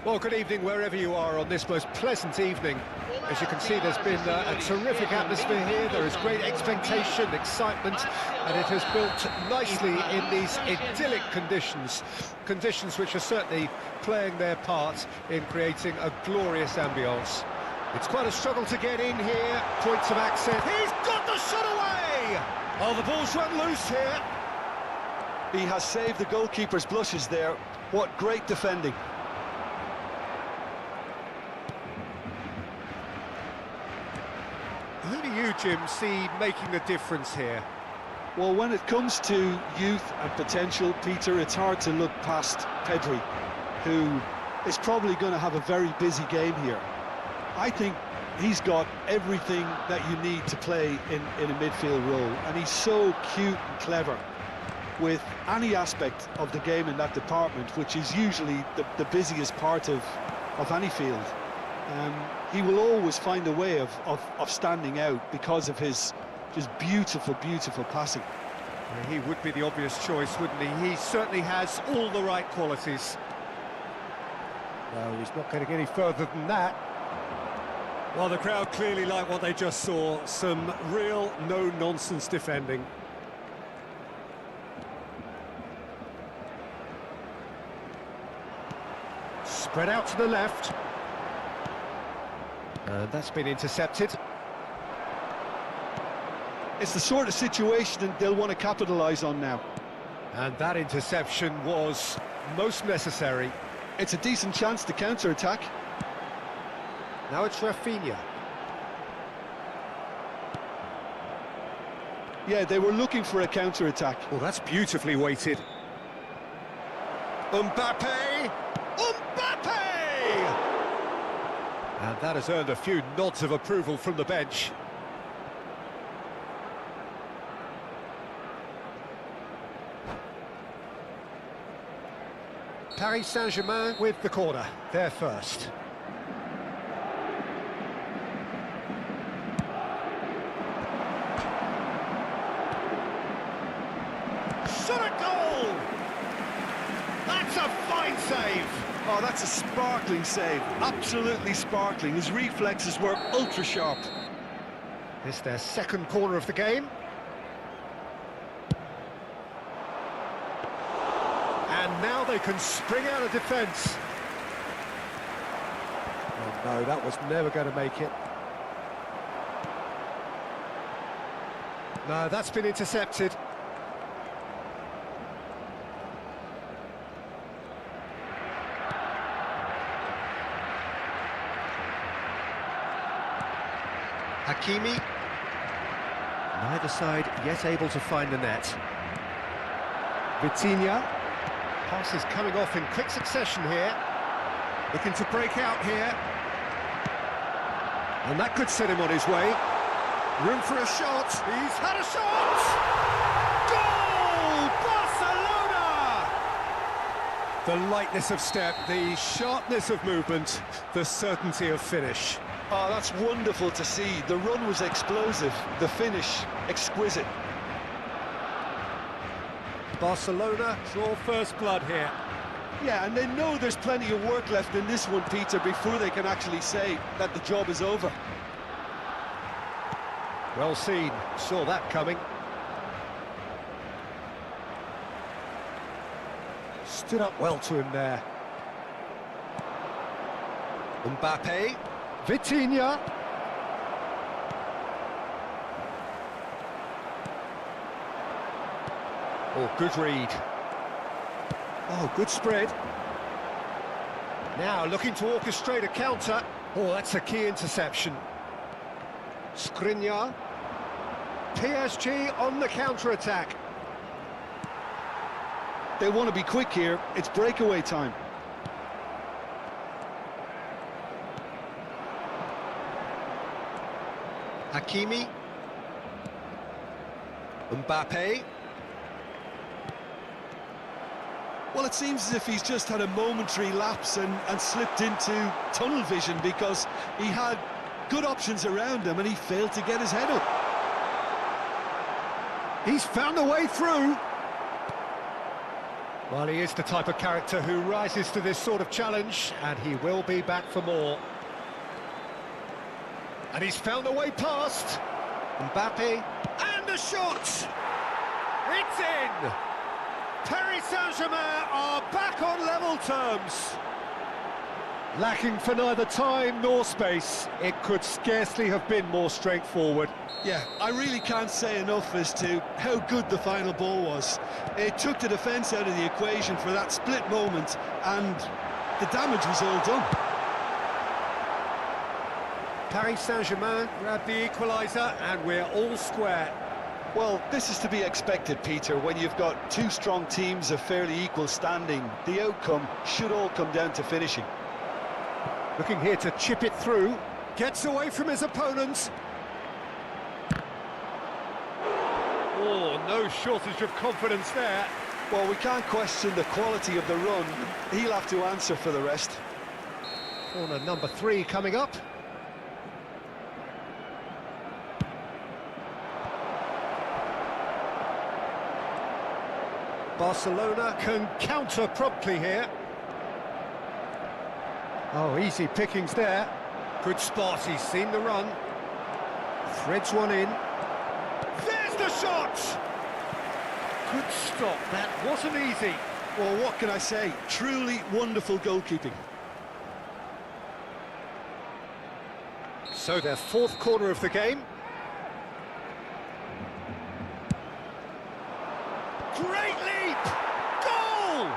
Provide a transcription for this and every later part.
Well, good evening wherever you are on this most pleasant evening. As you can see, there's been a terrific atmosphere here. There is great expectation, excitement, and it has built nicely in these idyllic conditions. Conditions which are certainly playing their part in creating a glorious ambience. It's quite a struggle to get in here. Points of access. He's got the shot away! Oh, the ball's run loose here. He has saved the goalkeeper's blushes there. What great defending. Who do you, Jim, see making the difference here? Well, when it comes to youth and potential, Peter, it's hard to look past Pedri, who is probably going to have a very busy game here. I think he's got everything that you need to play in a midfield role, and he's so cute and clever with any aspect of the game in that department, which is usually the busiest part of any field. He will always find a way of standing out because of his just beautiful, beautiful passing. He would be the obvious choice, wouldn't he? He certainly has all the right qualities. No, he's not getting any further than that. Well, the crowd clearly like what they just saw. Some real no-nonsense defending. Spread out to the left. And that's been intercepted. It's the sort of situation they'll want to capitalise on now. And that interception was most necessary. It's a decent chance to counter-attack. Now it's Rafinha. Yeah, they were looking for a counter-attack. Oh, that's beautifully weighted. Mbappe! Mbappe! And that has earned a few nods of approval from the bench. Paris Saint-Germain with the corner, there first. Shot a goal! That's a fine save! Oh, that's a sparkling save, absolutely sparkling. His reflexes were ultra sharp. It's their second corner of the game. And now they can spring out of defence. Oh no, that was never going to make it. No, that's been intercepted. Hakimi. Neither side yet able to find the net. Vitinha. Passes coming off in quick succession here. Looking to break out here. And that could set him on his way. Room for a shot. He's had a shot! Goal! Barcelona! The lightness of step, the sharpness of movement, the certainty of finish. Oh, that's wonderful to see. The run was explosive, the finish exquisite. Barcelona draw first blood here. Yeah, and they know there's plenty of work left in this one, Peter, before they can actually say that the job is over. Well seen, saw that coming. Stood up well to him there. Mbappe. Vitinha. Oh, good read. Oh, good spread. Now looking to orchestrate a counter. Oh, that's a key interception. Skriniar. PSG on the counter-attack. They want to be quick here. It's breakaway time. Hakimi. Mbappe. Well, it seems as if he's just had a momentary lapse and slipped into tunnel vision because he had good options around him and he failed to get his head up. He's found a way through. Well, he is the type of character who rises to this sort of challenge, and he will be back for more. And he's found a way past. Mbappe, and a shot! It's in! Paris Saint-Germain are back on level terms. Lacking for neither time nor space, it could scarcely have been more straightforward. Yeah, I really can't say enough as to how good the final ball was. It took the defence out of the equation for that split moment, and the damage was all done. Paris Saint-Germain grabbed the equaliser, and we're all square. Well, this is to be expected, Peter. When you've got two strong teams of fairly equal standing, the outcome should all come down to finishing. Looking here to chip it through, gets away from his opponent. Oh, no shortage of confidence there. Well, we can't question the quality of the run. He'll have to answer for the rest. Corner number 3 coming up. Barcelona can counter promptly here. Oh, easy pickings there. Good spot, he's seen the run. Threads one in. There's the shot! Good stop, that wasn't easy. Well, what can I say? Truly wonderful goalkeeping. So their 4th corner of the game. Great leap! Goal!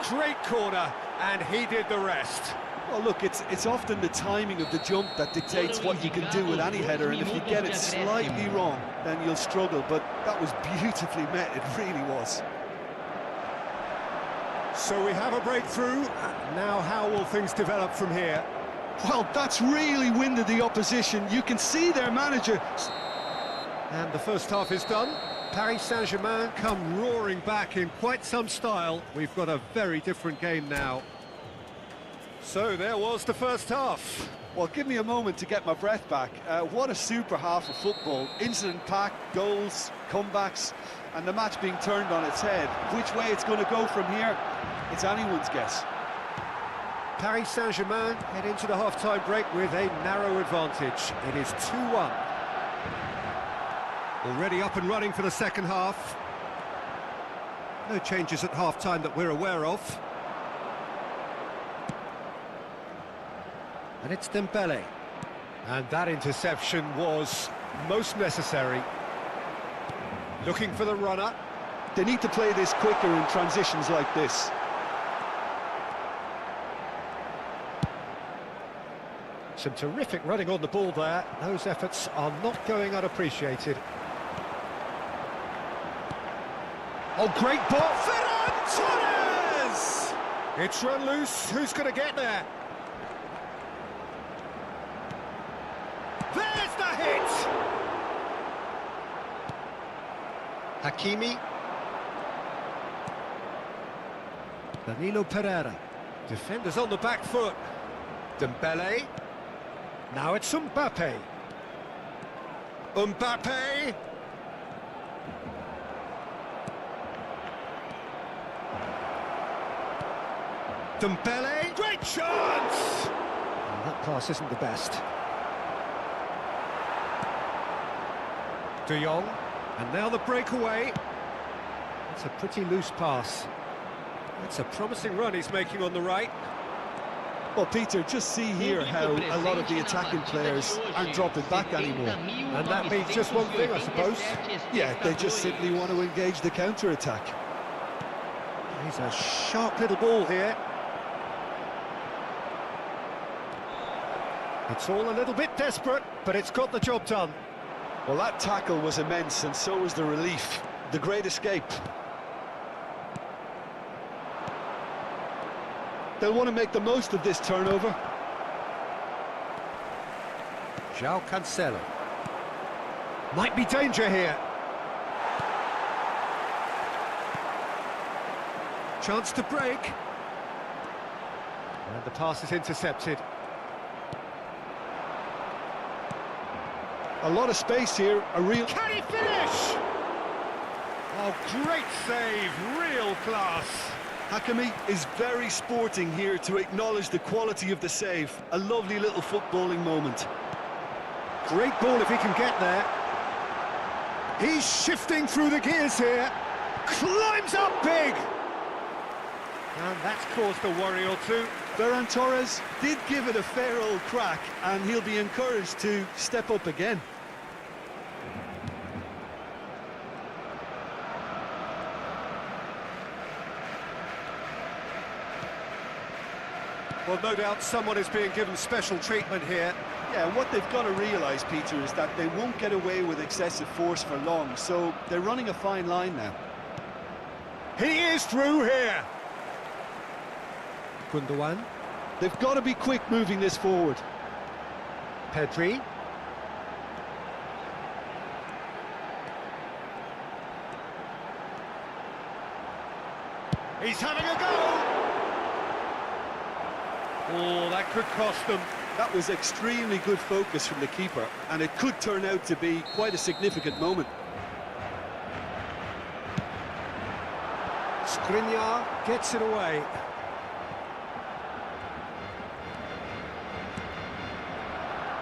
Great corner, and he did the rest. Well, look, it's often the timing of the jump that dictates what you can do with any header, and if you get it slightly wrong, then you'll struggle, but that was beautifully met, it really was. So we have a breakthrough. Now how will things develop from here? Well, that's really winded the opposition. You can see their manager. And the first half is done. Paris Saint-Germain come roaring back in quite some style. We've got a very different game now. So there was the first half. Well, give me a moment to get my breath back. What a super half of football. Incident-packed, goals, comebacks, and the match being turned on its head. Which way it's going to go from here, it's anyone's guess. Paris Saint-Germain head into the half-time break with a narrow advantage. It is 2-1. Already up and running for the second half. No changes at half-time that we're aware of. And it's Dembele. And that interception was most necessary. Looking for the runner. They need to play this quicker in transitions like this. Some terrific running on the ball there. Those efforts are not going unappreciated. Oh, great ball! Ferran Torres! It's run loose. Who's going to get there? There's the hit! Hakimi. Danilo Pereira. Defenders on the back foot. Dembele. Now it's Mbappe. Mbappe! Dembele! Great chance! And that pass isn't the best. De Jong. And now the breakaway. It's a pretty loose pass. It's a promising run he's making on the right. Well, Peter, just see here how a lot of the attacking players aren't dropping back anymore. And that means just one thing, I suppose. Yeah, they just simply want to engage the counter-attack. He's a sharp little ball here. It's all a little bit desperate, but it's got the job done. Well, that tackle was immense, and so was the relief. The great escape. They'll want to make the most of this turnover. João Cancelo. Might be danger here. Chance to break. And the pass is intercepted. A lot of space here, a real... Can he finish? Oh, great save, real class. Hakimi is very sporting here to acknowledge the quality of the save. A lovely little footballing moment. Great ball if he can get there. He's shifting through the gears here. Climbs up big. And that's caused a worry or two. Ferran Torres did give it a fair old crack, and he'll be encouraged to step up again. Well, no doubt someone is being given special treatment here. Yeah, and what they've got to realise, Peter, is that they won't get away with excessive force for long, so they're running a fine line now. He is through here. Gundogan. They've got to be quick moving this forward. Pedri. He's having a go! Oh, that could cost them. That was extremely good focus from the keeper, and it could turn out to be quite a significant moment. Skriniar gets it away.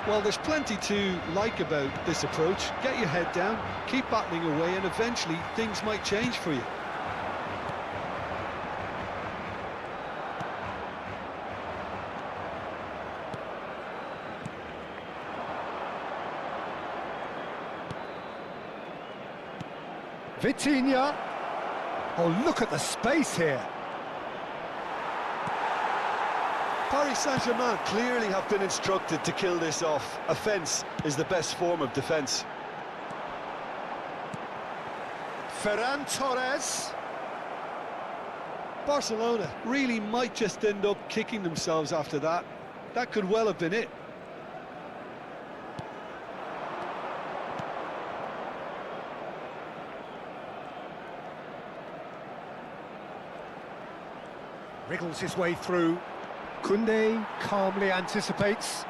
Well, there's plenty to like about this approach. Get your head down, keep battling away, and eventually things might change for you. Vitinha. Oh, look at the space here. Paris Saint-Germain clearly have been instructed to kill this off. Offence is the best form of defence. Ferran Torres. Barcelona really might just end up kicking themselves after that. That could well have been it. Wriggles his way through. Koundé calmly anticipates.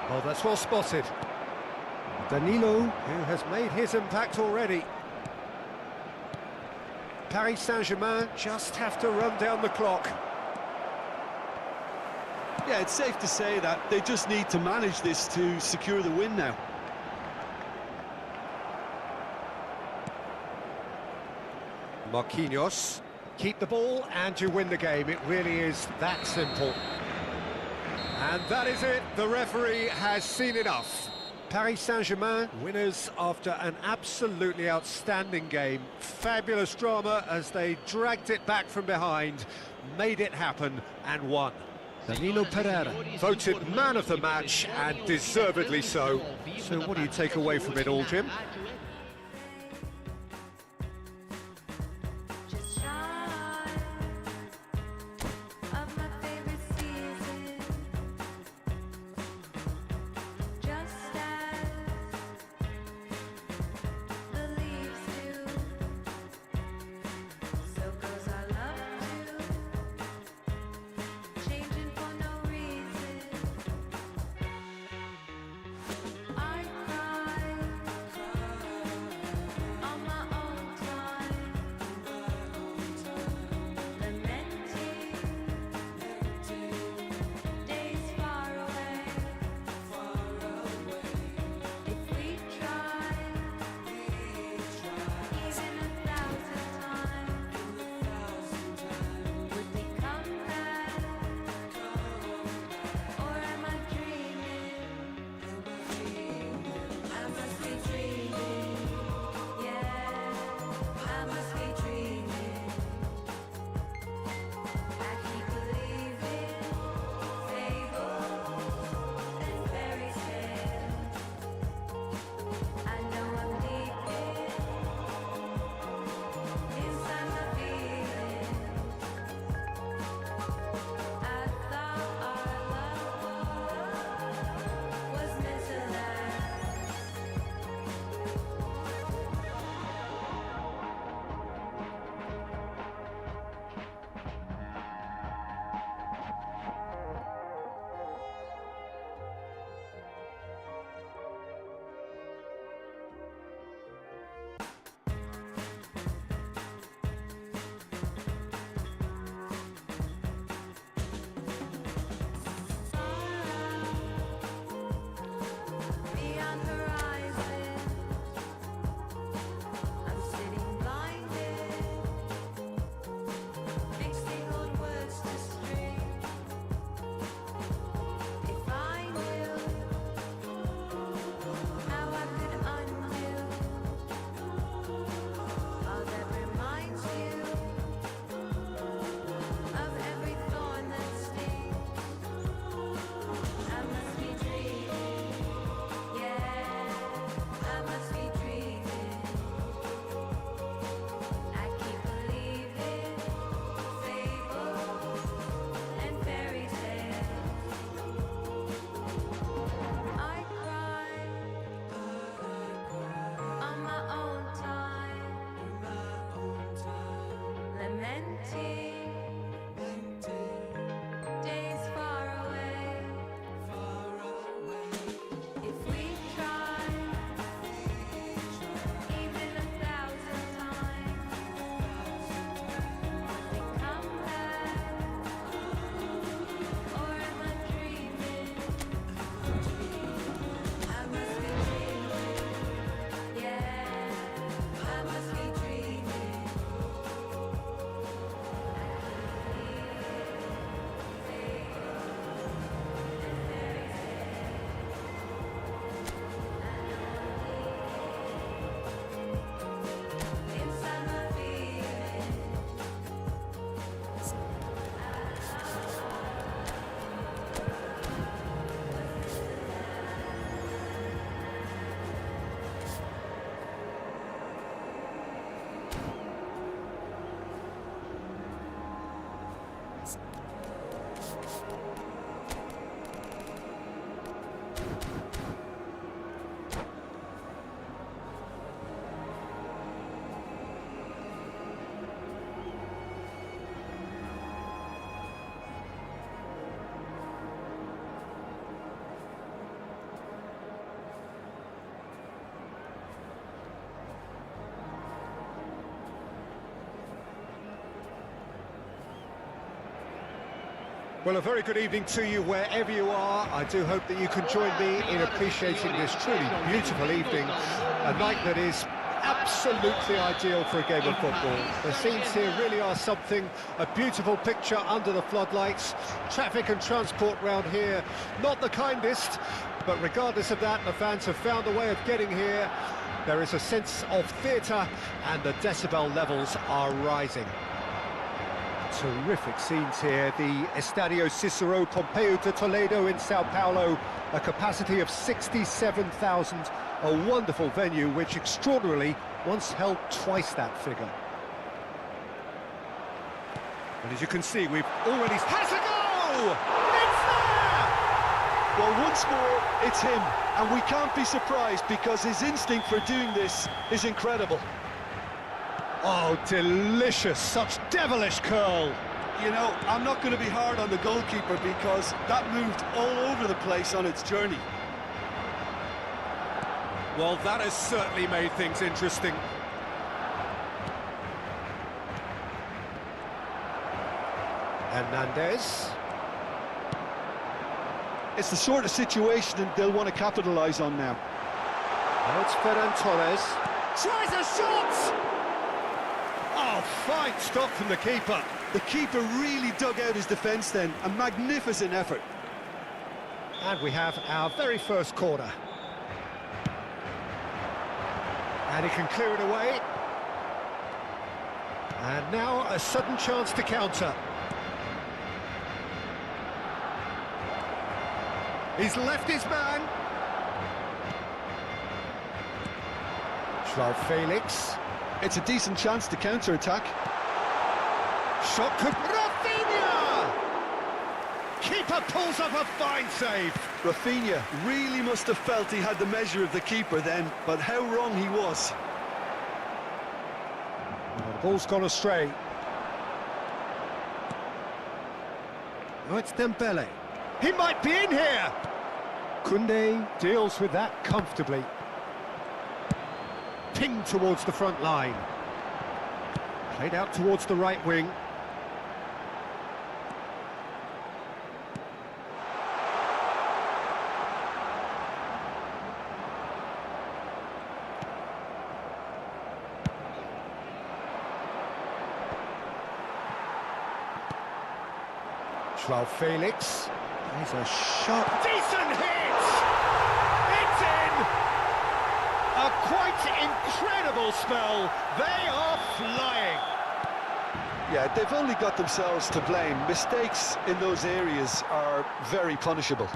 Oh, that's well spotted. Danilo, who has made his impact already. Paris Saint-Germain just have to run down the clock. Yeah, it's safe to say that they just need to manage this to secure the win now. Marquinhos. Keep the ball and you win the game. It really is that simple. And that is it. The referee has seen enough. Paris Saint-Germain winners after an absolutely outstanding game. Fabulous drama as they dragged it back from behind, made it happen and won. Danilo Pereira voted man of the match and deservedly so. So what do you take away from it all, Jim? Plenty days far away. If we try, even 1,000 times, we come back. Or am I dreaming? I must be dreaming. Yeah, I must be dreaming. Inside my feelings. Well, a very good evening to you wherever you are. I do hope that you can join me in appreciating this truly beautiful evening, a night that is absolutely ideal for a game of football. The scenes here really are something, a beautiful picture under the floodlights. Traffic and transport round here, not the kindest, but regardless of that, the fans have found a way of getting here. There is a sense of theatre and the decibel levels are rising. Terrific scenes here, the Estadio Cicero Pompeu de Toledo in Sao Paulo, a capacity of 67,000, a wonderful venue which extraordinarily once held twice that figure. And as you can see, we've already... Has a goal! It's there! Well, once more, it's him, and we can't be surprised because his instinct for doing this is incredible. Oh, delicious, such devilish curl. You know, I'm not going to be hard on the goalkeeper because that moved all over the place on its journey. Well, that has certainly made things interesting. Hernandez. It's the sort of situation they'll want to capitalise on now. Now it's Ferran Torres. Tries a shot! Oh, fine stop from the keeper. The keeper really dug out his defence then, a magnificent effort. And we have our very first corner. And he can clear it away. And now a sudden chance to counter. He's left his man. João Felix. It's a decent chance to counter-attack. Shot could... Rafinha! Keeper pulls up a fine save. Rafinha really must have felt he had the measure of the keeper then, but how wrong he was. Well, the ball's gone astray. Oh, it's Dembele. He might be in here! Koundé deals with that comfortably. Pinged towards the front line. Played out towards the right wing. João Felix. He's a shot. Decent hit! It's in! A quite incredible spell. They are flying. Yeah, they've only got themselves to blame. Mistakes in those areas are very punishable.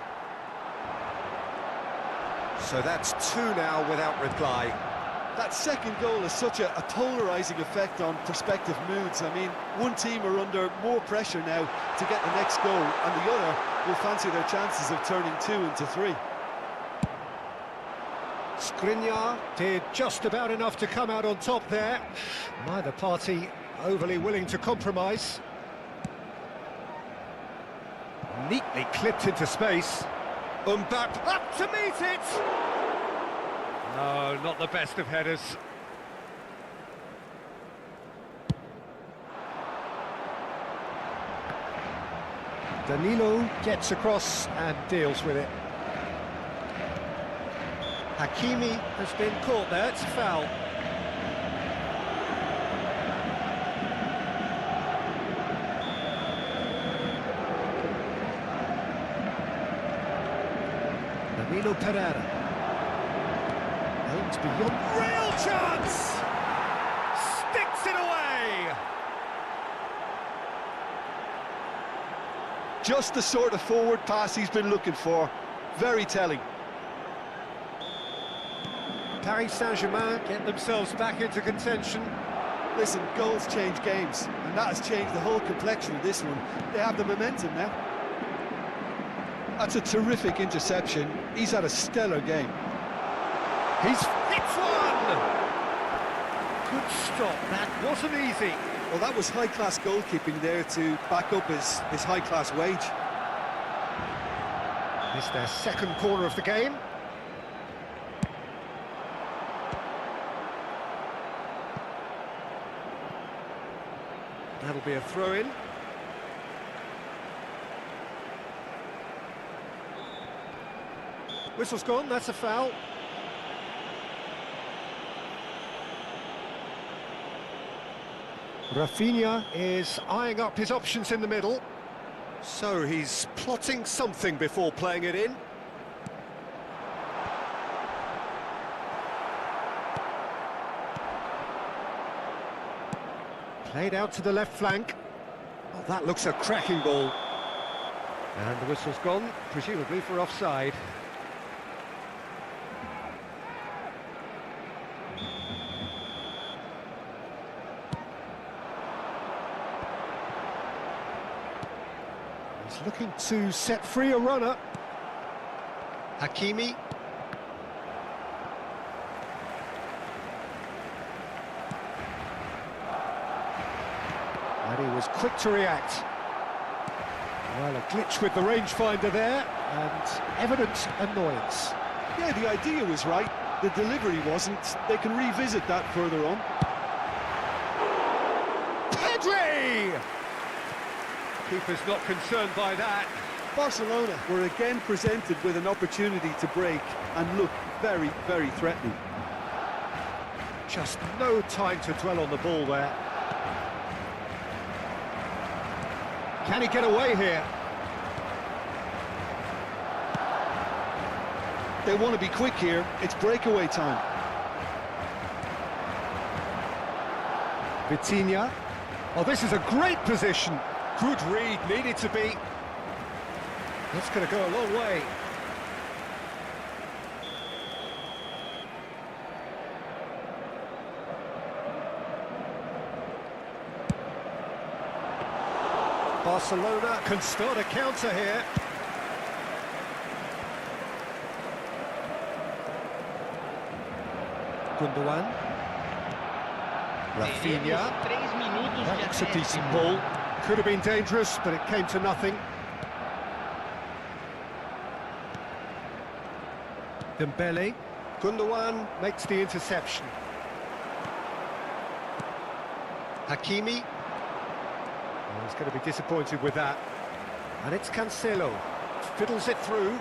So that's two now without reply. That second goal has such a polarising effect on prospective moods. I mean, one team are under more pressure now to get the next goal, and the other will fancy their chances of turning 2 into 3. Skriniar did just about enough to come out on top there. Neither party overly willing to compromise. Neatly clipped into space. Mbappe up to meet it! No, not the best of headers. Danilo gets across and deals with it. Hakimi has been caught there, it's a foul. Danilo Pereira. Aims beyond. Real chance! Sticks it away! Just the sort of forward pass he's been looking for. Very telling. Paris Saint-Germain get themselves back into contention. Listen, goals change games, and that has changed the whole complexion of this one. They have the momentum now. That's a terrific interception. He's had a stellar game. He's hits one! Good stop, that wasn't easy. Well, that was high-class goalkeeping there to back up his high-class wage. It's their second corner of the game. That'll be a throw-in. Whistle's gone, that's a foul. Rafinha is eyeing up his options in the middle. So he's plotting something before playing it in. Played out to the left flank. Oh, that looks a cracking ball. And the whistle's gone, presumably for offside. He's looking to set free a runner. Hakimi. And he was quick to react. Well, a glitch with the rangefinder there, and evident annoyance. Yeah, the idea was right. The delivery wasn't. They can revisit that further on. Pedri! Keeper's not concerned by that. Barcelona were again presented with an opportunity to break and look very, very threatening. Just no time to dwell on the ball there. Can he get away here? They want to be quick here. It's breakaway time. Vitinha. Oh, this is a great position. Good read, needed to be. That's going to go a long way. Barcelona can start a counter here. Gundogan. Rafinha. That looks a decent ball. Could have been dangerous, but it came to nothing. Dembele. Gundogan makes the interception. Hakimi. Oh, he's going to be disappointed with that. And it's Cancelo. Fiddles it through.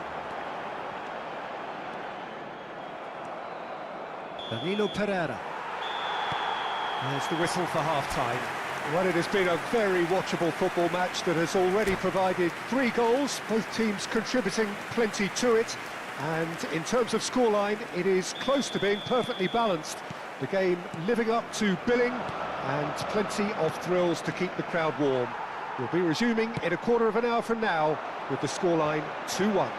Danilo Pereira. There's the whistle for half-time. Well, it has been a very watchable football match that has already provided 3 goals, both teams contributing plenty to it. And in terms of scoreline, it is close to being perfectly balanced. The game living up to billing and plenty of thrills to keep the crowd warm. We'll be resuming in a quarter of an hour from now with the scoreline 2-1.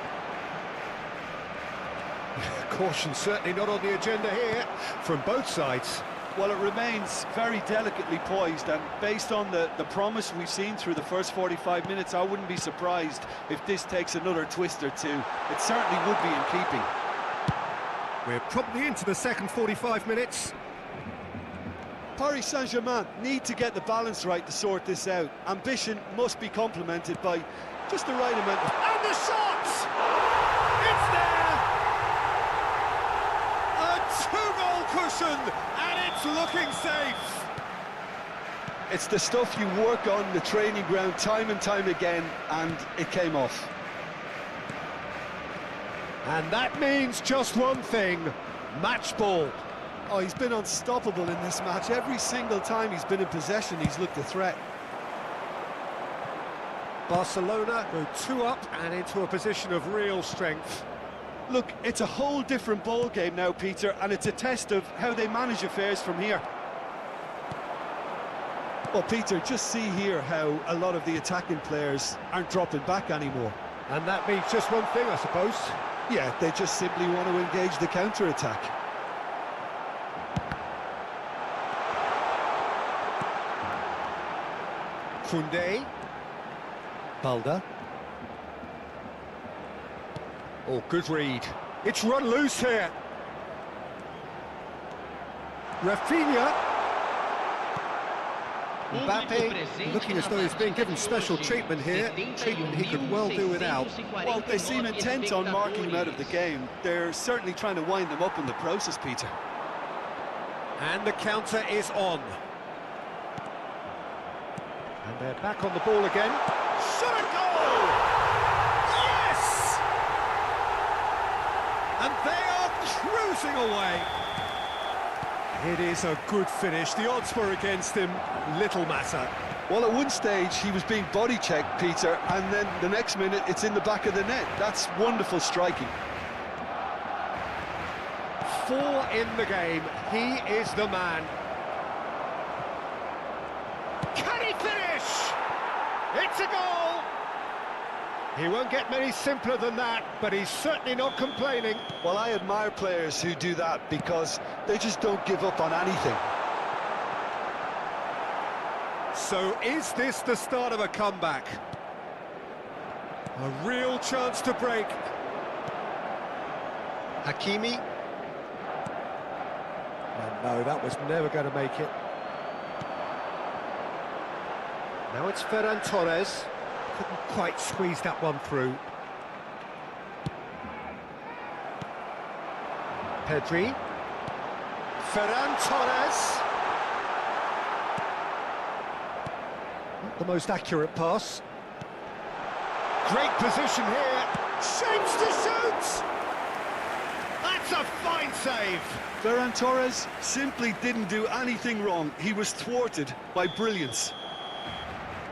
Caution certainly not on the agenda here from both sides. Well, it remains very delicately poised, and based on the promise we've seen through the first 45 minutes, I wouldn't be surprised if this takes another twist or two. It certainly would be in keeping. We're probably into the second 45 minutes. Paris Saint-Germain need to get the balance right to sort this out. Ambition must be complemented by just the right amount of... And the shot! It's there! A two-goal cushion, and it's looking safe. It's the stuff you work on the training ground time and time again, and it came off. And that means just one thing, match ball. Oh, he's been unstoppable in this match. Every single time he's been in possession, he's looked a threat. Barcelona go 2 up and into a position of real strength. Look, it's a whole different ball game now, Peter, and it's a test of how they manage affairs from here. Well, Peter, just see here how a lot of the attacking players aren't dropping back anymore. And that means just one thing, I suppose. Yeah, they just simply want to engage the counter-attack. Koundé. Balda. Oh, good read. It's run loose here. Rafinha. Mbappe looking as though he's being given special treatment here. Treatment he could well do without. Well, they seem intent on marking him out of the game. They're certainly trying to wind him up in the process, Peter. And the counter is on. And they're back on the ball again. Shot a goal! Yes! And they are cruising away. It is a good finish. The odds were against him. Little matter. Well, at one stage, he was being body-checked, Peter, and then the next minute, it's in the back of the net. That's wonderful striking. 4 in the game. He is the man. Can he finish? It's a goal! He won't get many simpler than that, but he's certainly not complaining. Well, I admire players who do that because they just don't give up on anything. So is this the start of a comeback? A real chance to break. Hakimi. And no, that was never going to make it. Now it's Ferran Torres. Couldn't quite squeeze that one through. Pedri. Ferran Torres. Not the most accurate pass. Great position here. Shapes to shoot! That's a fine save. Ferran Torres simply didn't do anything wrong. He was thwarted by brilliance.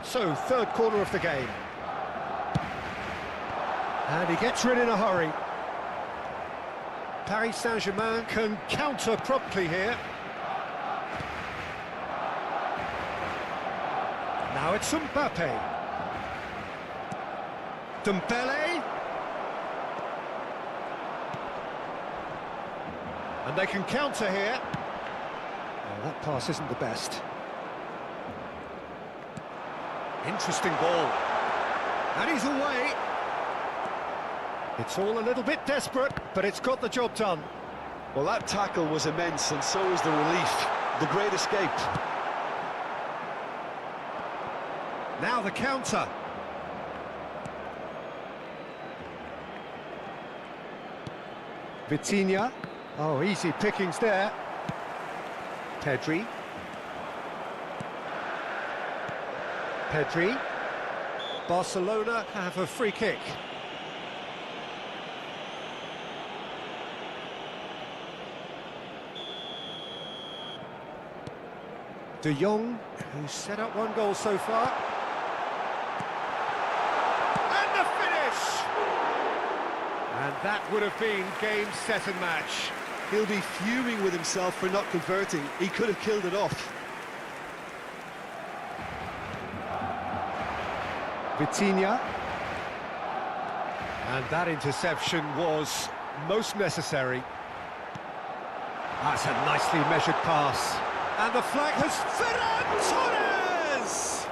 So, third corner of the game. And he gets rid in a hurry. Paris Saint-Germain can counter promptly here. Now it's Mbappe. Dembele. And they can counter here. Oh, that pass isn't the best. Interesting ball. And he's away. It's all a little bit desperate, but it's got the job done. Well, that tackle was immense, and so was the relief. The great escape. Now the counter. Vitinha. Oh, easy pickings there. Pedri. Pedri. Barcelona have a free kick. De Jong, who's set up 1 goal so far. And the finish! And that would have been game, set and match. He'll be fuming with himself for not converting. He could have killed it off. Vitinha. And that interception was most necessary. That's a nicely measured pass. And the flag has... Ferran Torres!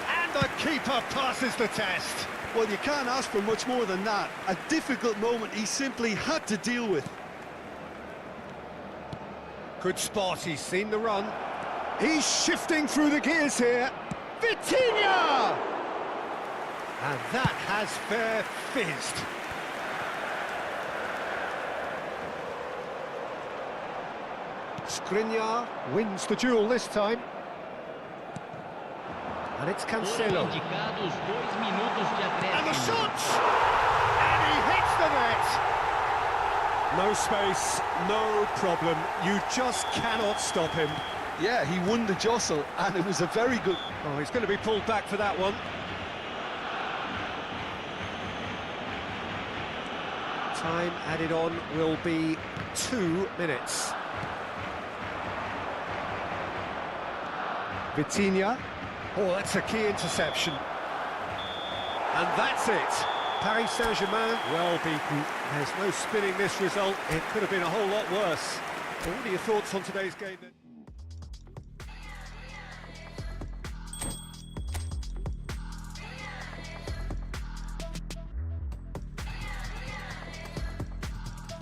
And the keeper passes the test. Well, you can't ask for much more than that. A difficult moment he simply had to deal with. Good spot, he's seen the run. He's shifting through the gears here. Vitinha! And that has fair fizzed. Skriniar wins the duel this time. And it's Cancelo. Indicados 2 minutos de And the acréscimo. shot! And he hits the net! No space, no problem. You just cannot stop him. Yeah, he won the jostle, and it was a very good... Oh, he's going to be pulled back for that one. Time added on will be 2 minutes. Vitinha. Oh, that's a key interception. And that's it. Paris Saint-Germain, well beaten. There's no spinning this result. It could have been a whole lot worse. What are your thoughts on today's game then?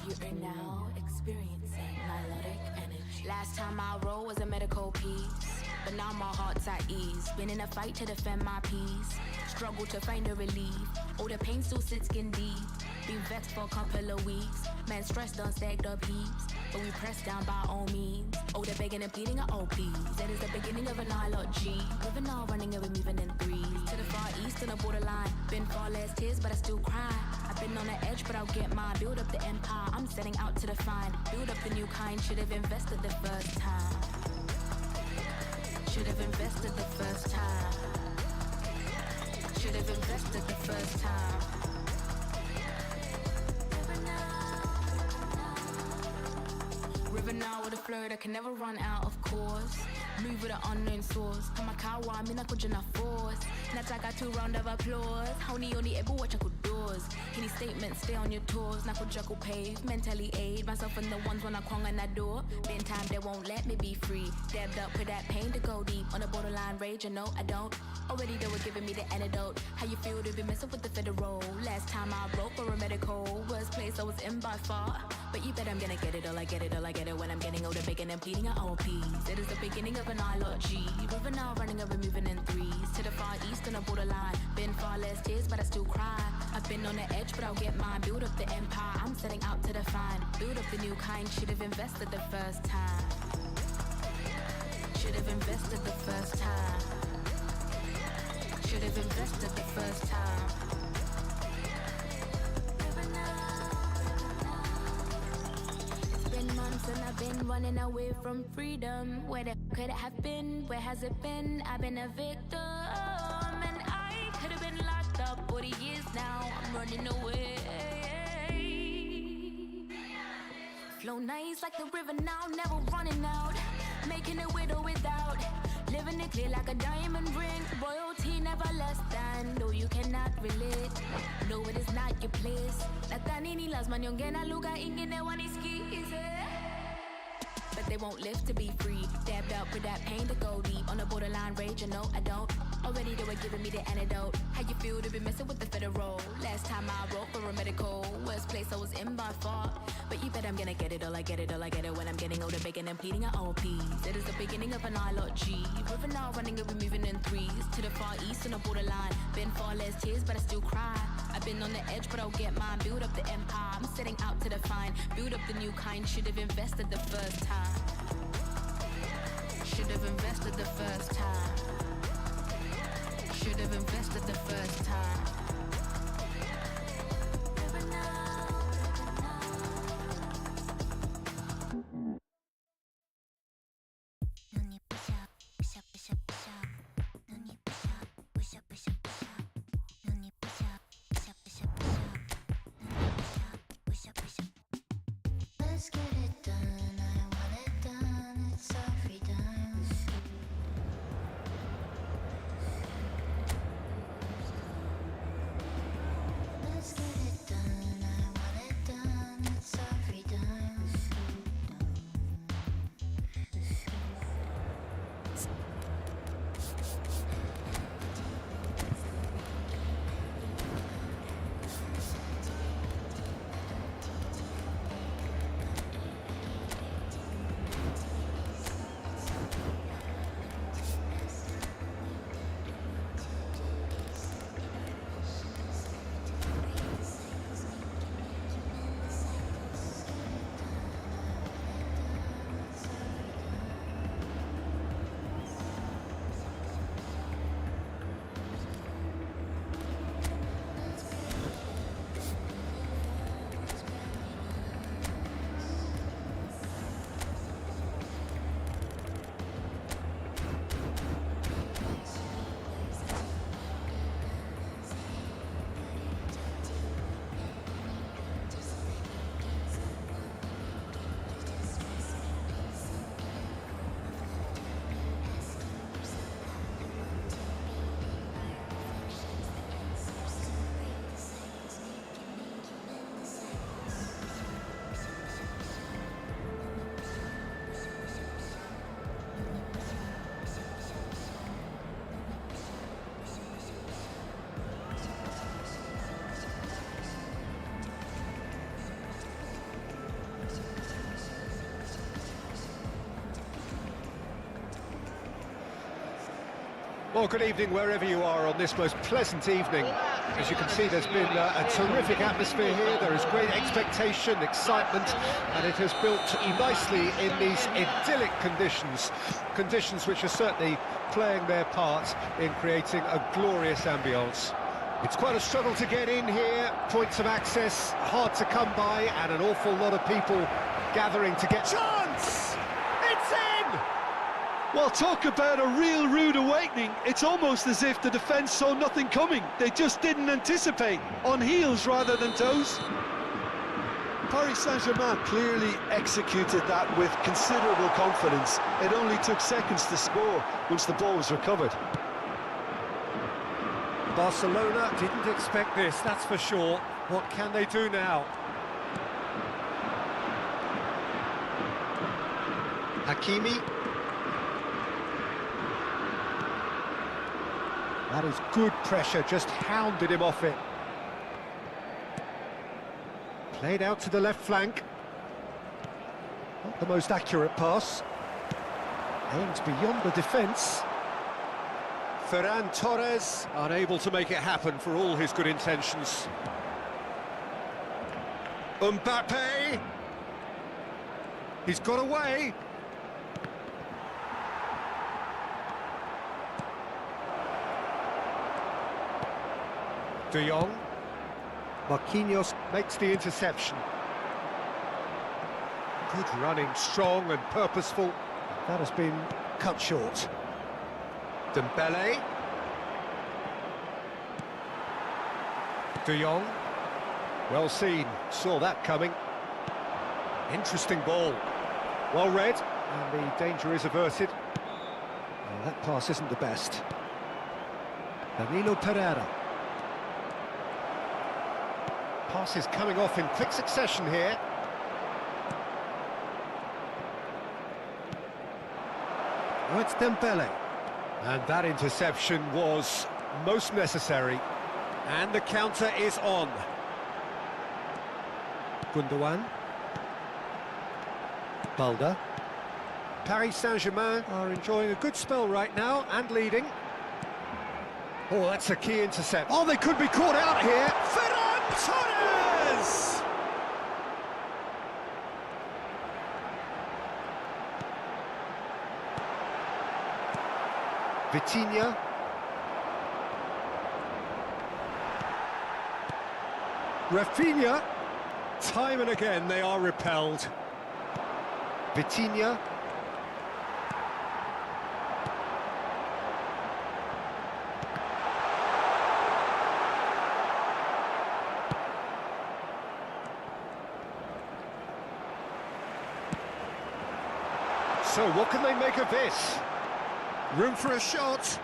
You are now experiencing melodic energy. Last time I wrote was a medical piece, but now my heart's at ease. Been in a fight to defend my peace. Struggle to find a relief. Oh, the pain still sits skin deep. Been vexed for a couple of weeks. Man, stressed on stacked up heaps. But we pressed down by all means. Oh, they're begging and pleading at all please. That is the beginning of an ILOG. Living all running and we're moving in threes. To the far east on the borderline. Been far less tears, but I still cry. I've been on the edge, but I'll get mine. Build up the empire, I'm setting out to define. Build up the new kind, should have invested the first time. Should have invested the first time. Should have invested the first time. River now with a flow that can never run out, of course. Move with an unknown source. Kama kawa, mina kujana force. Nataka 2 round of applause. Honey only ever watch doors. Any statements, stay on your toes. Nakujaku pave, mentally aid myself and the ones when I kwang on that door. Been time they won't let me be free. Dabbed up with that pain to go deep. On the borderline rage, you know I don't. Already they were giving me the antidote. How you feel to be messing with the federal? Last time I wrote for a medical. Worst place I was in by far. But you bet I'm gonna get it all, I get it all, I get it when I'm getting older, begging and pleading at all please. It is the beginning of an ILOG. River now running and we're moving in threes. To the far east on the borderline. Been far less tears, but I still cry. I've been on the edge, but I'll get mine. Build up the empire, I'm setting out to define. Build up the new kind, should have invested the first time. Should have invested the first time. Should have invested the first time. It's been months and I've been running away from freedom. Where the could it have been? Where has it been? I've been a victim. And I could have been locked up 40 years now. I'm running away. Flow nice like the river now, never running out. Making it with or without. Living it clear like a diamond ring. Royalty never less than. No, you cannot relate. No, it is not your place. Natanini las manyongena luga ingine waniski. But they won't live to be free. Dabbed up with that pain to go deep. On the borderline rage, you know I don't. Already they were giving me the antidote. How you feel to be messing with the federal? Last time I wrote for a medical. Worst place I was in by far. But you bet I'm gonna get it all, I get it all, I get it when I'm getting older, begging and pleading at all please. It is the beginning of an ILOG. River now running and we're moving in threes. To the far east on the borderline. Been far less tears, but I still cry. I've been on the edge, but I'll get mine. Build up the empire, I'm setting out to define. Build up the new kind, should have invested the first time. Should have invested the first time. Should have invested the first time. Let's get it done. I want it done. It's our freedom. Well, good evening wherever you are on this most pleasant evening. As you can see, there's been a terrific atmosphere here. There is great expectation, excitement, and it has built nicely in these idyllic conditions. Conditions which are certainly playing their part in creating a glorious ambience. It's quite a struggle to get in here. Points of access hard to come by, and an awful lot of people gathering to get... Chance! It's in! Well, talk about a real rude awakening. It's almost as if the defence saw nothing coming. They just didn't anticipate. On heels rather than toes. Paris Saint-Germain clearly executed that with considerable confidence. It only took seconds to score once the ball was recovered. Barcelona didn't expect this, that's for sure. What can they do now? Hakimi. That is good pressure, just hounded him off it. Played out to the left flank. Not the most accurate pass. Aims beyond the defence. Ferran Torres unable to make it happen for all his good intentions. Mbappe. He's got away. De Jong. Marquinhos makes the interception. Good running, strong and purposeful. That has been cut short. Dembele. De Jong. Well seen, saw that coming. Interesting ball. Well read, and the danger is averted. Well, that pass isn't the best. Danilo Pereira. Passes coming off in quick succession here. Oh, it's Dembele. And that interception was most necessary. And the counter is on. Gundogan. Balda. Paris Saint-Germain are enjoying a good spell right now and leading. Oh, that's a key intercept. Oh, they could be caught out here. Ferran Torres! Vitinha. Rafinha. Time and again they are repelled. Vitinha. So what can they make of this? Room for a shot.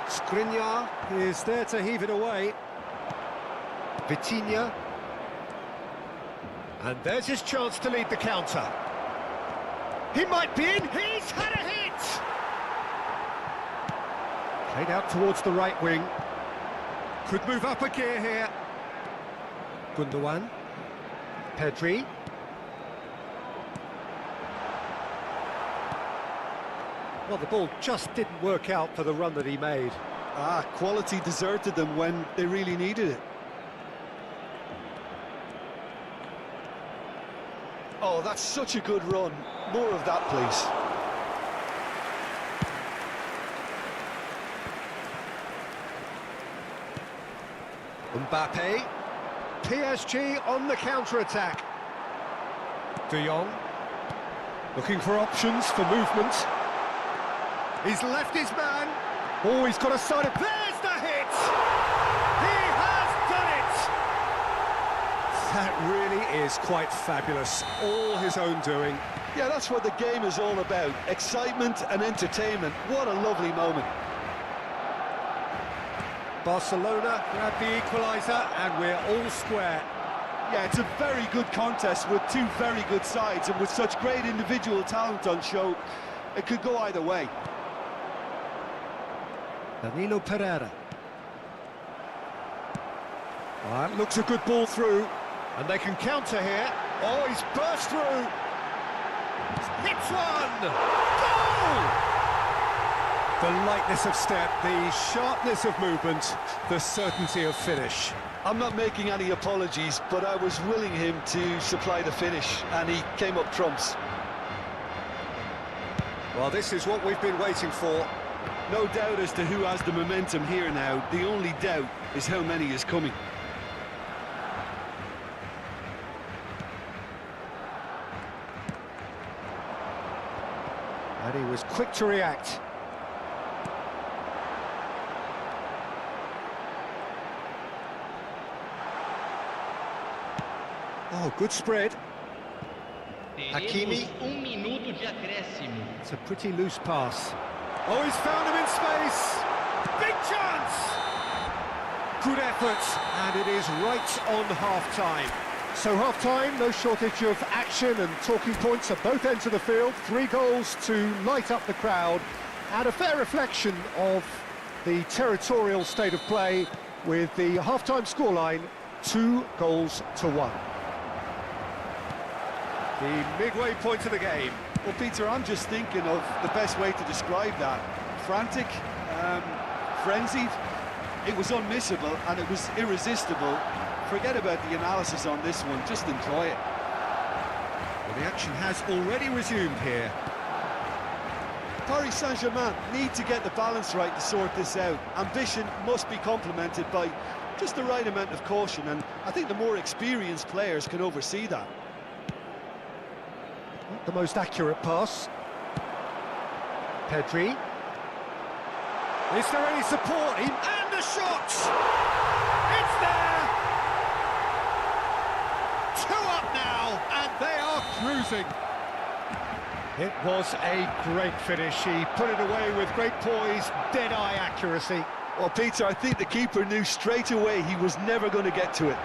Skriniar is there to heave it away. Vitinha. And there's his chance to lead the counter. He might be in. He's had a hit! Played out towards the right wing. Could move up a gear here. Gundogan. Pedri. Well, the ball just didn't work out for the run that he made. Quality deserted them when they really needed it. Oh, that's such a good run. More of that, please. Mbappe. PSG on the counter-attack. De Jong. Looking for options for movement. He's left his man. Oh, he's got a side of... There's the hit! He has done it! That really is quite fabulous. All his own doing. Yeah, that's what the game is all about. Excitement and entertainment. What a lovely moment. Barcelona grab the equaliser, and we're all square. Yeah, it's a very good contest with two very good sides, and with such great individual talent on show, it could go either way. Danilo Pereira. Well, that looks a good ball through, and they can counter here. Oh, he's burst through. Hits one! Goal! The lightness of step, the sharpness of movement, the certainty of finish. I'm not making any apologies, but I was willing him to supply the finish, and he came up trumps. Well, this is what we've been waiting for. No doubt as to who has the momentum here now. The only doubt is how many is coming. And he was quick to react. Oh, good spread. Hakimi. Teremos minuto de acréscimo. It's a pretty loose pass. Oh, he's found him in space. Big chance! Good effort, and it is right on half-time. So half-time, no shortage of action and talking points at both ends of the field. 3 goals to light up the crowd, and a fair reflection of the territorial state of play with the half-time scoreline 2-1. The midway point of the game. Well, Peter, I'm just thinking of the best way to describe that. Frantic, frenzied. It was unmissable and it was irresistible. Forget about the analysis on this one, just enjoy it. Well, the action has already resumed here. Paris Saint-Germain need to get the balance right to sort this out. Ambition must be complemented by just the right amount of caution, and I think the more experienced players can oversee that. Not the most accurate pass. Pedri. Is there any support? And the shot! It's there! 2 up now, and they are cruising. It was a great finish. He put it away with great poise, dead-eye accuracy. Well, Peter, I think the keeper knew straight away he was never going to get to it.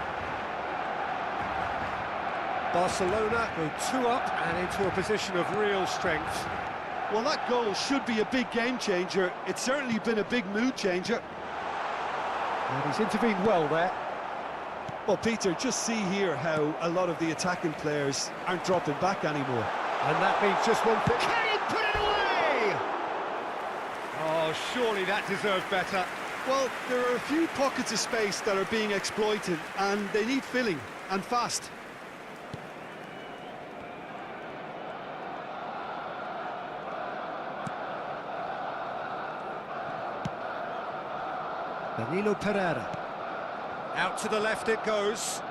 Barcelona go 2 up and into a position of real strength. Well, that goal should be a big game changer. It's certainly been a big mood changer. And he's intervened well there. Well, Peter, just see here how a lot of the attacking players aren't dropping back anymore. And that means just one thing. Can he put it away? Oh, surely that deserved better. Well, there are a few pockets of space that are being exploited, and they need filling, and fast. Danilo Pereira. Out to the left it goes.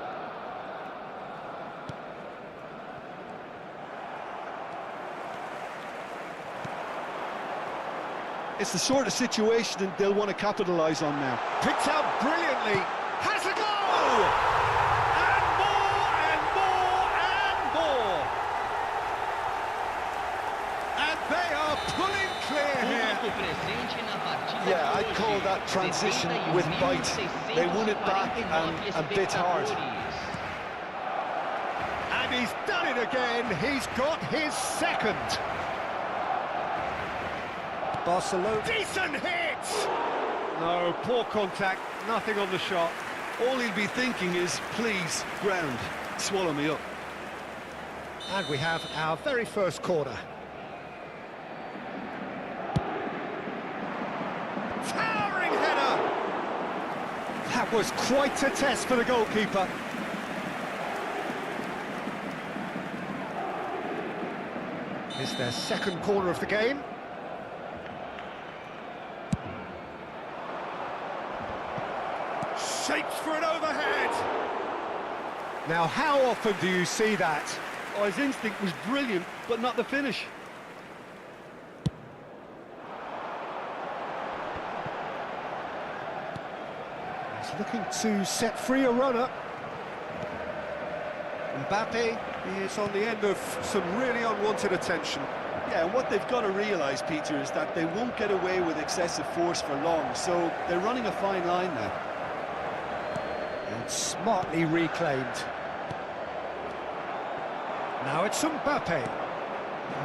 It's the sort of situation they'll want to capitalise on now. Picked out brilliantly. Has a goal! And more, and more, and more. And they are pulling clear here. Yeah, I'd call that transition with bite. They won it back and bit hard. And he's done it again. He's got his second. Barcelona. Decent hit! No, poor contact, nothing on the shot. All he'll be thinking is, please, ground, swallow me up. And we have our very first corner. Towering header! That was quite a test for the goalkeeper. It's their second corner of the game. Shapes for an overhead. Now, how often do you see that? Oh, his instinct was brilliant, but not the finish. He's looking to set free a runner. Mbappe is on the end of some really unwanted attention. Yeah, and what they've got to realise, Peter, is that they won't get away with excessive force for long, so they're running a fine line now. And smartly reclaimed. Now it's Mbappe.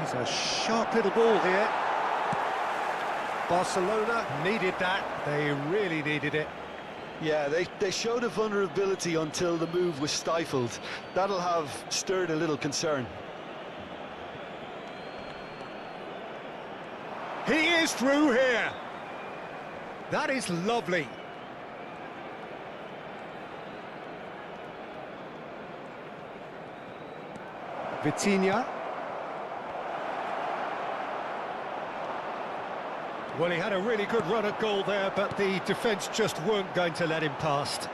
He's a sharp little ball here. Barcelona needed that. They really needed it. Yeah, they showed a vulnerability until the move was stifled. That'll have stirred a little concern. He is through here. That is lovely. Vitinha. Well, he had a really good run at goal there, but the defence just weren't going to let him past.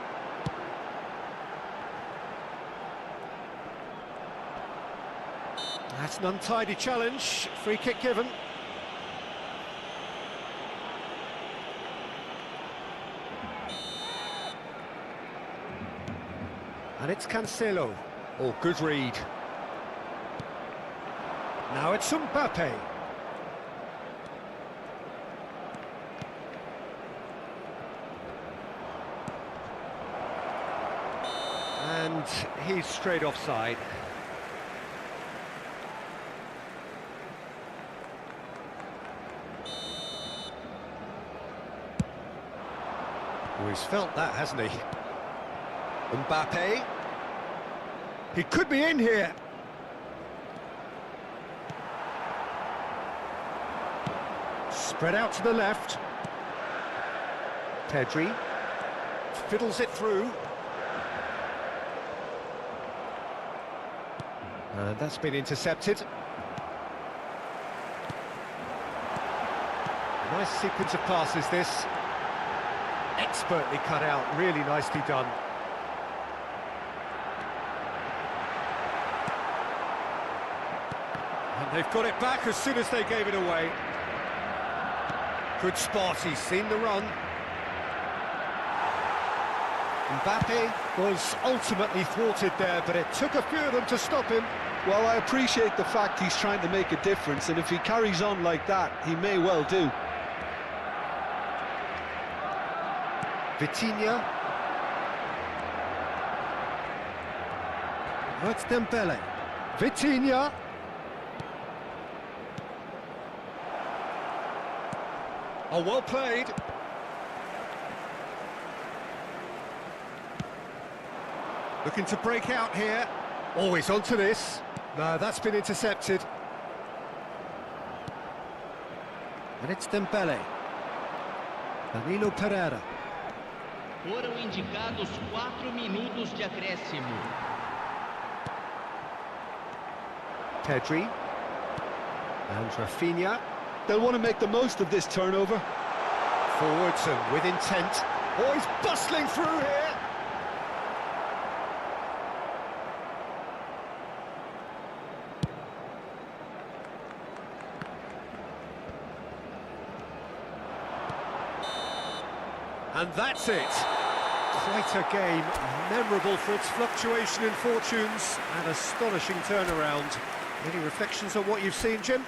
That's an untidy challenge. Free kick given. And it's Cancelo. Oh, good read. Now it's Mbappe. And he's straight offside. Oh, he's felt that, hasn't he? Mbappe. He could be in here. Spread out to the left. Pedri fiddles it through. And that's been intercepted. Nice sequence of passes, this. Expertly cut out, really nicely done. And they've got it back as soon as they gave it away. Good spot, he's seen the run. Mbappe was ultimately thwarted there, but it took a few of them to stop him. Well, I appreciate the fact he's trying to make a difference, and if he carries on like that, he may well do. Vitinha. That's Dembele. Vitinha. Oh, well played. Looking to break out here. Oh, he's onto this. No, that's been intercepted. And it's Dembele. Danilo Pereira. Foram indicados 4 minutos de acréscimo. Pedri. And Rafinha. They'll want to make the most of this turnover. Forwards and with intent. Oh, he's bustling through here. And that's it. Quite a game, memorable for its fluctuation in fortunes and astonishing turnaround. Any reflections on what you've seen, Jim?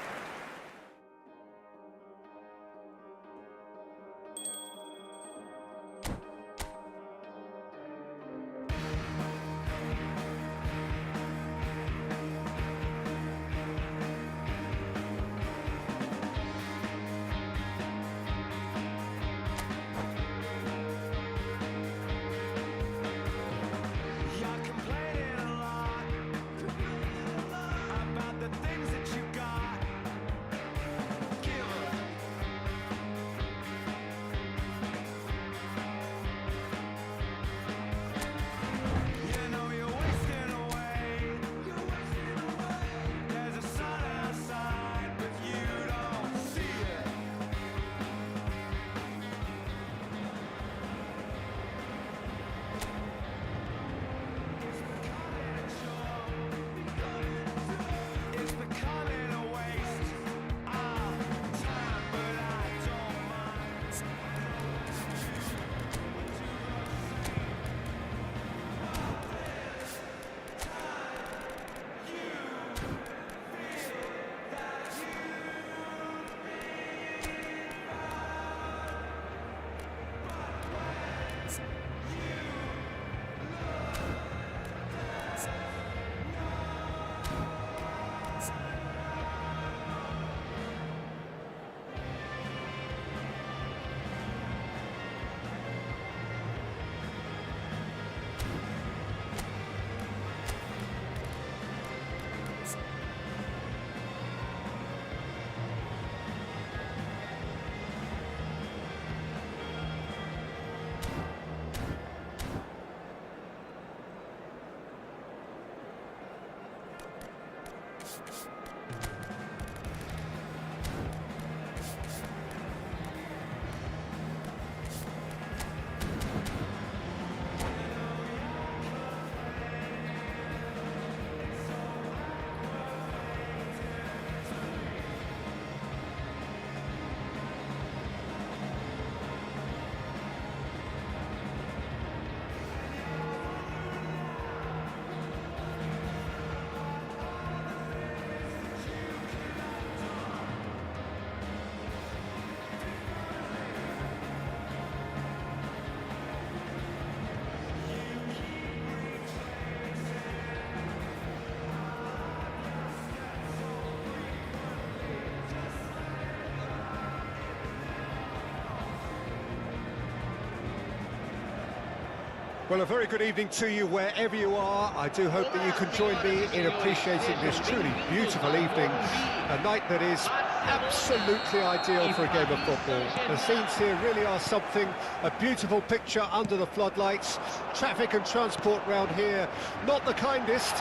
Well, a very good evening to you wherever you are. I do hope that you can join me in appreciating this truly beautiful evening, a night that is absolutely ideal for a game of football. The scenes here really are something, a beautiful picture under the floodlights. Traffic and transport round here, not the kindest,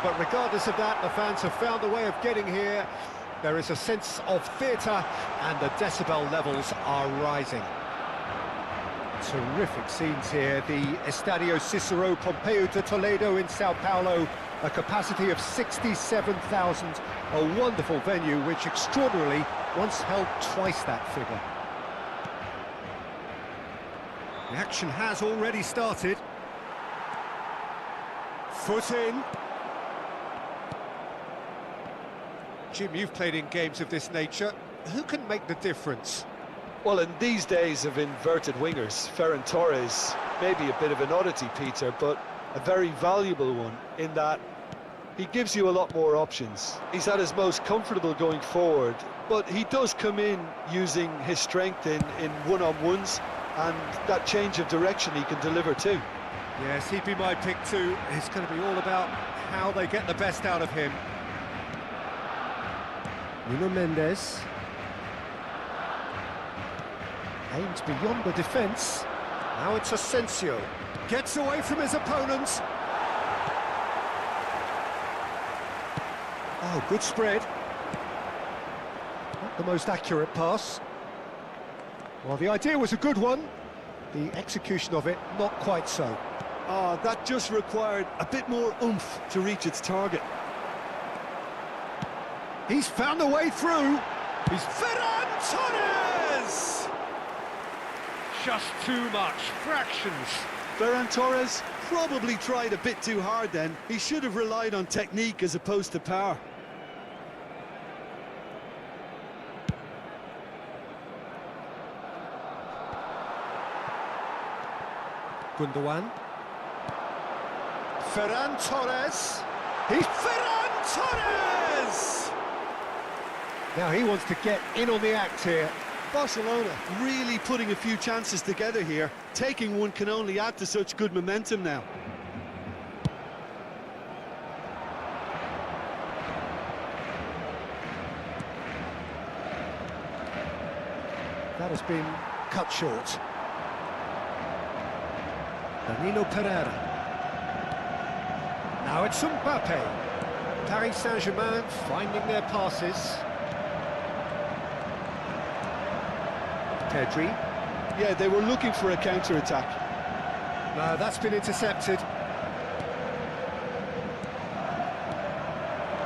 but regardless of that, the fans have found a way of getting here. There is a sense of theatre, and the decibel levels are rising. Terrific scenes here, the Estadio Cicero Pompeu de Toledo in Sao Paulo, a capacity of 67,000, a wonderful venue which extraordinarily once held twice that figure. The action has already started. Foot in. Jim, you've played in games of this nature. Who can make the difference? Well, in these days of inverted wingers, Ferran Torres may be a bit of an oddity, Peter, but a very valuable one in that he gives you a lot more options. He's at his most comfortable going forward, but he does come in using his strength in one-on-ones, and that change of direction he can deliver too. Yes, he'd be my pick too. It's going to be all about how they get the best out of him. Nuno Mendes. Aims beyond the defence. Now it's Asensio. Gets away from his opponents. Oh, good spread. Not the most accurate pass. Well, the idea was a good one. The execution of it, not quite so. Ah, that just required a bit more oomph to reach its target. He's found a way through. He's Ferran Torres! Just too much, fractions. Ferran Torres probably tried a bit too hard then. He should have relied on technique as opposed to power. Gundogan. Ferran Torres. He's Ferran Torres! Now he wants to get in on the act here. Barcelona really putting a few chances together here. Taking one can only add to such good momentum now. That has been cut short. Danilo Pereira. Now it's Mbappe. Paris Saint-Germain finding their passes. Pedri. Yeah, they were looking for a counter-attack. No, that's been intercepted.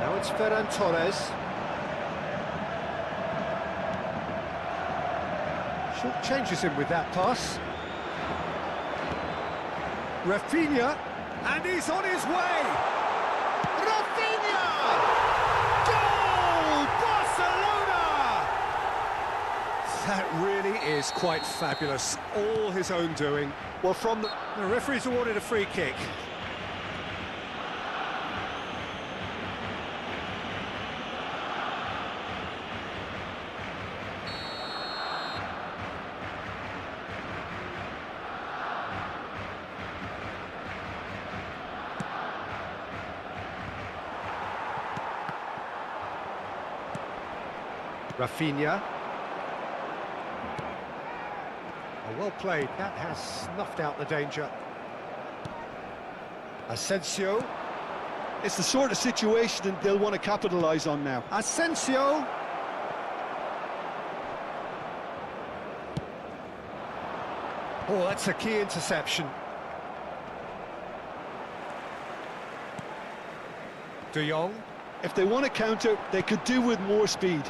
Now it's Ferran Torres. Short changes him with that pass. Rafinha, and he's on his way! Rafinha! Goal! Barcelona! That really is quite fabulous. All his own doing. Well, from The referee's awarded a free kick. Rafinha. Oh, well played. That has snuffed out the danger. Asensio. it's the sort of situation that they'll want to capitalise on now. Asensio. Oh, that's a key interception. De Jong. If they want to counter, they could do with more speed.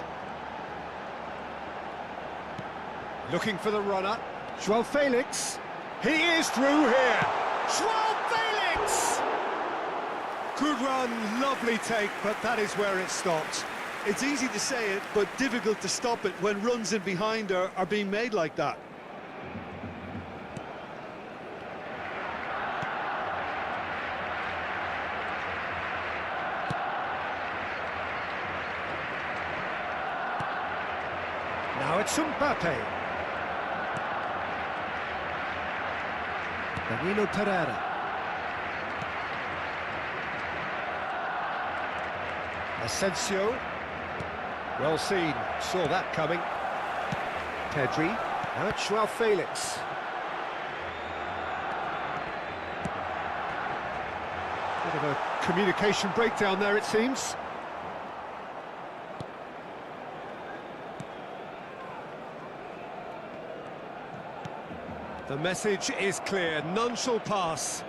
Looking for the runner. Joao Felix. He is through here. Joao Felix! Good run, lovely take, but that is where it stopped. It's easy to say it, but difficult to stop it when runs in behind are being made like that. Now it's Mbappe. Danilo Pereira. Asensio. Well seen, saw that coming. Pedri. Now it's Joao Felix. Bit of a communication breakdown there, it seems. The message is clear, none shall pass.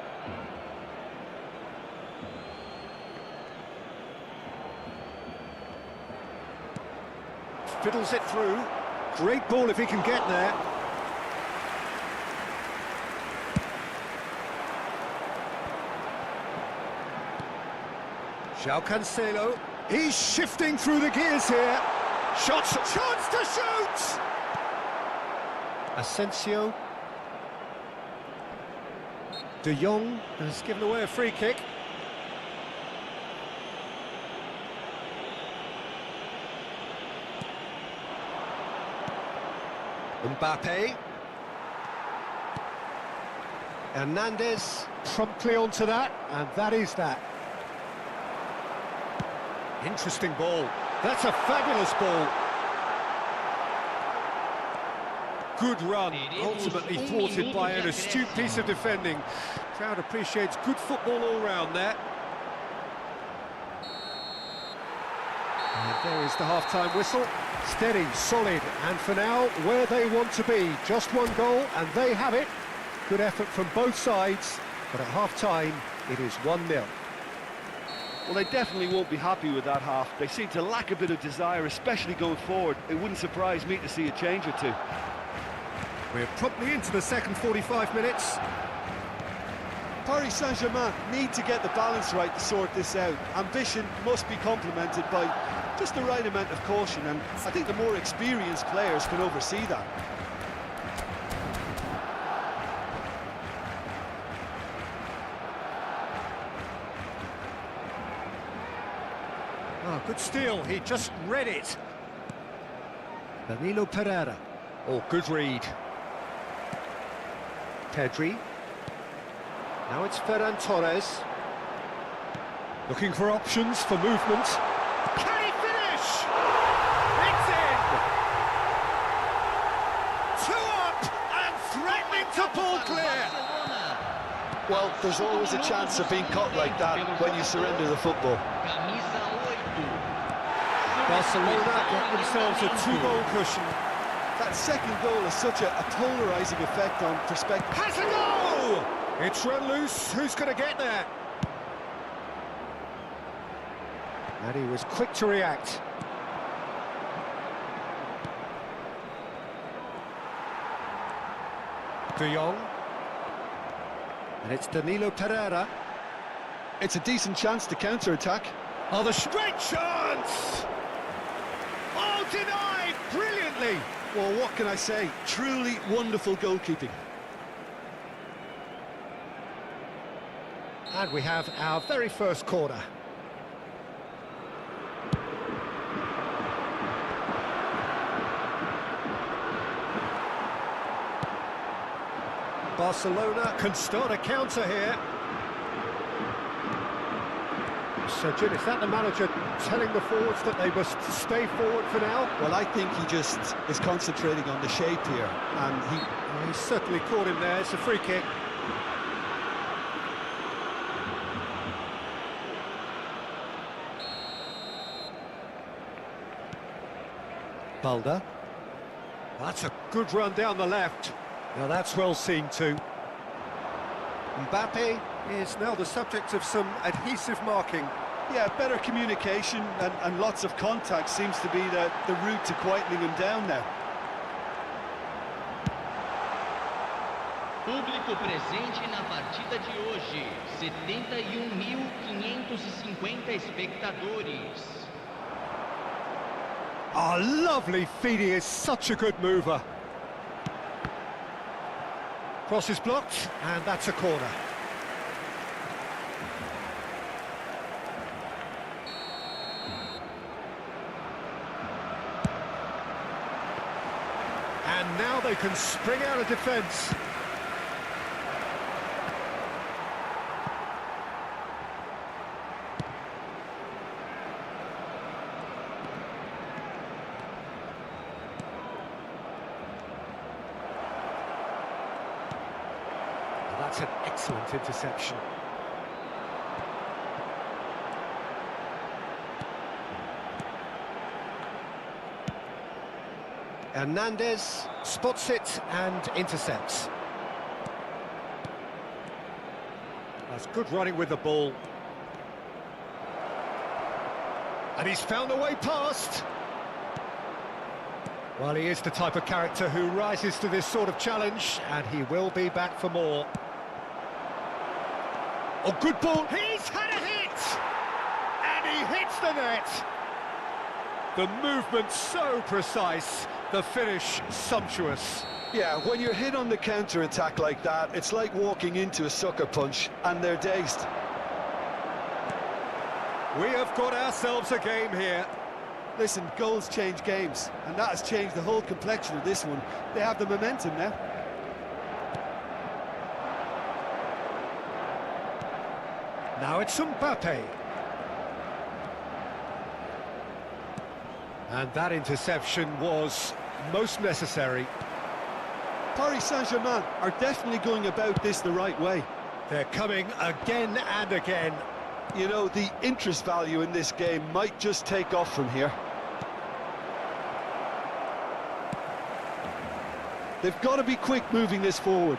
Fiddles it through. Great ball if he can get there. João Cancelo. He's shifting through the gears here. Shots, chance to shoot! Asensio. De Jong has given away a free kick. Mbappe. Hernandez promptly onto that, and that is that. Interesting ball. That's a fabulous ball. Good run, ultimately thwarted by an astute piece of defending. Crowd appreciates good football all round there. And there is the half-time whistle. Steady, solid, and for now, where they want to be. Just one goal, and they have it. Good effort from both sides, but at half-time, it is 1-0. Well, they definitely won't be happy with that half. They seem to lack a bit of desire, especially going forward. It wouldn't surprise me to see a change or two. We're promptly into the second 45 minutes. Paris Saint-Germain need to get the balance right to sort this out. Ambition must be complemented by just the right amount of caution, and I think the more experienced players can oversee that. Oh, good steal, he just read it. Danilo Pereira. Oh, good read. Pedri. Now it's Ferran Torres. Looking for options for movement. Can he finish? It's in! 2 up and threatening to pull clear. Well, there's always a chance of being caught like that when you surrender the football. Camisa 8. Barcelona get themselves a 2-goal cushion. That second goal has such a polarising effect on perspective. Has a goal! It's run loose, who's going to get there? And he was quick to react. De Jong. And it's Danilo Pereira. It's a decent chance to counter-attack. Oh, the great chance! Oh, denied brilliantly! Well, what can I say? Truly wonderful goalkeeping. And we have our very first corner. Barcelona can start a counter here. So, Jim, is that the manager telling the forwards that they must stay forward for now? Well, I think he just is concentrating on the shape here, and He certainly caught him there. It's a free kick. Balda. That's a good run down the left. Now that's well seen too. Mbappe is now the subject of some adhesive marking. yeah, better communication and lots of contact seems to be the route to quietening him down now. Público presente na partida de hoje, 71.550 espectadores. Oh, lovely feed, he is such a good mover. Cross is blocked, and that's a corner. And now they can spring out of defence. That's an excellent interception. Hernandez spots it and intercepts. That's good running with the ball. And he's found a way past. Well, he is the type of character who rises to this sort of challenge, and he will be back for more. Oh, good ball. He's had a hit! And he hits the net. The movement so precise, the finish sumptuous. Yeah, when you're hit on the counter-attack like that, it's like walking into a sucker punch, and they're dazed. We have got ourselves a game here. Listen, goals change games, and that has changed the whole complexion of this one. They have the momentum now. Now it's Mbappe. And that interception was most necessary. Paris Saint-Germain are definitely going about this the right way. They're coming again and again. You know, the interest value in this game might just take off from here. They've got to be quick moving this forward.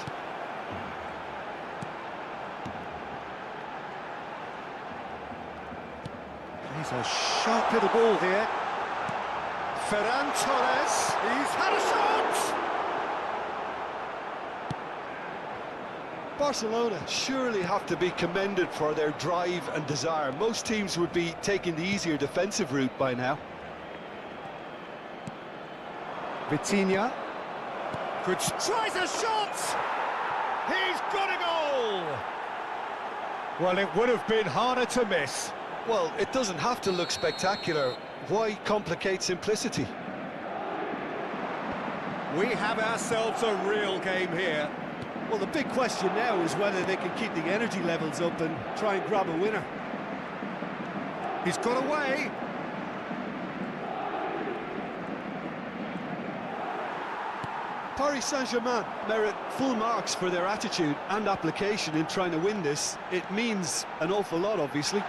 He's a sharp little ball here. Ferran Torres, he's had a shot! Barcelona surely have to be commended for their drive and desire. Most teams would be taking the easier defensive route by now. Vitinha. Tries a shot! He's got a goal! Well, it would have been harder to miss. Well, it doesn't have to look spectacular. Why complicate simplicity? We have ourselves a real game here. Well, the big question now is whether they can keep the energy levels up and try and grab a winner. He's got away. Paris Saint-Germain merit full marks for their attitude and application in trying to win this. It means an awful lot, obviously.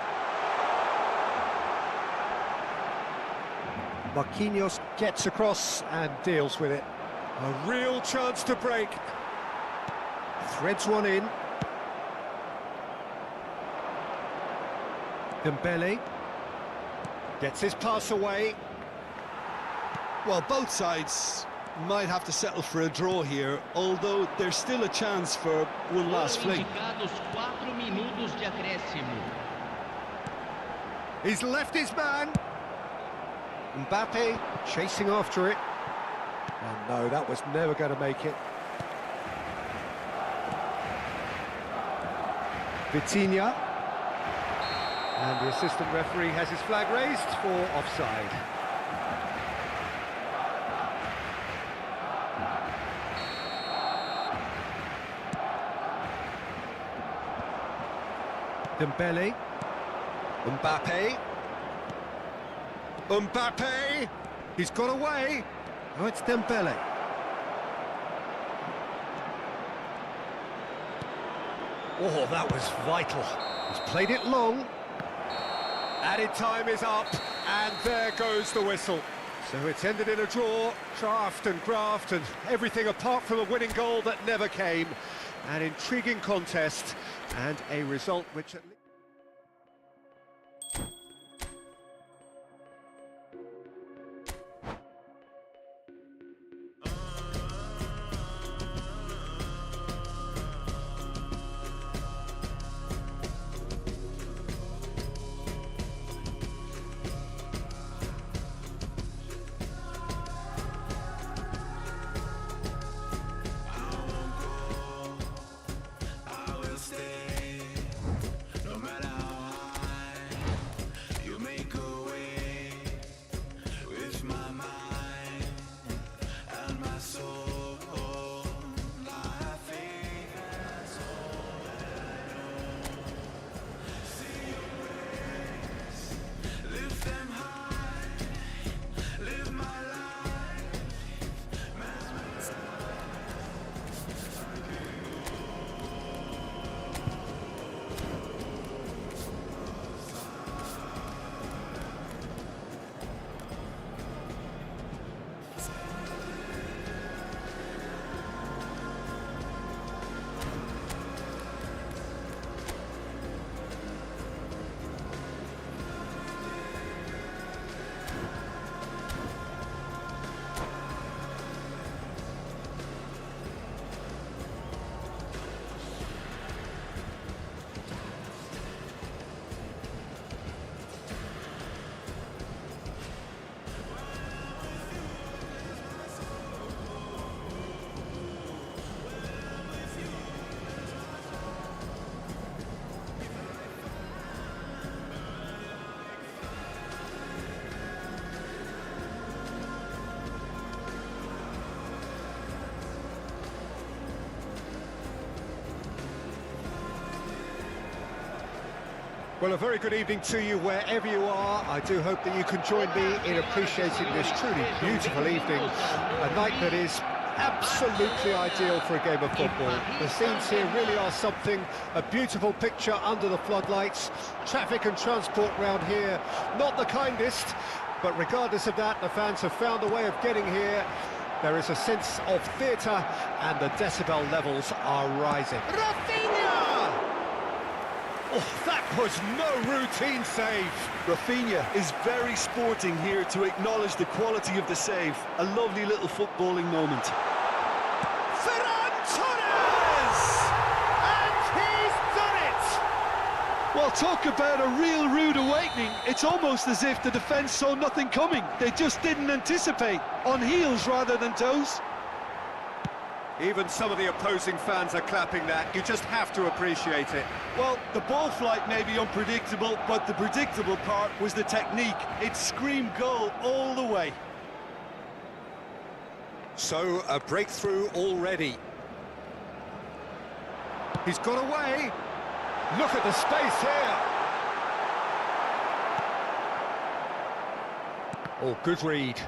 Marquinhos gets across and deals with it. A real chance to break. Threads one in. Dembele gets his pass away. Well, both sides might have to settle for a draw here, although there's still a chance for one last fling. Indicados 4 minutos de acréscimo. He's left his man. Mbappe chasing after it. Oh no, that was never going to make it. Vitinha. And the assistant referee has his flag raised for offside. Dembele. Mbappe. Mbappe! He's got away. Oh, it's Dembele. Oh, that was vital. He's played it long. Added time is up, and there goes the whistle. So it's ended in a draw, draft and graft, and everything apart from a winning goal that never came. An intriguing contest, and a result which... Well, a very good evening to you wherever you are. I do hope that you can join me in appreciating this truly beautiful evening, a night that is absolutely ideal for a game of football. The scenes here really are something, a beautiful picture under the floodlights. Traffic and transport round here, not the kindest, but regardless of that, the fans have found a way of getting here. There is a sense of theatre, and the decibel levels are rising. Rafinha! Oh, that was no routine save. Rafinha is very sporting here to acknowledge the quality of the save. A lovely little footballing moment. Ferran Torres! And he's done it! Well, talk about a real rude awakening. It's almost as if the defence saw nothing coming. They just didn't anticipate. On heels rather than toes. Even some of the opposing fans are clapping that. You just have to appreciate it. Well, the ball flight may be unpredictable, but the predictable part was the technique. It screamed goal all the way. So, a breakthrough already. He's got away. Look at the space here. Oh, good read.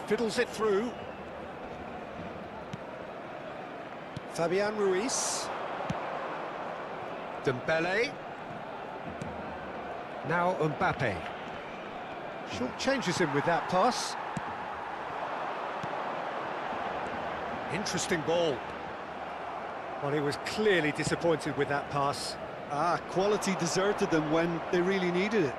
Fiddles it through. Fabian Ruiz. Dembele. Now Mbappe. Short changes him with that pass. Interesting ball. Well, he was clearly disappointed with that pass. Quality deserted them when they really needed it.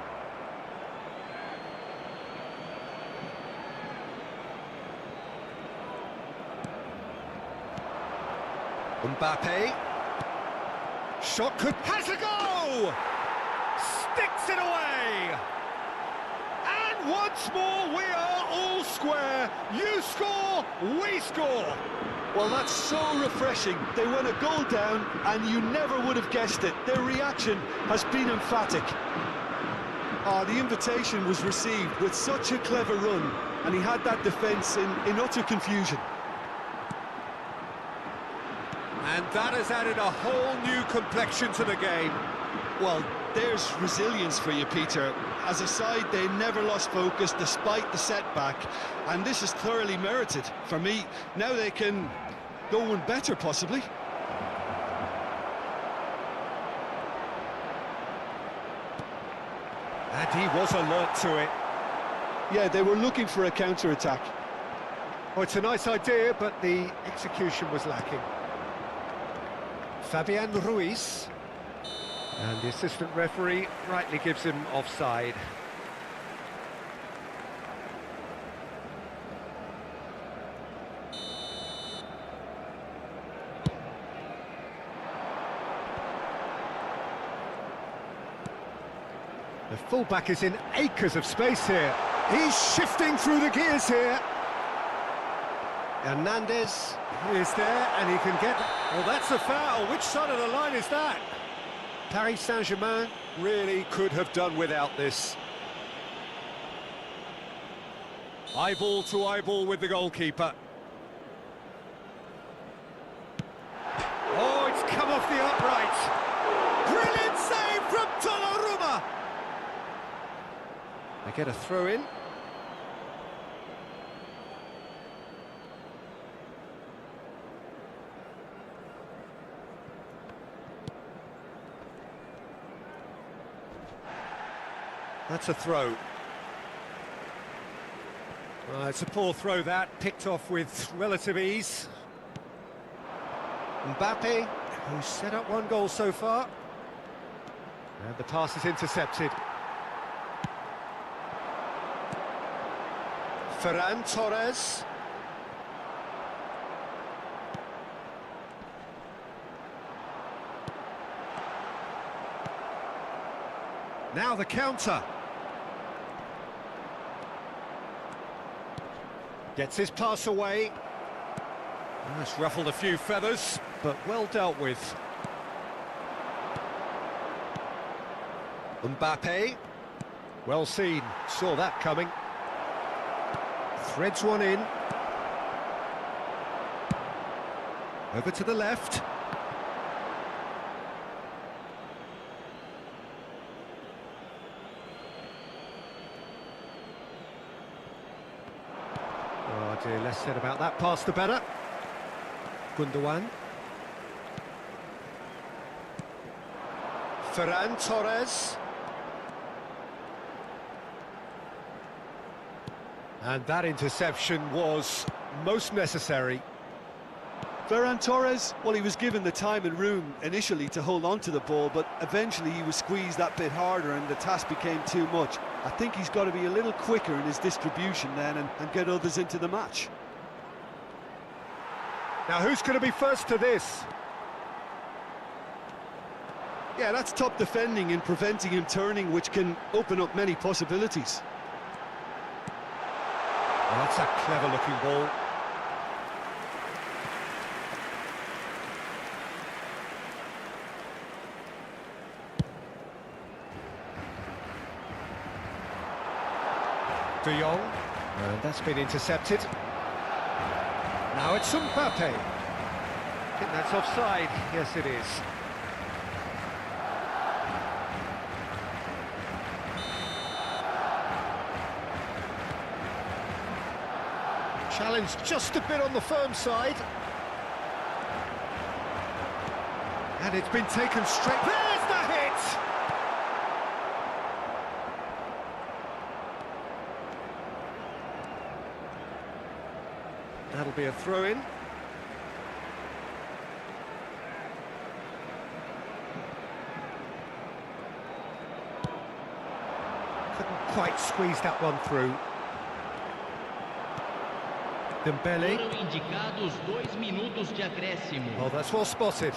Mbappe. Shot could... has a go! Sticks it away! And once more we are all square. You score, we score. Well, that's so refreshing. They went a goal down and you never would have guessed it. Their reaction has been emphatic. The invitation was received with such a clever run, and he had that defence in utter confusion. And that has added a whole new complexion to the game. Well, there's resilience for you, Peter. As a side, they never lost focus despite the setback, and this is thoroughly merited. For me, now they can go one better, possibly. And he was alert to it. Yeah, they were looking for a counter-attack. Oh, it's a nice idea, but the execution was lacking. Fabian Ruiz. And the assistant referee rightly gives him offside. The fullback is in acres of space here. He's shifting through the gears here. Hernandez is there, and he can get... Well, that's a foul. Which side of the line is that? Paris Saint-Germain really could have done without this. Eyeball to eyeball with the goalkeeper. Oh, it's come off the upright. Brilliant save from Donnarumma. They get a throw in. That's a throw. It's a poor throw that, picked off with relative ease. Mbappe, who's set up one goal so far. And the pass is intercepted. Ferran Torres. Now the counter. Gets his pass away. That's ruffled a few feathers, but well dealt with. Mbappe. Well seen, saw that coming. Threads one in. Over to the left. dear, less said about that pass the better. Gundogan. Ferran Torres. And that interception was most necessary. Ferran Torres, well, he was given the time and room initially to hold on to the ball, but eventually he was squeezed that bit harder and the task became too much. I think he's got to be a little quicker in his distribution then and get others into the match. Now, who's going to be first to this? Yeah, that's top defending and preventing him turning, which can open up many possibilities. Well, that's a clever-looking ball. De Jong, and that's been intercepted. Now it's Mbappe. I think that's offside. Yes, it is. Challenge just a bit on the firm side. And it's been taken straight. There's the hit! That'll be a throw-in. Couldn't quite squeeze that one through. Dembele. Foram indicados 2 minutos de acréscimo. Oh, that's well spotted.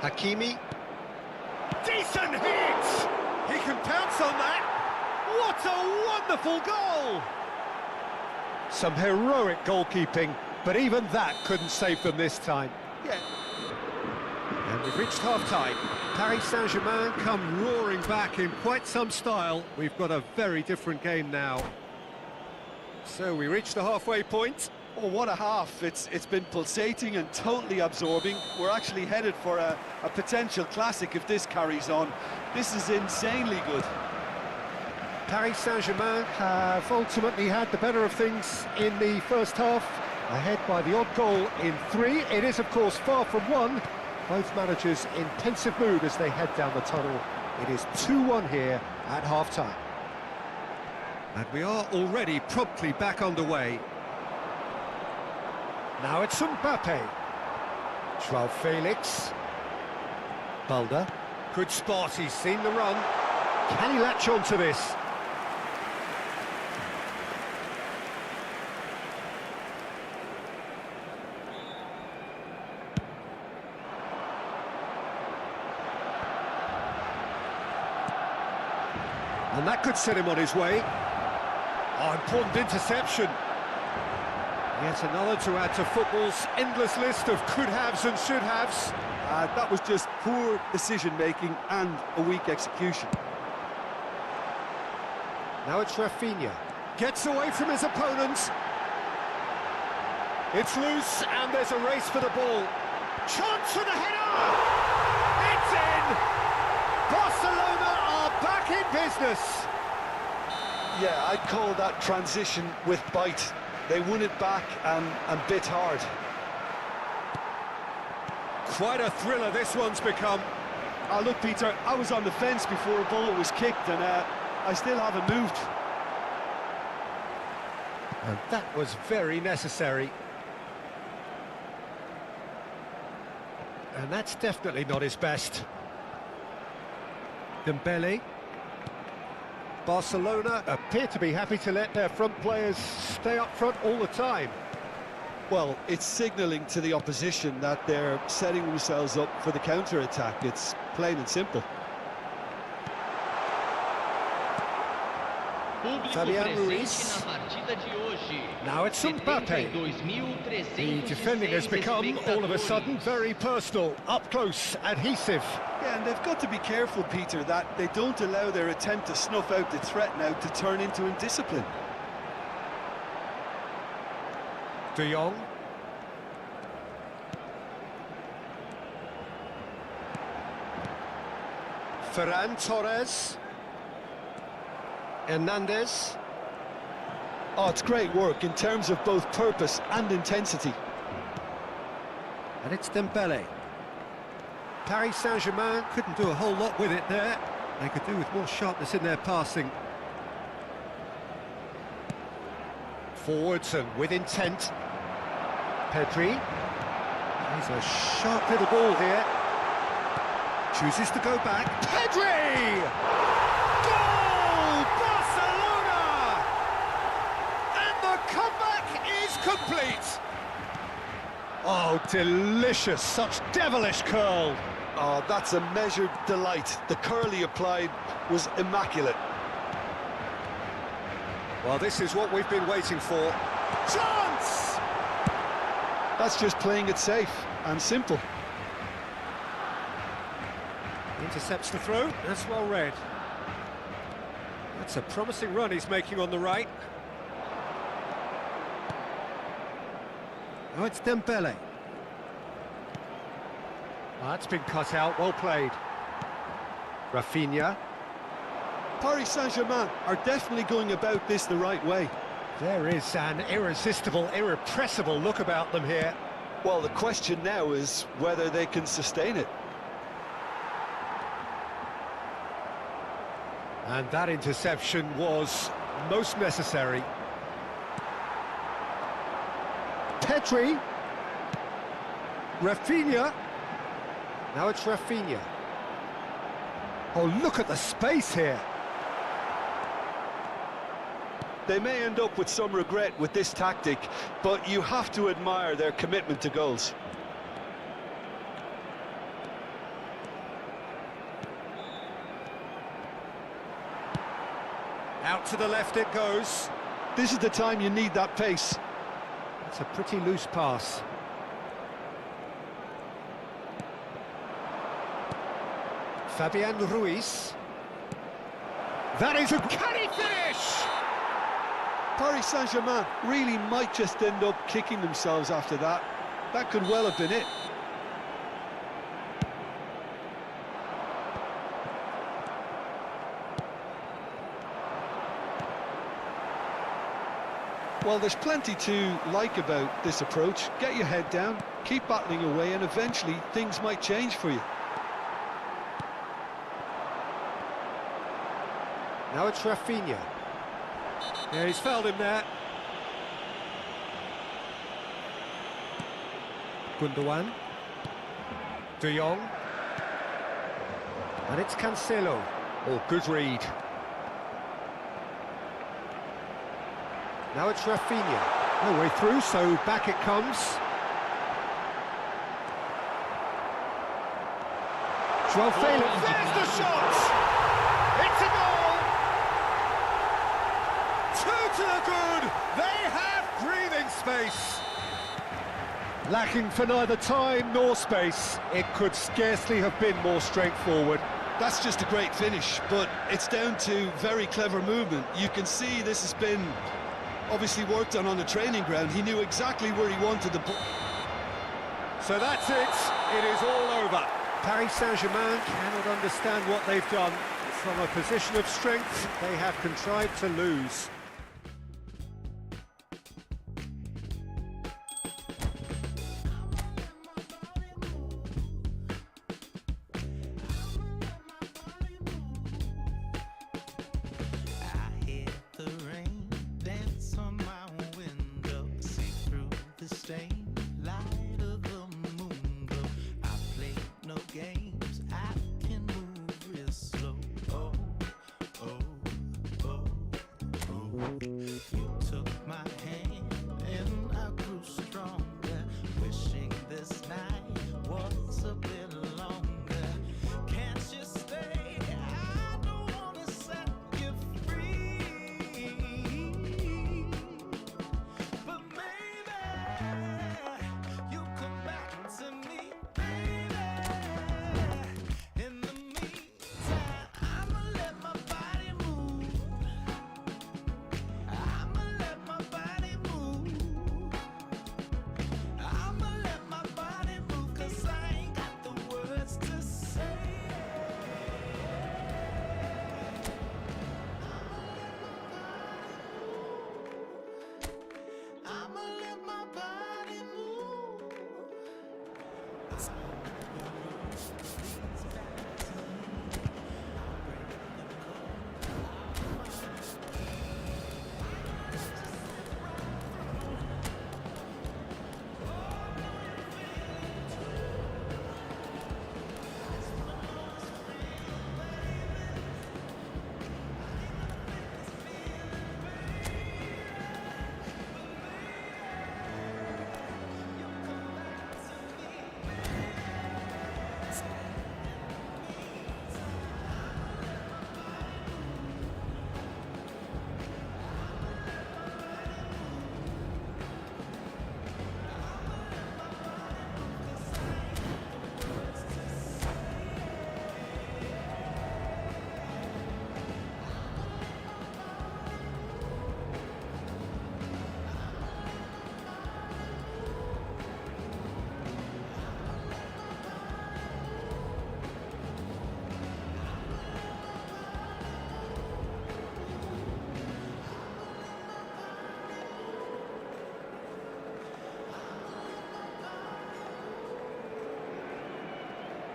Hakimi. Decent hit! He can pounce on that. What a wonderful goal! Some heroic goalkeeping, but even that couldn't save them this time. Yeah. And we've reached half-time. Paris Saint-Germain come roaring back in quite some style. We've got a very different game now. So we reach the halfway point. Oh, what a half. It's been pulsating and totally absorbing. We're actually headed for a potential classic if this carries on. This is insanely good. Paris Saint-Germain have ultimately had the better of things in the first half, ahead by the odd goal in 3. It is, of course, far from 1. Both managers in pensive mood as they head down the tunnel. It is 2-1 here at half-time. And we are already promptly back underway. Now it's Mbappe. João Felix. Balda. Good spot, he's seen the run. Can he latch on to this? And that could set him on his way. Oh, important interception. Yet another to add to football's endless list of could-haves and should-haves. That was just poor decision-making and a weak execution. Now it's Rafinha. Gets away from his opponents. It's loose, and there's a race for the ball. Chance for the header! It's in! Barcelona are back in business. Yeah, I'd call that transition with bite. They won it back and bit hard. Quite a thriller this one's become. Oh, look, Peter, I was on the fence before a ball was kicked, and I still haven't moved. And that was very necessary. And that's definitely not his best. Dembele. Barcelona appear to be happy to let their front players stay up front all the time. Well, it's signalling to the opposition that they're setting themselves up for the counter-attack. It's plain and simple. Público Fabian presente Ruiz. na partida de hoje. Now it's Mbappe. 72.306 The defending has become, all of a sudden, very personal, up close, adhesive. Yeah, and they've got to be careful, Peter, that they don't allow their attempt to snuff out the threat now to turn into indiscipline. De Jong. Ferran Torres. Hernandez. Oh, it's great work in terms of both purpose and intensity. And it's Dembele. Paris Saint-Germain couldn't do a whole lot with it there. They could do with more sharpness in their passing. Forwards and with intent. Pedri. He's a sharp little ball here. Chooses to go back. Pedri! Goal! Barcelona! And the comeback is complete. Oh, delicious, such devilish curl. Oh, that's a measured delight. The curl he applied was immaculate. Well, this is what we've been waiting for. Chance! That's just playing it safe and simple. Intercepts the throw, that's well read. That's a promising run he's making on the right. Oh, it's Dembele. Oh, that's been cut out, well played. Rafinha. Paris Saint-Germain are definitely going about this the right way. There is an irresistible, irrepressible look about them here. Well, the question now is whether they can sustain it. And that interception was most necessary. Pedri. Rafinha. Now it's Rafinha. Oh, look at the space here. They may end up with some regret with this tactic, but you have to admire their commitment to goals. Out to the left it goes. This is the time you need that pace. It's a pretty loose pass. Fabian Ruiz. That is a... Can he finish? Paris Saint-Germain really might just end up kicking themselves after that. That could well have been it. Well, there's plenty to like about this approach. Get your head down, keep battling away, and eventually things might change for you. Now it's Rafinha. Yeah, he's fouled him there. Gundogan. De Jong. And it's Cancelo. Oh, good read. Now it's Rafinha. No way through, so back it comes. Joao Felix. There's the shot! It's a goal! 2 to the good! They have breathing space! Lacking for neither time nor space. It could scarcely have been more straightforward. That's just a great finish, but it's down to very clever movement. You can see this has been obviously worked on the training ground. He knew exactly where he wanted the ball. So that's it. It is all over. Paris Saint-Germain cannot understand what they've done. From a position of strength, they have contrived to lose.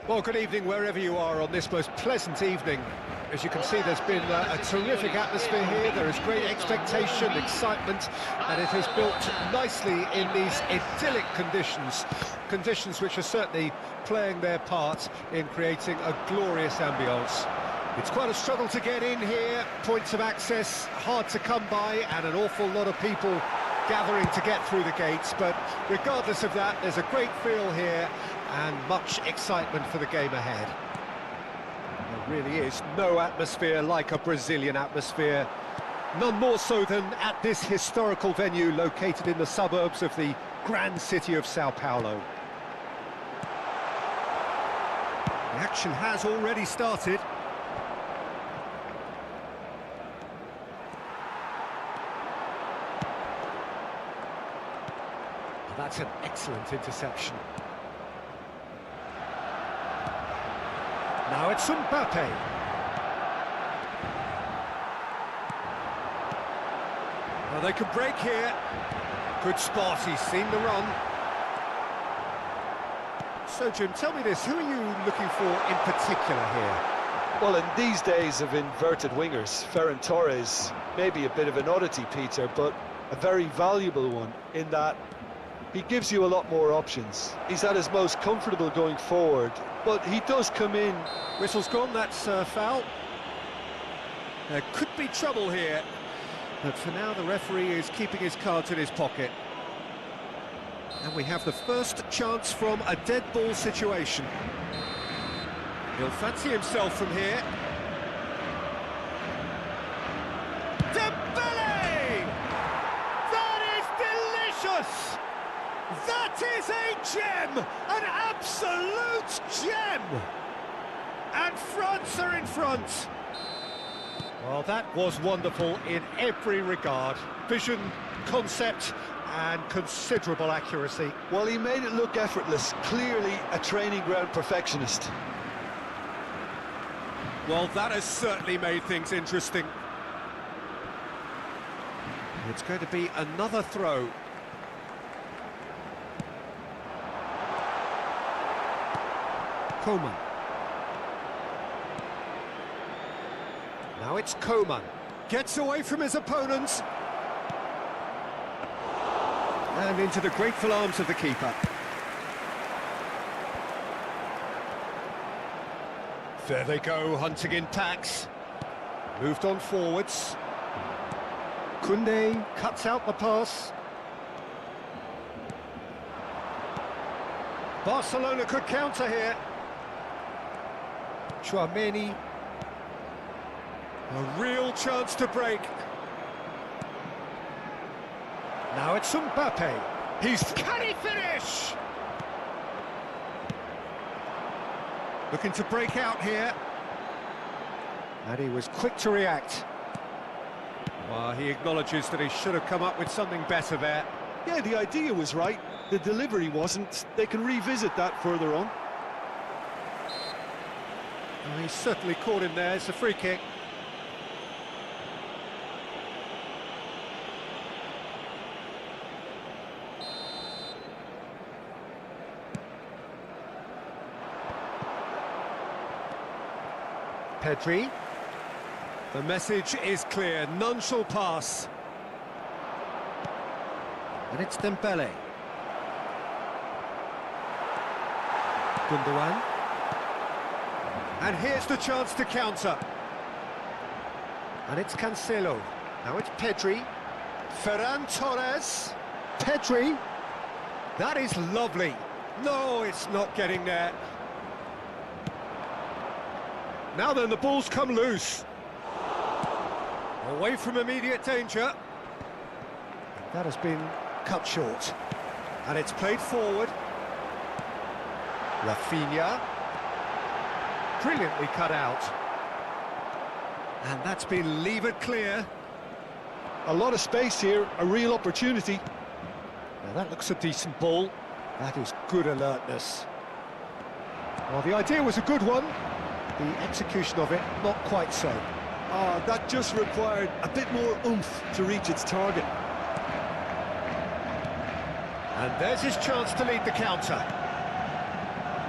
Well, good evening wherever you are on this most pleasant evening. As you can see, there's been a terrific atmosphere here. There is great expectation, excitement, and it has built nicely in these idyllic conditions. Conditions which are certainly playing their part in creating a glorious ambience. It's quite a struggle to get in here, points of access hard to come by, and an awful lot of people gathering to get through the gates, but regardless of that, there's a great feel here and much excitement for the game ahead. There really is no atmosphere like a Brazilian atmosphere, none more so than at this historical venue located in the suburbs of the grand city of Sao Paulo. The action has already started. That's an excellent interception. Now it's Mbappe. Well, they could break here. Good spot, he's seen the run. So, Jim, tell me this, who are you looking for in particular here? Well, in these days of inverted wingers, Ferran Torres may be a bit of an oddity, Peter, but a very valuable one in that he gives you a lot more options. He's at his most comfortable going forward, but he does come in. Whistle's gone, that's foul. There could be trouble here, but for now the referee is keeping his cards in his pocket. And we have the first chance from a dead ball situation. He'll fancy himself from here. Dembele! That is delicious! That is a gem! An absolute gem! And France are in front. Well, that was wonderful in every regard. Vision, concept, and considerable accuracy. Well, he made it look effortless. Clearly a training ground perfectionist. Well, that has certainly made things interesting. It's going to be another throw. Coman. Now it's Coman. Gets away from his opponents. And into the grateful arms of the keeper. There they go, hunting in packs. Moved on forwards. Koundé cuts out the pass. Barcelona could counter here. Tchouaméni. A real chance to break. Now it's Mbappe. Can he finish? Looking to break out here. And he was quick to react. Well, he acknowledges that he should have come up with something better there. Yeah, the idea was right. The delivery wasn't. They can revisit that further on. Well, he's certainly caught him there. It's a free kick. Pedri. The message is clear, none shall pass. And it's Dembele. Gundogan. And here's the chance to counter. And it's Cancelo. Now it's Pedri. Ferran Torres. Pedri. That is lovely. No, it's not getting there. Now then, the ball's come loose. Away from immediate danger. That has been cut short. And it's played forward. Rafinha. Brilliantly cut out. And that's been levered clear. A lot of space here, a real opportunity. Now that looks a decent ball. That is good alertness. Well, the idea was a good one. The execution of it, not quite so. That just required a bit more oomph to reach its target. And there's his chance to lead the counter.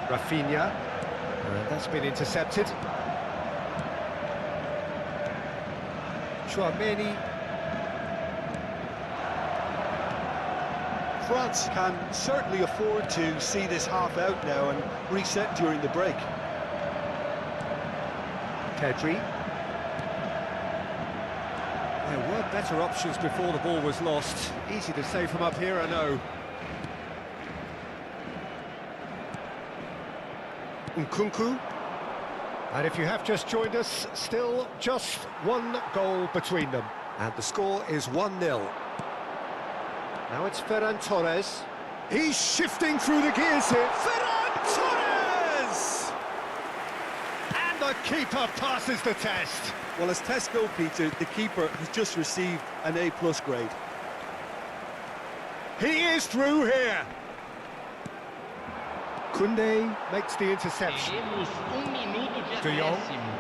Rafinha. And that's been intercepted. Chouameni. France can certainly afford to see this half out now and reset during the break. Pedri. There were better options before the ball was lost. Easy to say from up here, I know. Nkunku. And if you have just joined us, still just one goal between them. And the score is 1-0. Now it's Ferran Torres. He's shifting through the gears here. Ferran Torres! And the keeper passes the test. Well, as tests go, Peter, the keeper has just received an A+ grade. He is through here. Koundé makes the interception. Temos minuto de De Jong. acréscimo.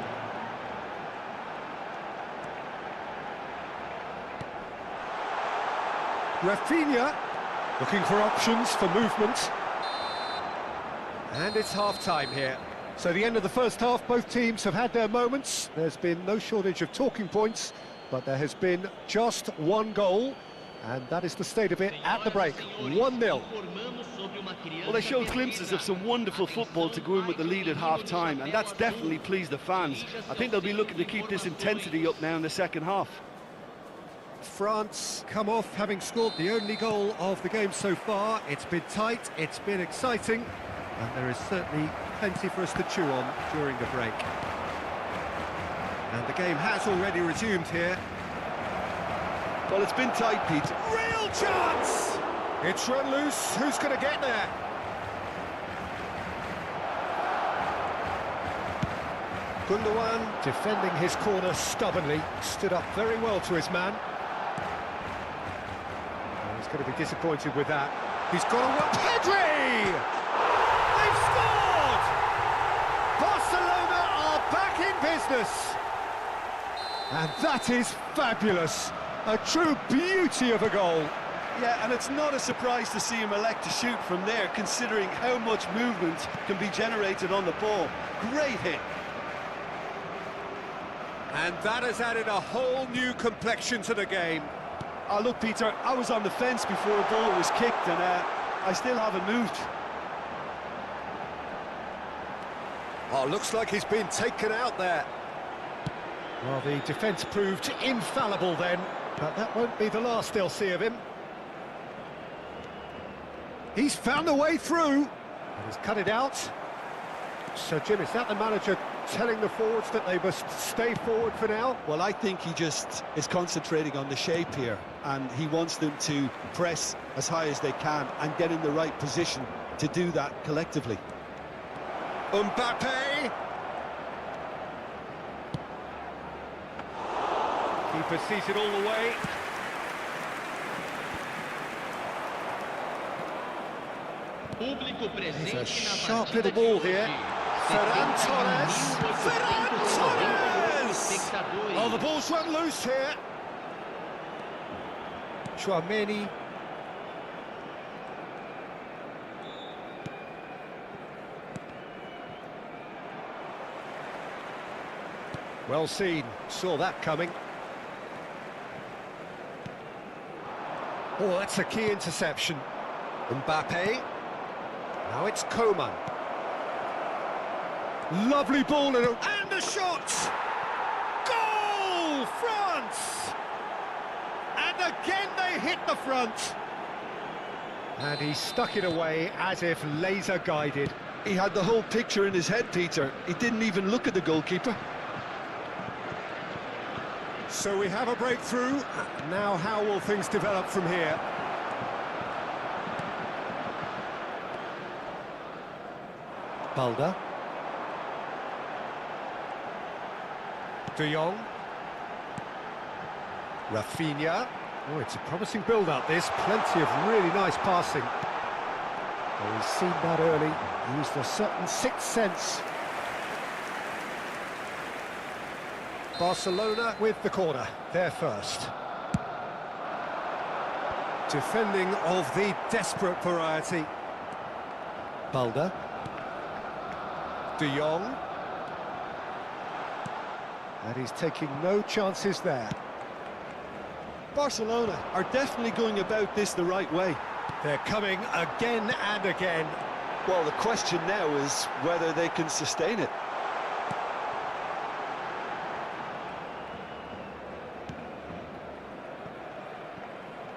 Rafinha looking for options for movement. And it's half-time here. So the end of the first half, both teams have had their moments. There's been no shortage of talking points, but there has been just one goal, and that is the state of it at the break. 1-0. Well, they showed glimpses of some wonderful football to go in with the lead at half-time, and that's definitely pleased the fans. I think they'll be looking to keep this intensity up now in the second half. France come off having scored the only goal of the game so far. It's been tight, it's been exciting, and there is certainly plenty for us to chew on during the break. And the game has already resumed here. Well, it's been tight, Pete. Real chance! It's run loose, who's going to get there? Gundogan defending his corner stubbornly, stood up very well to his man. Oh, he's going to be disappointed with that. He's got a Pedri! They've scored! Barcelona are back in business! And that is fabulous. A true beauty of a goal. Yeah, and it's not a surprise to see him elect to shoot from there, considering how much movement can be generated on the ball. Great hit. And that has added a whole new complexion to the game. Oh, look, Peter, I was on the fence before the ball was kicked, and I still haven't moved. Oh, looks like he's been taken out there. Well, the defence proved infallible then, but that won't be the last they'll see of him. He's found a way through, and he's cut it out. So, Jim, is that the manager telling the forwards that they must stay forward for now? Well, I think he just is concentrating on the shape here, and he wants them to press as high as they can and get in the right position to do that collectively. Mbappe! Keeper sees it all the way. Público presente It's a na sharp partida little de ball hoje. here. Ferran Torres! Ferran 71.890 Torres! espectadores. Oh, the ball's run loose here. Chouameni. Well seen, saw that coming. Oh, that's a key interception. Mbappe. Now it's Coman. Lovely ball and a shot! Goal! France! And again they hit the front. And he stuck it away as if laser guided. He had the whole picture in his head, Peter. He didn't even look at the goalkeeper. So we have a breakthrough. Now how will things develop from here? Balda. De Jong. Rafinha. Oh, it's a promising build-up, this. Plenty of really nice passing. Oh, he's seen that early. Used a certain sixth sense. Barcelona with the corner, they're first. Defending of the desperate variety. Balda. De Jong. And he's taking no chances there. Barcelona are definitely going about this the right way. They're coming again and again. Well, the question now is whether they can sustain it.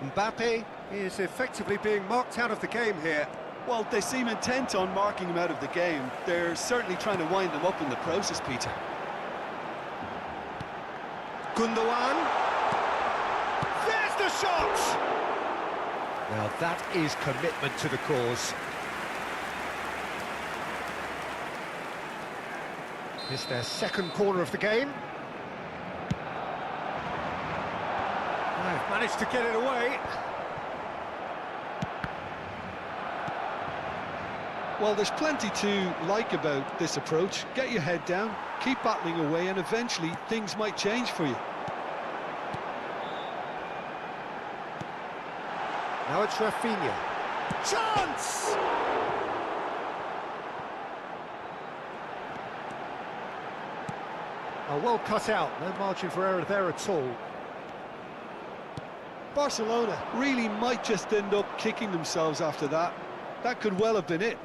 Mbappe is effectively being marked out of the game here. Well, they seem intent on marking him out of the game. They're certainly trying to wind him up in the process, Peter. Gundogan. There's the shot! Now that is commitment to the cause. It's their second corner of the game. They've managed to get it away. Well, there's plenty to like about this approach. Get your head down, keep battling away, and eventually things might change for you. Now it's Rafinha. Chance! Oh, well cut out. No margin for error there at all. Barcelona really might just end up kicking themselves after that. That could well have been it.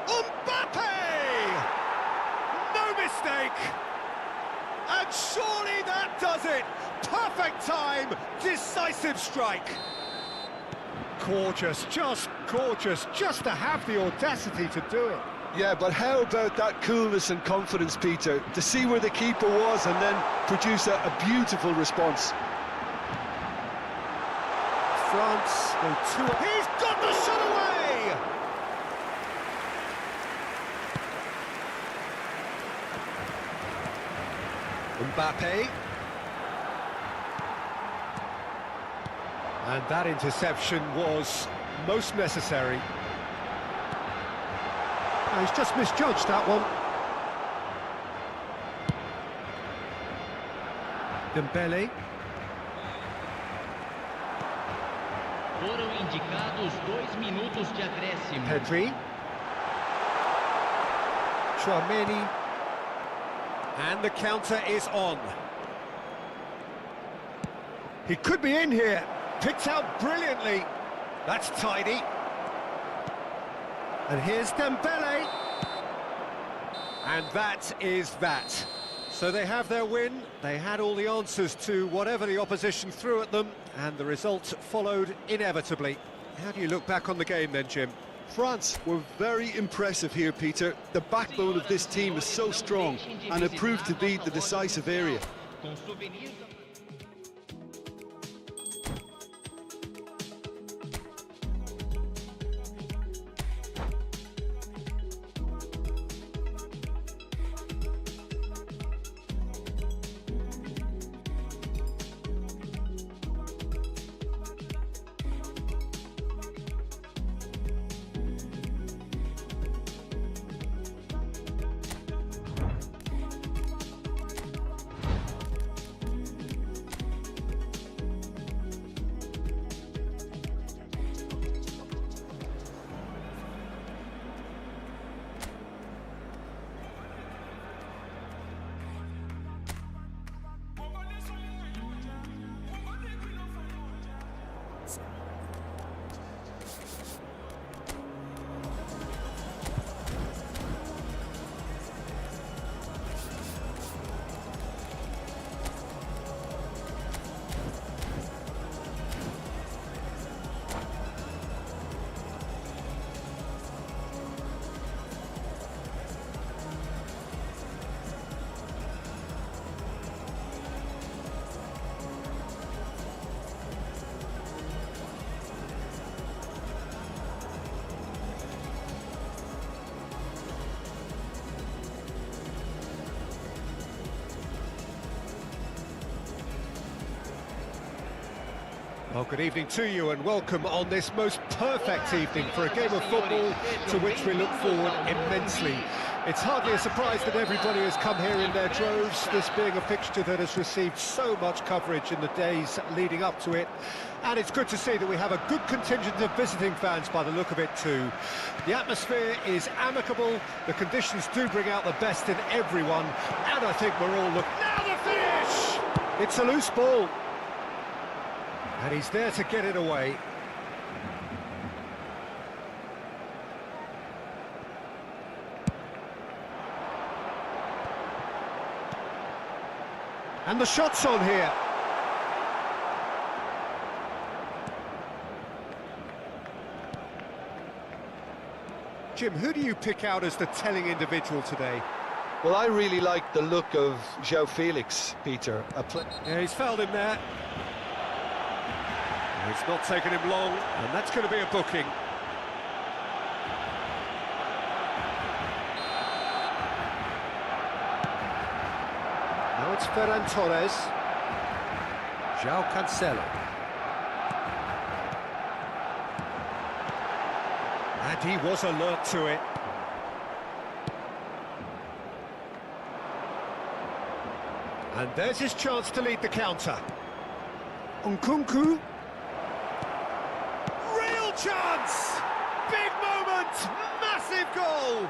Mbappe! No mistake! And surely that does it! Perfect time, decisive strike. Gorgeous, just to have the audacity to do it. Yeah, but how about that coolness and confidence, Peter, to see where the keeper was and then produce a beautiful response. France go two. He's got the shot away! Mbappe. And that interception was most necessary. Oh, he's just misjudged that one. Dembele. Foram indicados 2 minutos de acréscimo. Pedri. Tchouaméni. And the counter is on. He could be in here. Picked out brilliantly. That's tidy. And here's Dembele. And that is that. So they have their win. They had all the answers to whatever the opposition threw at them, and the result followed inevitably. How do you look back on the game then, Jim? France were very impressive here, Peter. The backbone of this team is so strong, and it proved to be the decisive area. Com souvenirs da Well, good evening to you and welcome on this most perfect evening for a game of football to which we look forward immensely. It's hardly a surprise that everybody has come here in their droves, this being a fixture that has received so much coverage in the days leading up to it. And it's good to see that we have a good contingent of visiting fans by the look of it too. The atmosphere is amicable, the conditions do bring out the best in everyone, and I think we're all looking... Now the finish! It's a loose ball. And he's there to get it away. And the shot's on here. Jim, who do you pick out as the telling individual today? Well, I really like the look of João Felix, Peter. Yeah, he's fouled him there. It's not taken him long, and that's going to be a booking. Now it's Ferran Torres. João Cancelo. And he was alert to it. And there's his chance to lead the counter. Nkunku. Real chance! Big moment! Massive goal!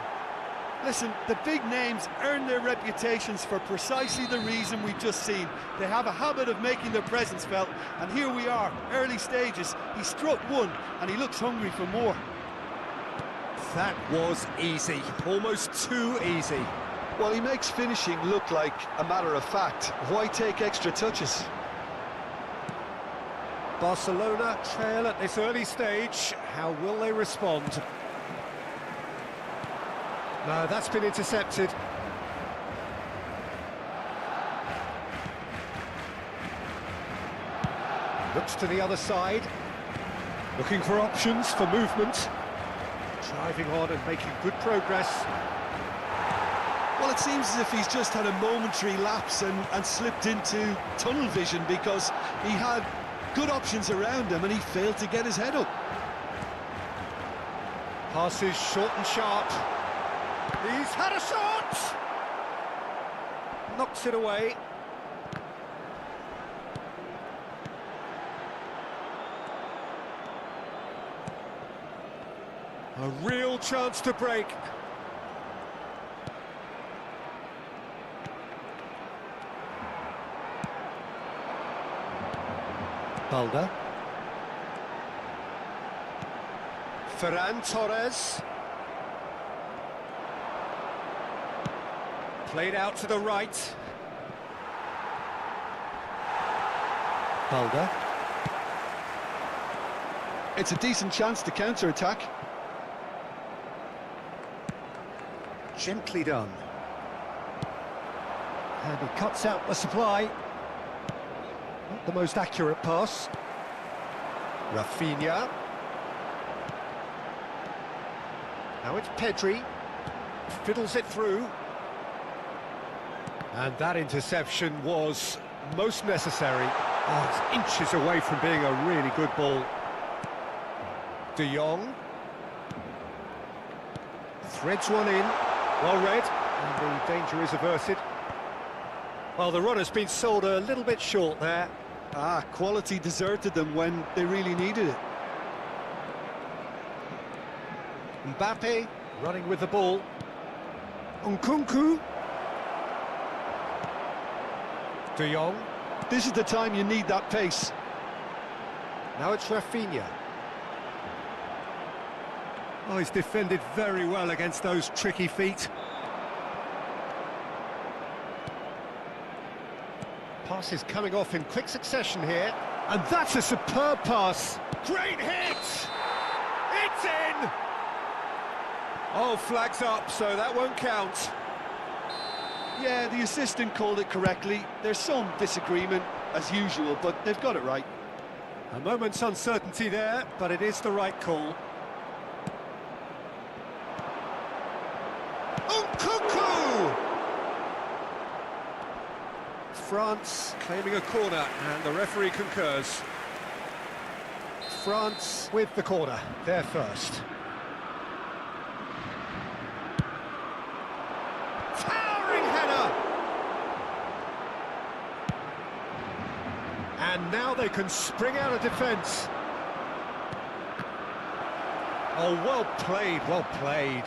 Listen, the big names earn their reputations for precisely the reason we've just seen. They have a habit of making their presence felt, and here we are, early stages. He struck one, and he looks hungry for more. That was easy, almost too easy. Well, he makes finishing look like a matter of fact. Why take extra touches? Barcelona trail at this early stage. How will they respond? No, that's been intercepted. Looks to the other side. Looking for options for movement. Driving on and making good progress. Well, it seems as if he's just had a momentary lapse and slipped into tunnel vision, because he had good options around him and he failed to get his head up. Passes short and sharp. He's had a shot! Knocks it away. A real chance to break. Balda. Ferran Torres. Played out to the right. Balda. It's a decent chance to counter-attack. Gently done. And he cuts out the supply. Not the most accurate pass. Rafinha. Now it's Pedri. Fiddles it through. And that interception was most necessary. Oh, it's inches away from being a really good ball. De Jong. Threads one in. Well read. And the danger is averted. Well, the run has been sold a little bit short there. Quality deserted them when they really needed it. Mbappe running with the ball. Nkunku. De Jong. This is the time you need that pace. Now it's Rafinha. Oh, he's defended very well against those tricky feet. Pass is coming off in quick succession here. And that's a superb pass. Great hit! It's in! Oh, flags up, so that won't count. Yeah, the assistant called it correctly. There's some disagreement, as usual, but they've got it right. A moment's uncertainty there, but it is the right call. Nkunku! France claiming a corner, and the referee concurs. France with the corner, they're first. And now they can spring out of defence. Oh, well played, well played.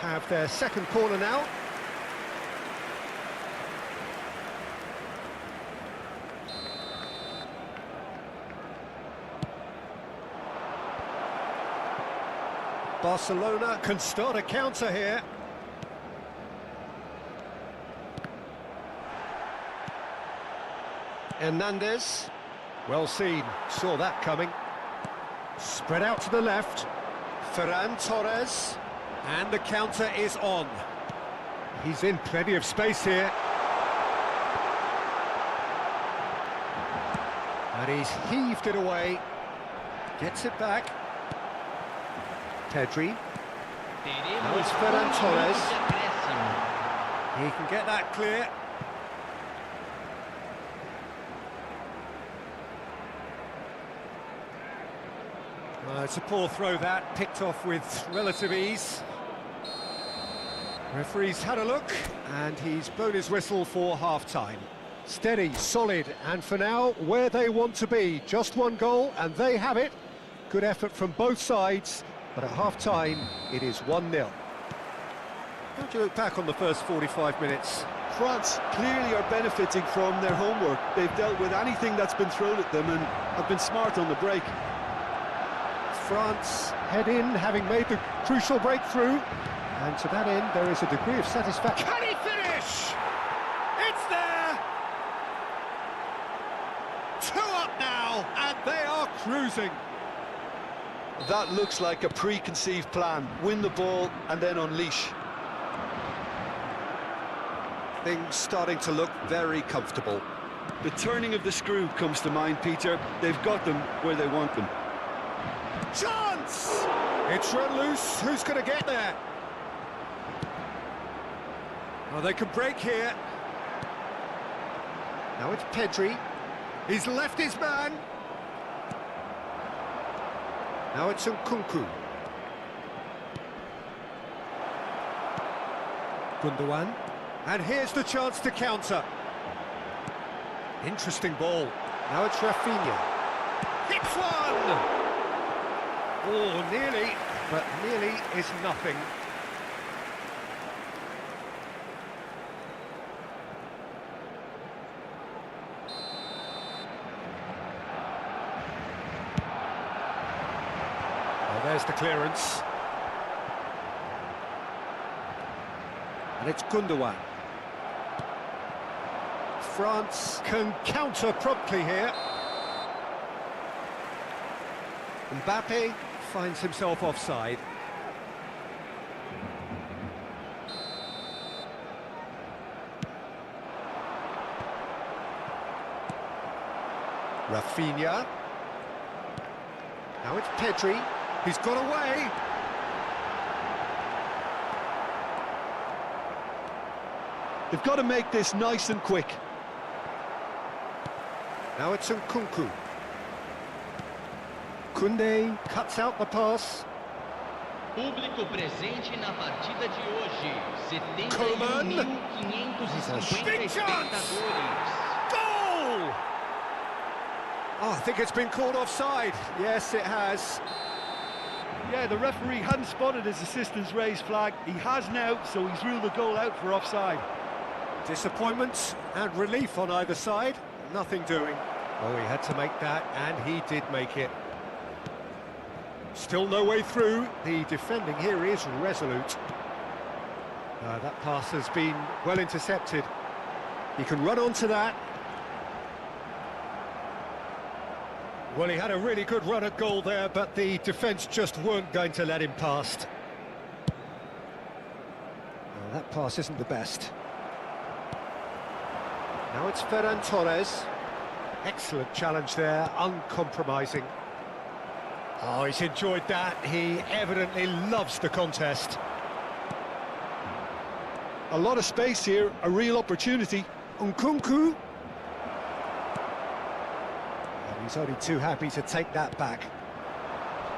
Have their second corner now. Barcelona can start a counter here. Hernandez, well seen, saw that coming. Spread out to the left. Ferran Torres, and the counter is on. He's in plenty of space here. And he's heaved it away. Gets it back. Pedri. Now it's Ferran Torres. He can get that clear. It's a poor throw that, picked off with relative ease. Referee's had a look, and he's blown his whistle for half-time. Steady, solid, and for now, where they want to be. Just one goal, and they have it. Good effort from both sides, but at half-time, it is 1-0. How do you look back on the first 45 minutes? France clearly are benefiting from their homework. They've dealt with anything that's been thrown at them and have been smart on the break. France head in, having made the crucial breakthrough, and to that end there is a degree of satisfaction. Can he finish? It's there! 2 up now, and they are cruising. That looks like a preconceived plan. Win the ball and then unleash. Things starting to look very comfortable. The turning of the screw comes to mind, Peter. They've got them where they want them. Chance! It's run loose. Who's going to get there? Oh, they can break here. Now it's Pedri. He's left his man. Now it's Nkunku. Gundogan. And here's the chance to counter. Interesting ball. Now it's Rafinha. Hits one! Oh, nearly, but nearly is nothing. Oh, there's the clearance. And it's Gundogan. France can counter promptly here. Mbappe finds himself offside. Rafinha. Now it's Pedri. He's got away. They've got to make this nice and quick. Now it's Nkunku. Koundé cuts out the pass. Público presente na partida de hoje. Coman. 71.550 Big chance! espectadores. Goal! Oh, I think it's been called offside. Yes, it has. Yeah, the referee hadn't spotted his assistant's raised flag. He has now, so he's ruled the goal out for offside. Disappointment and relief on either side. Nothing doing. Oh, he had to make that, and he did make it. Still no way through. The defending here is resolute. That pass has been well intercepted. He can run onto that. Well, he had a really good run at goal there, but the defence just weren't going to let him past. Well, that pass isn't the best. Now it's Ferran Torres. Excellent challenge there, uncompromising. Oh, he's enjoyed that. He evidently loves the contest. A lot of space here, a real opportunity. Nkunku. And he's only too happy to take that back.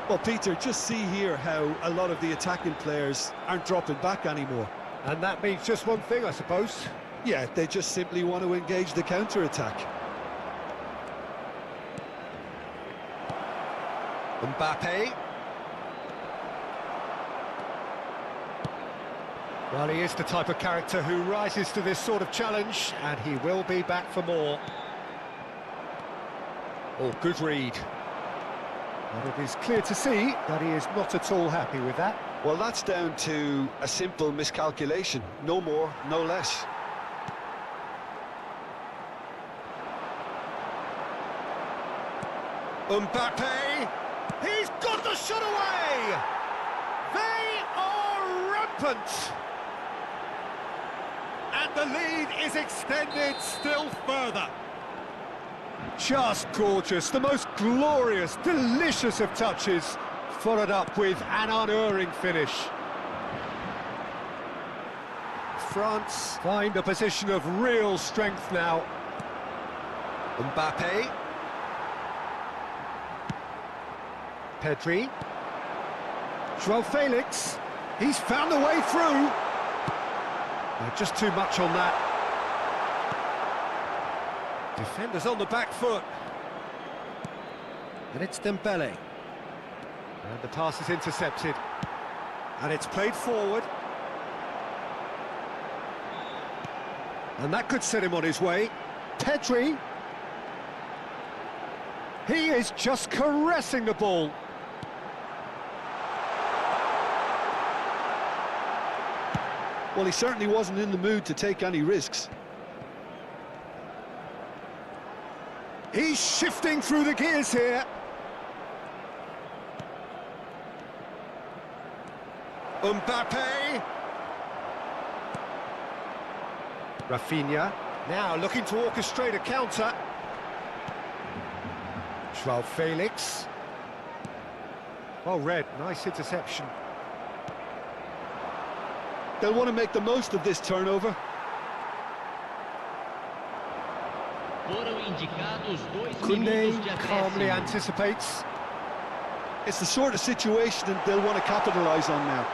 Well, Peter, just see here how a lot of the attacking players aren't dropping back anymore. And that means just one thing, I suppose. Yeah, they just simply want to engage the counter-attack. Mbappe. Well, he is the type of character who rises to this sort of challenge, and he will be back for more. Oh, good read. But it is clear to see that he is not at all happy with that. Well, that's down to a simple miscalculation. No more, no less. Mbappe! He's got the shot away! They are rampant! And the lead is extended still further. Just gorgeous, the most glorious, delicious of touches, followed up with an unerring finish. France find a position of real strength now. Mbappe. Pedri. João Felix. He's found a way through. Just too much on that. Defenders on the back foot. And it's Dembele. And the pass is intercepted. And it's played forward. And that could set him on his way. Pedri. He is just caressing the ball. Well, he certainly wasn't in the mood to take any risks. He's shifting through the gears here. Mbappe. Rafinha. Now looking to orchestrate a counter. João Felix. Well read, nice interception. They'll want to make the most of this turnover. Foram indicados 2 Koundé minutos de calmly acréscimo. anticipates. It's the sort of situation that they'll want to capitalise on now.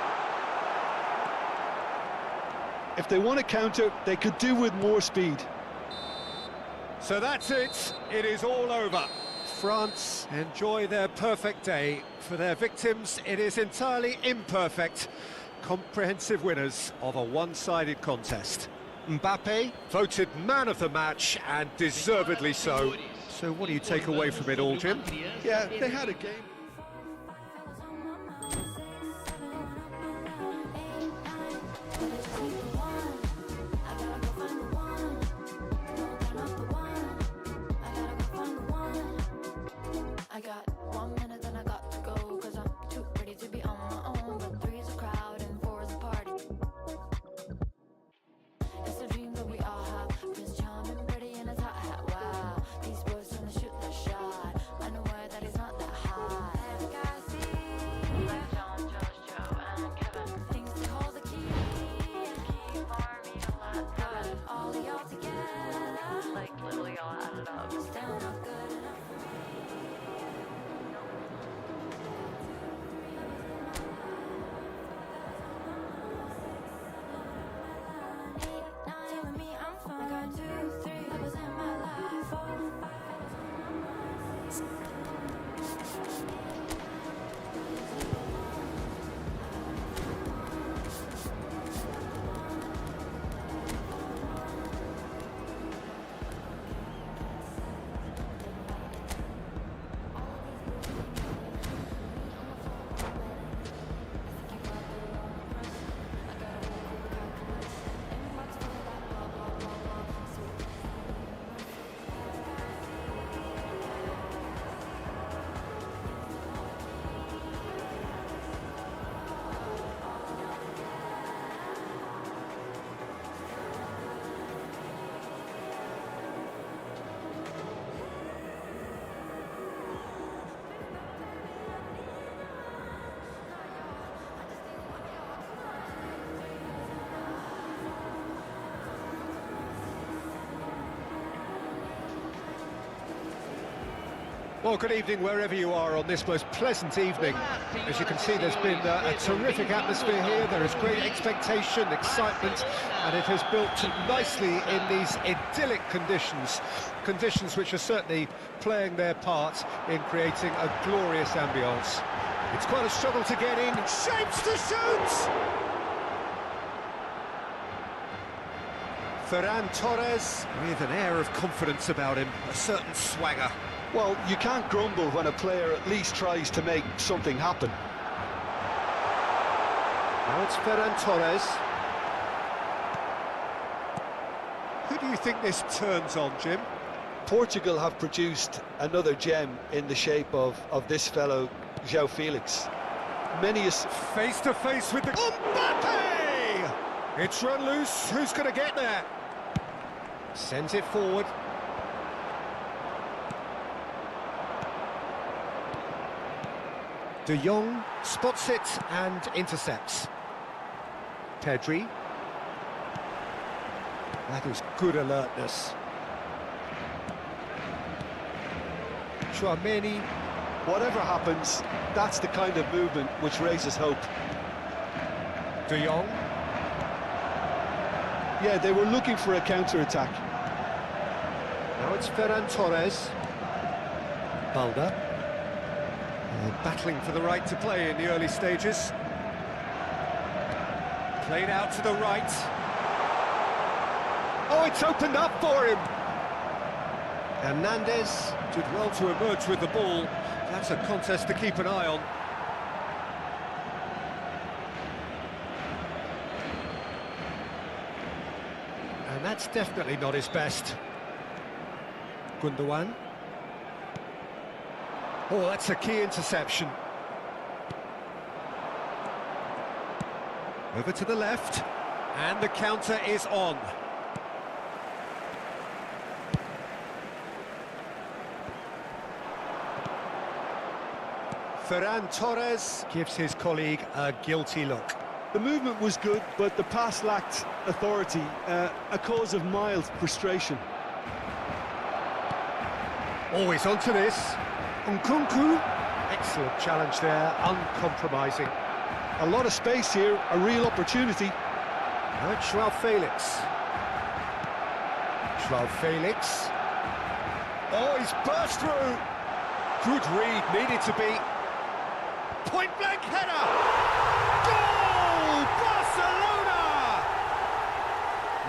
If they want to counter, they could do with more speed. So that's it, it is all over. France enjoy their perfect day. For their victims, it is entirely imperfect. Comprehensive winners of a one-sided contest. Mbappe voted man of the match, and deservedly so. So what do you take away from it all, Jim? Yeah, they had a game. I got 1 minute, then I got to go, 'cause I'm too pretty to be on my own. But 3's a crowd and 4's a party. It's a dream that we all have. Prince Charming, pretty in a top hat. Wow, these boys trying to shoot their shot. Unaware that he's not that hot. Every guy I see, like John, Josh, Joe, and Kevin, thinks they hold the key and keep army a lot. Put all of y'all together, like literally all added up. Still not good enough. Well, good evening wherever you are on this most pleasant evening. As you can see, there's been a terrific atmosphere here. There is great expectation, excitement, and it has built nicely in these idyllic conditions. Conditions which are certainly playing their part in creating a glorious ambience. It's quite a struggle to get in. Shapes to shoot! Ferran Torres with an air of confidence about him, a certain swagger. Well, you can't grumble when a player at least tries to make something happen. Now it's Ferran Torres. Who do you think this turns on, Jim? Portugal have produced another gem in the shape of this fellow, João Felix. Many is Face-to-face with the... Mbappe! It's run loose. Who's going to get there? Sends it forward. De Jong spots it and intercepts. Pedri. That is good alertness. Tchouaméni. Whatever happens, that's the kind of movement which raises hope. De Jong. Yeah, they were looking for a counter-attack. Now it's Ferran Torres. Balda. Battling for the right to play in the early stages. Played out to the right. Oh, it's opened up for him. Hernandez did well to emerge with the ball. That's a contest to keep an eye on. And that's definitely not his best. Gundogan. Oh, that's a key interception. Over to the left, and the counter is on. Ferran Torres gives his colleague a guilty look. The movement was good, but the pass lacked authority, a cause of mild frustration. Always onto this. Nkunku, excellent challenge there, uncompromising. A lot of space here, a real opportunity. Now it's João Felix. João Felix. Oh, he's burst through. Good read, needed to be. Point-blank header! Goal! Barcelona!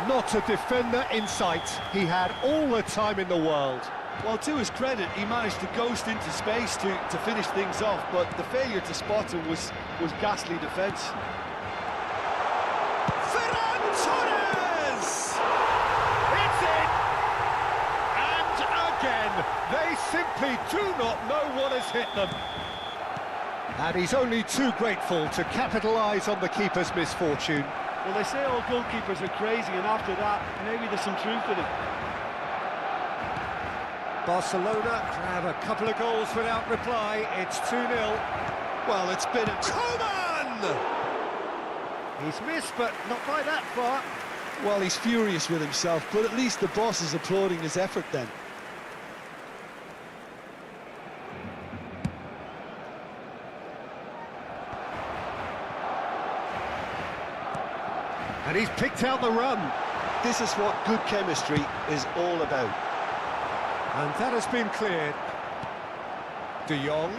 Not a defender in sight. He had all the time in the world. Well, to his credit, he managed to ghost into space to finish things off, but the failure to spot him was ghastly defence. Ferran Torres! It's in! And again, they simply do not know what has hit them. And he's only too grateful to capitalise on the keeper's misfortune. Well, they say all goalkeepers are crazy, and after that, maybe there's some truth in it. Barcelona grab a couple of goals without reply. It's 2-0. Well, it's been a... Coman! He's missed, but not by that far. Well, he's furious with himself, but at least the boss is applauding his effort then. And he's picked out the run. This is what good chemistry is all about. And that has been cleared. De Jong.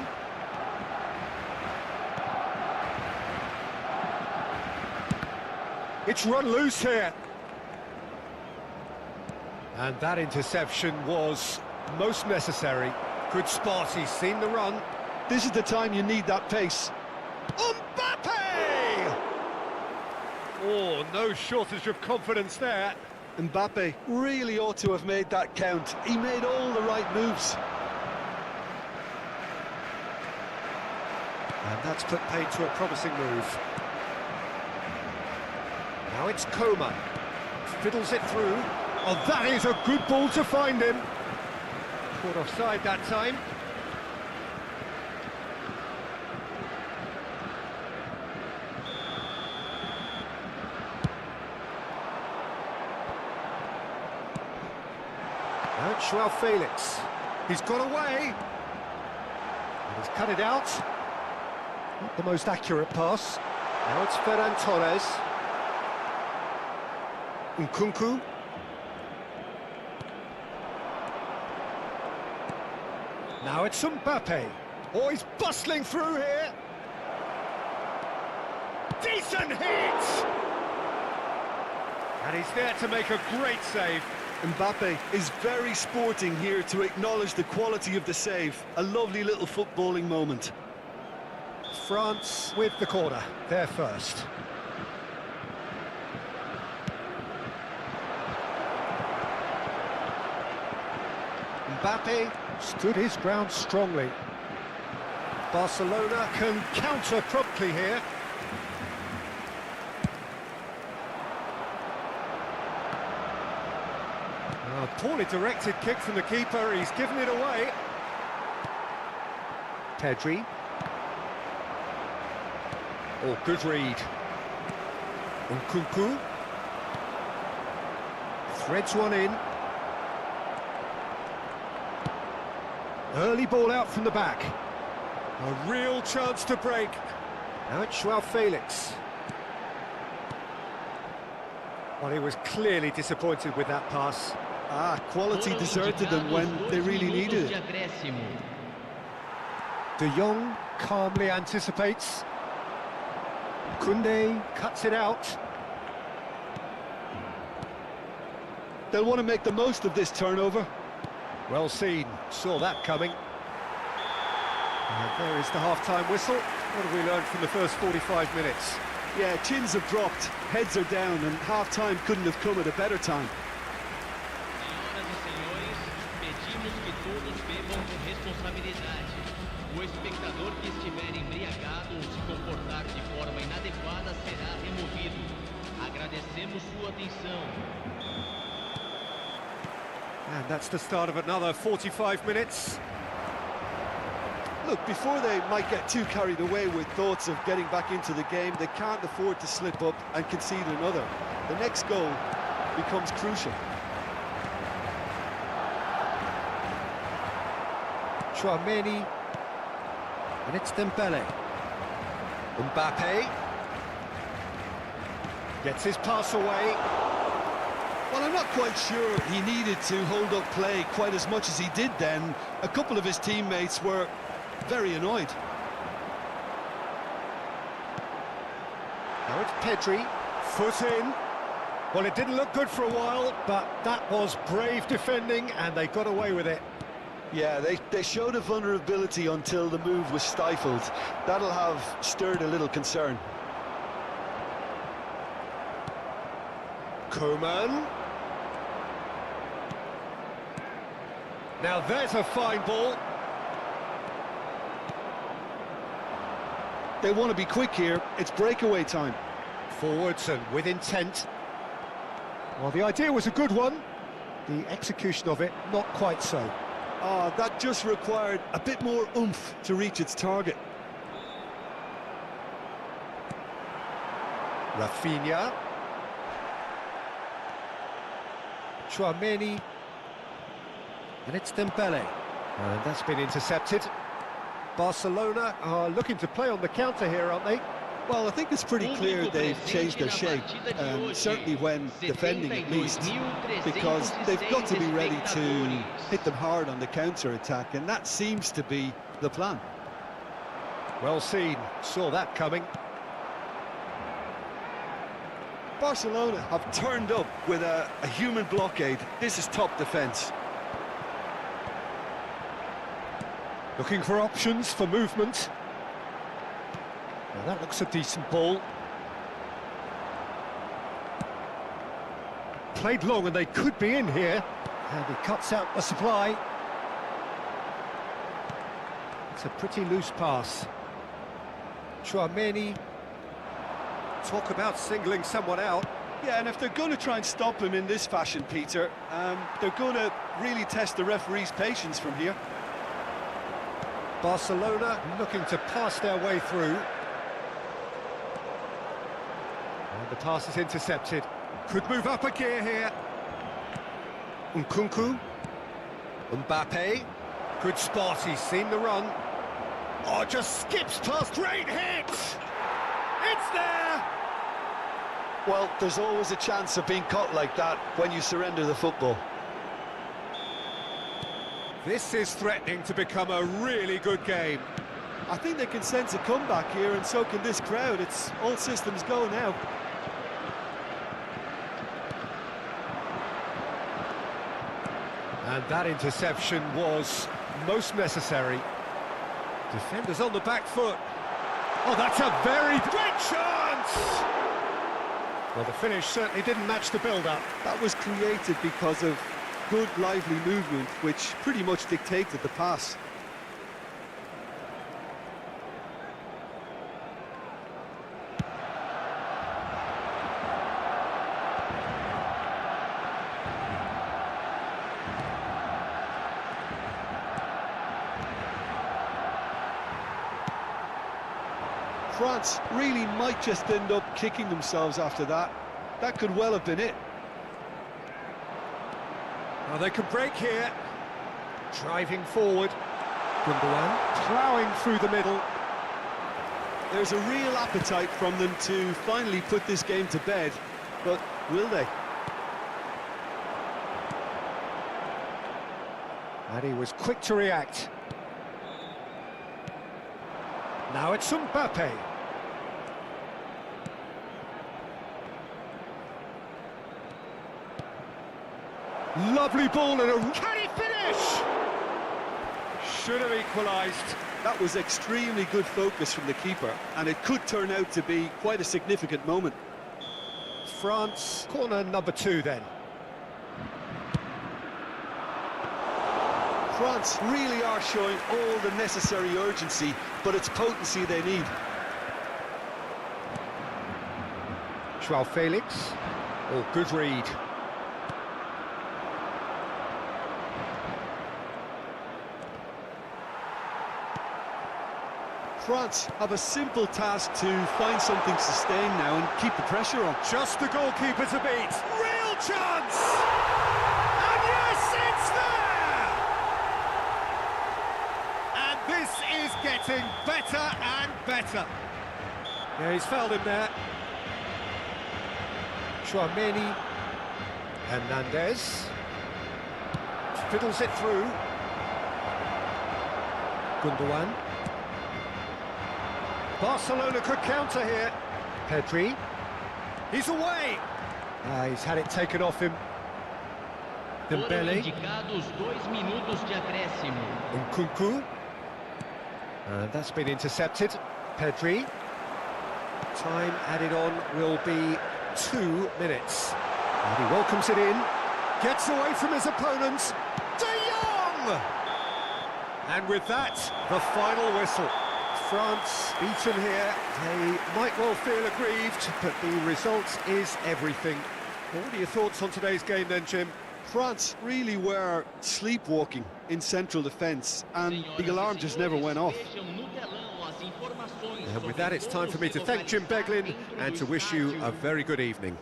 It's run loose here. And that interception was most necessary. Good spot, he's seen the run. This is the time you need that pace. Mbappe! Oh, no shortage of confidence there. Mbappe really ought to have made that count. He made all the right moves. And that's put paid to a promising move. Now it's Coman. Fiddles it through. Oh, that is a good ball to find him. Caught offside that time. Now it's João Felix. He's got away. He's cut it out. Not the most accurate pass. Now it's Ferran Torres. Nkunku. Now it's Mbappe. Oh, he's bustling through here. Decent hit! And he's there to make a great save. Mbappe is very sporting here to acknowledge the quality of the save. A lovely little footballing moment. France with the corner, they're first. Mbappe stood his ground strongly. Barcelona can counter promptly here. A poorly directed kick from the keeper, he's given it away. Pedri. Oh, good read. Nkunku. Threads one in. Early ball out from the back. A real chance to break. Now it's Joao Felix. Well, he was clearly disappointed with that pass. Quality deserted them when they really needed it. De Jong calmly anticipates. Koundé cuts it out. They'll want to make the most of this turnover. Well seen, saw that coming. And there is the half-time whistle. What have we learned from the first 45 minutes? Yeah, chins have dropped, heads are down, and half-time couldn't have come at a better time. Senhoras e senhores, pedimos que todos bebam com responsabilidade. O espectador que estiver embriagado ou se comportar de forma inadequada será removido. Agradecemos sua atenção. And that's the start of another 45 minutes. Look, before they might get too carried away with thoughts of getting back into the game, they can't afford to slip up and concede another. The next goal becomes crucial. Tchouaméni. And it's Dembele. Mbappe. Gets his pass away. Well, I'm not quite sure he needed to hold up play quite as much as he did then. A couple of his teammates were very annoyed. Now it's Pedri. Foot in. Well, it didn't look good for a while, but that was brave defending, and they got away with it. Yeah, they showed a vulnerability until the move was stifled. That'll have stirred a little concern. Koeman. Now there's a fine ball. They want to be quick here. It's breakaway time. Forwards and with intent. Well, the idea was a good one. The execution of it, not quite so. That just required a bit more oomph to reach its target. Rafinha. Tchouaméni. And it's Dembele. And that's been intercepted. Barcelona are looking to play on the counter here, aren't they? Well, I think it's pretty clear they've changed their shape, certainly when defending at least, because they've got to be ready to hit them hard on the counter-attack, and that seems to be the plan. Well seen, saw that coming. Barcelona have turned up with a human blockade. This is top defence. Looking for options for movement. Now that looks a decent ball. Played long and they could be in here. And he cuts out the supply. It's a pretty loose pass. Tchouaméni. Talk about singling someone out. Yeah, and if they're going to try and stop him in this fashion, Peter, they're going to really test the referee's patience from here. Barcelona looking to pass their way through. And the pass is intercepted. Could move up a gear here. Nkunku. Mbappe. Good spot, he's seen the run. Oh, just skips past, great hit! It's there! Well, there's always a chance of being caught like that when you surrender the football. This is threatening to become a really good game. I think they can sense a comeback here, and so can this crowd. It's all systems go now. And that interception was most necessary. Defenders on the back foot. Oh, that's a very great chance! Well, the finish certainly didn't match the build-up. That was created because of good, lively movement, which pretty much dictated the pass. France really might just end up kicking themselves after that. That could well have been it. Oh, they can break here. Driving forward. Gundogan ploughing through the middle. There's a real appetite from them to finally put this game to bed, but will they? And he was quick to react. Now it's Mbappe. Lovely ball and a... Can he finish? Should have equalised. That was extremely good focus from the keeper, and it could turn out to be quite a significant moment. France, corner number 2 then. France really are showing all the necessary urgency, but it's potency they need. Joao Felix. Oh, good read. France have a simple task to find something sustained now and keep the pressure on. Just the goalkeeper to beat. Real chance! And yes, it's there! And this is getting better and better. Yeah, he's fouled him there. Chouameni. Hernandez. Fiddles it through. Gundogan. Barcelona could counter here. Pedri. He's away. He's had it taken off him. Foram Dembele. indicados 2 minutos de acréscimo. Nkunku. And that's been intercepted. Pedri. Time added on will be 2 minutes. And he welcomes it in. Gets away from his opponent. De Jong! And with that, the final whistle. France beaten here. They might well feel aggrieved, but the result is everything. What are your thoughts on today's game then, Jim? France really were sleepwalking in central defence, and the alarm just never went off. And with that, it's time for me to thank Jim Beglin and to wish you a very good evening.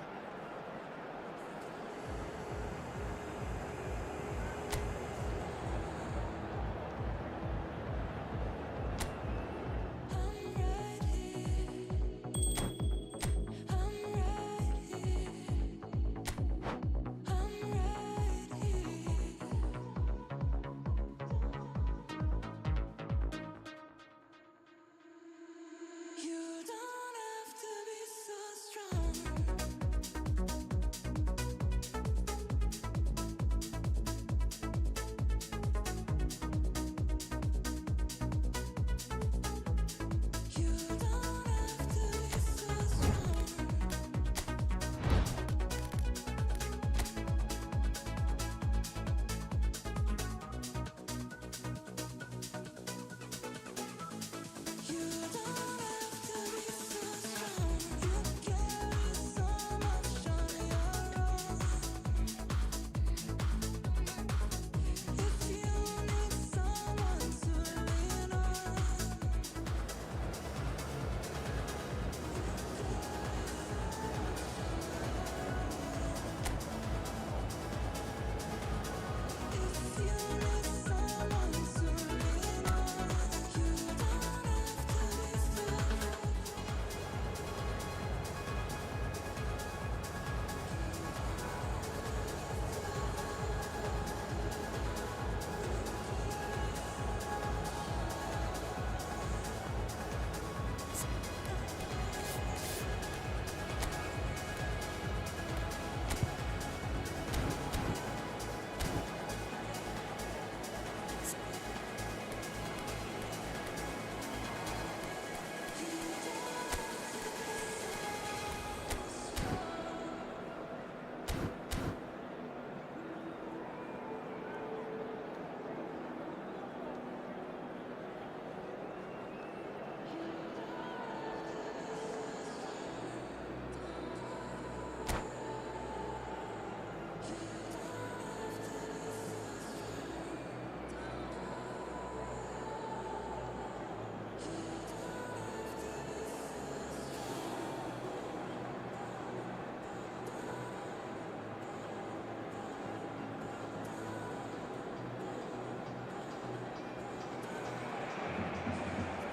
You don't have to be so strong.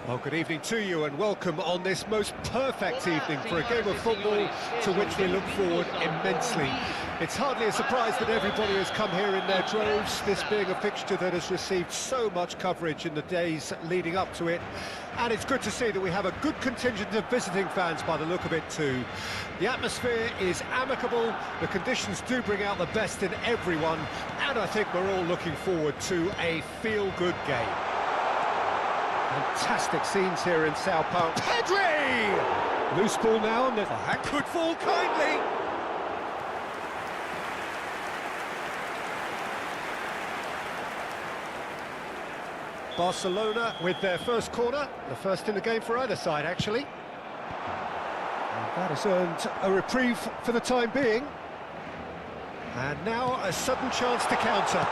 Well, good evening to you and welcome on this most perfect evening for a game of football to which we look forward immensely. It's hardly a surprise that everybody has come here in their droves, this being a fixture that has received so much coverage in the days leading up to it. And it's good to see that we have a good contingent of visiting fans by the look of it too. The atmosphere is amicable, the conditions do bring out the best in everyone, and I think we're all looking forward to a feel-good game. Fantastic scenes here in Sao Paulo. Pedri! Loose ball now, and that could fall kindly. Barcelona with their first corner, the first in the game for either side, actually. And that has earned a reprieve for the time being. And now a sudden chance to counter.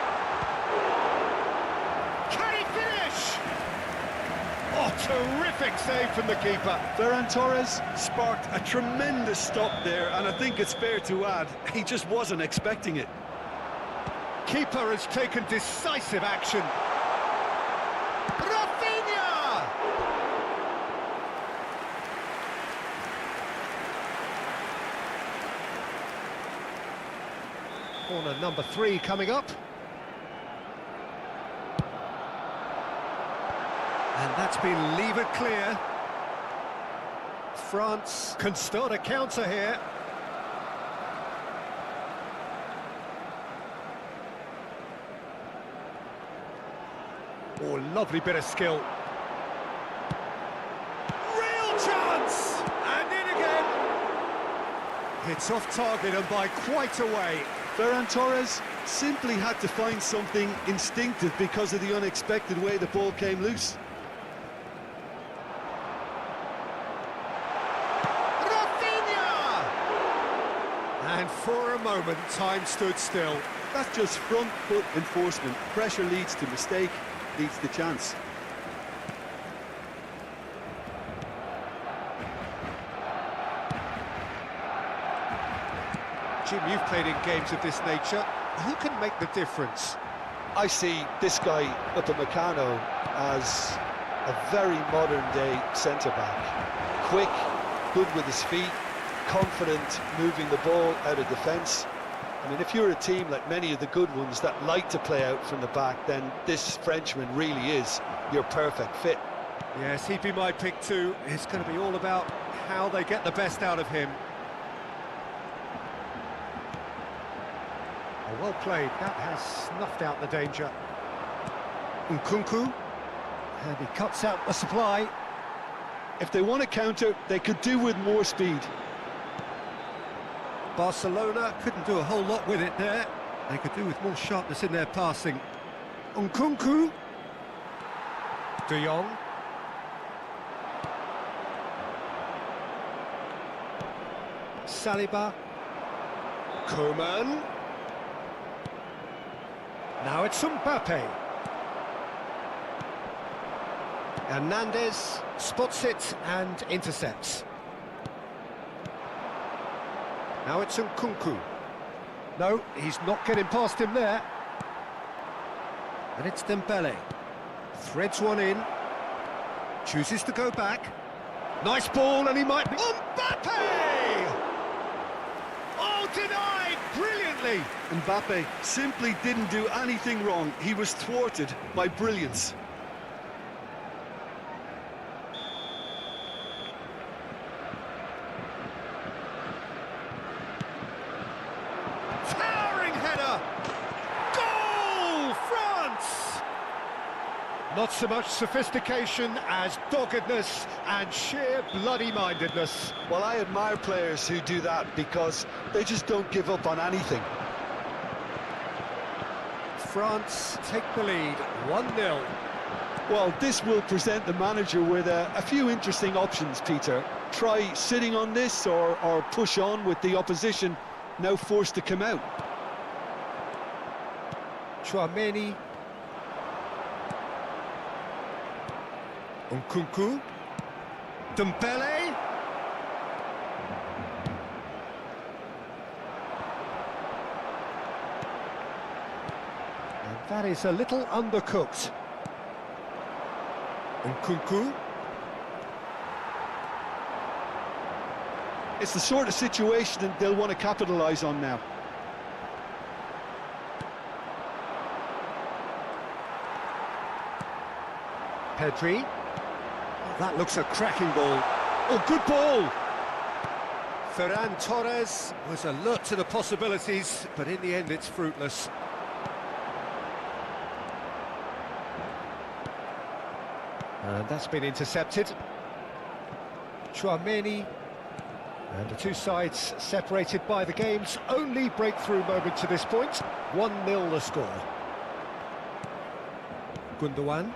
Oh, terrific save from the keeper. Ferran Torres sparked a tremendous stop there, and I think it's fair to add, he just wasn't expecting it. Keeper has taken decisive action. Rafinha! Corner number 3 coming up. And that's been levered clear. France can start a counter here. Oh, lovely bit of skill. Real chance! And in again. It's off target and by quite a way. Ferran Torres simply had to find something instinctive because of the unexpected way the ball came loose. And for a moment, time stood still. That's just front foot enforcement. Pressure leads to mistake, leads to chance. Jim, you've played in games of this nature. Who can make the difference? I see this guy, Upamecano, as a very modern-day centre-back. Quick, good with his feet, confident moving the ball out of defence. I mean, if you're a team like many of the good ones that like to play out from the back, then this Frenchman really is your perfect fit. Yes, he'd be my pick too. It's going to be all about how they get the best out of him. Oh, well played. That has snuffed out the danger. Nkunku. And he cuts out the supply. If they want to counter, they could do with more speed. Barcelona couldn't do a whole lot with it there. They could do with more sharpness in their passing. Nkunku. De Jong. Saliba. Koeman. Now it's Mbappe. Hernandez spots it and intercepts. Now it's Nkunku. No, he's not getting past him there. And it's Dembele. Threads one in. Chooses to go back. Nice ball, and he might be... Mbappe! Oh, denied brilliantly. Mbappe simply didn't do anything wrong. He was thwarted by brilliance. Towering header! Goal! France! Not so much sophistication as doggedness and sheer bloody-mindedness. Well, I admire players who do that because they just don't give up on anything. France take the lead, 1-0. Well, this will present the manager with a few interesting options, Peter. Try sitting on this or push on with the opposition now forced to come out. Tchouaméni. Nkunku. Dembele. And that is a little undercooked. Nkunku. It's the sort of situation that they'll want to capitalise on now. Pedri. Oh, that looks a cracking ball. Oh, good ball! Ferran Torres was alert to the possibilities, but in the end it's fruitless. And that's been intercepted. Tchouaméni. And the two sides separated by the game's only breakthrough moment to this point. 1-0 the score. Gundogan.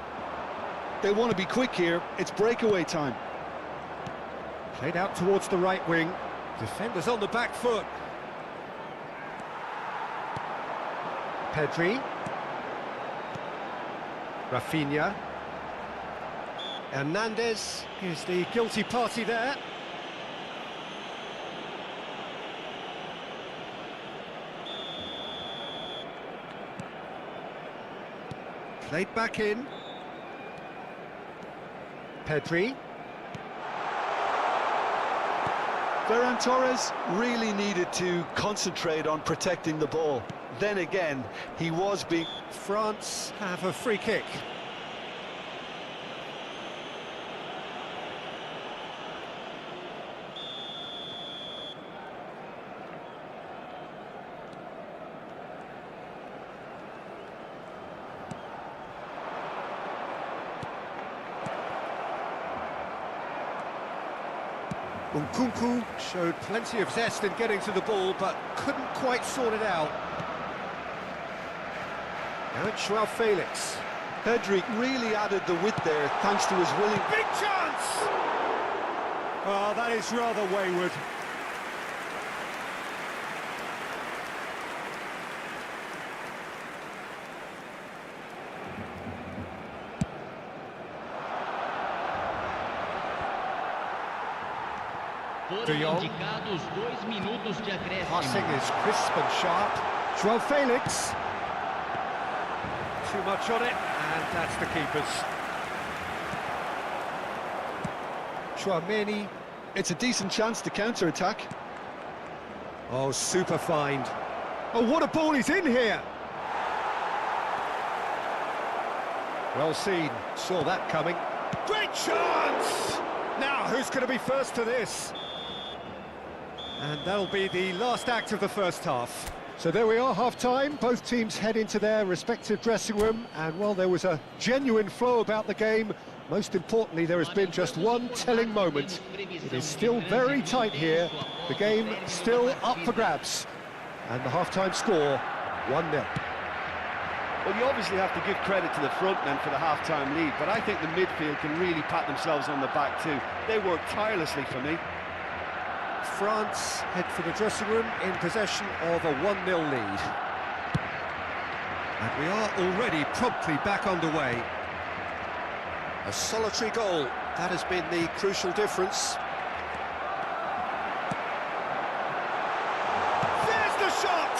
They want to be quick here. It's breakaway time. Played out towards the right wing. Defenders on the back foot. Pedri. Rafinha. Hernandez is the guilty party there. Played back in. Pedri. Ferran Torres really needed to concentrate on protecting the ball. Then again, he was being... France have a free kick. Nkunku showed plenty of zest in getting to the ball, but couldn't quite sort it out. Now it's Joao Felix. Pedri really added the width there, thanks to his willing... Big chance! Oh, that is rather wayward. De Jong. Indicados 2 minutos de acréscimo. Passing is crisp and sharp. Joao Felix. Too much on it, and that's the keeper's. Tchouaméni. It's a decent chance to counter-attack. Oh, super find. Oh, what a ball he's in here! Well seen, saw that coming. Great chance! Now, who's going to be first to this? And that'll be the last act of the first half. So there we are, half-time. Both teams head into their respective dressing room, and while there was a genuine flow about the game, most importantly, there has been just one telling moment. It is still very tight here. The game still up for grabs. And the half-time score, 1-0. Well, you obviously have to give credit to the front men for the half-time lead, but I think the midfield can really pat themselves on the back too. They worked tirelessly for me. France head for the dressing room in possession of a 1-0 lead. And we are already promptly back underway. A solitary goal, that has been the crucial difference. There's the shot!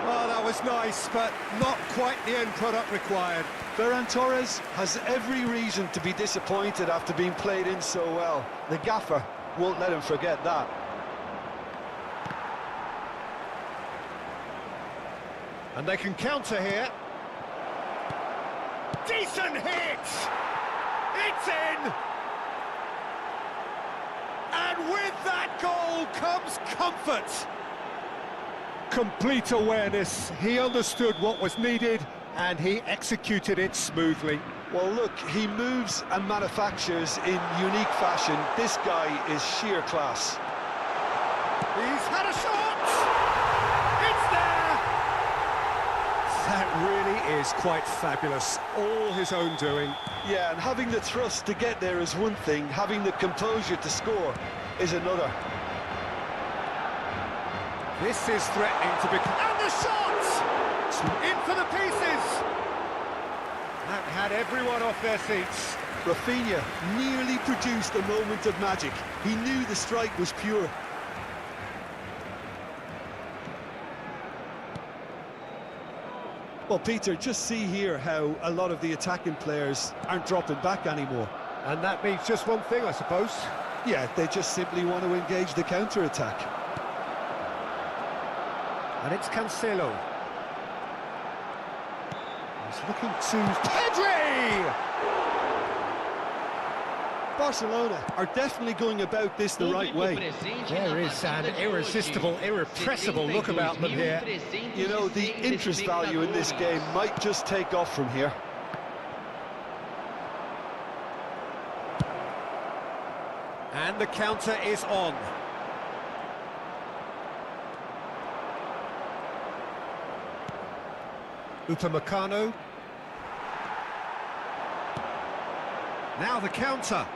Oh, that was nice, but not quite the end product required. Ferran Torres has every reason to be disappointed after being played in so well. The gaffer won't let him forget that. And they can counter here. Decent hit! It's in! And with that goal comes comfort. Complete awareness. He understood what was needed and he executed it smoothly. Well, look, he moves and manufactures in unique fashion. This guy is sheer class. He's had a shot! It's there! That really is quite fabulous. All his own doing. Yeah, and having the thrust to get there is one thing, having the composure to score is another. This is threatening to become... And the shot! In for the pieces! That had everyone off their seats. Rafinha nearly produced a moment of magic. He knew the strike was pure. Well, Peter, just see here how a lot of the attacking players aren't dropping back anymore. And that means just one thing, I suppose. Yeah, they just simply want to engage the counter-attack. And it's Cancelo. He's looking to Pedri! Barcelona are definitely going about this the right way. There is an irresistible, irrepressible look about them here. You know, the interest value in this game might just take off from here. And the counter is on. Upamecano. Now the counter.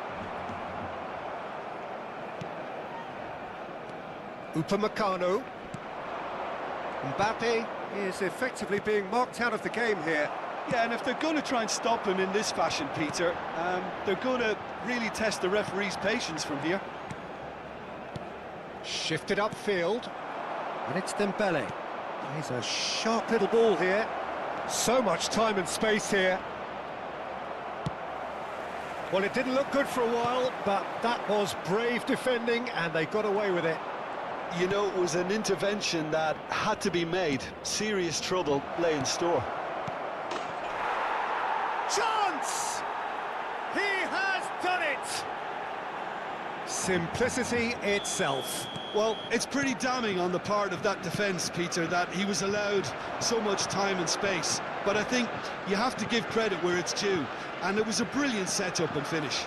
Upamecano. Mbappe is effectively being marked out of the game here. Yeah, and if they're going to try and stop him in this fashion, Peter, they're going to really test the referee's patience from here. Shifted upfield. And it's Dembele. He's a sharp little ball here. So much time and space here. Well, it didn't look good for a while, but that was brave defending, and they got away with it. You know, it was an intervention that had to be made. Serious trouble lay in store. Chance! He has done it! Simplicity itself. Well, it's pretty damning on the part of that defence, Peter, that he was allowed so much time and space. But I think you have to give credit where it's due, and it was a brilliant setup and finish.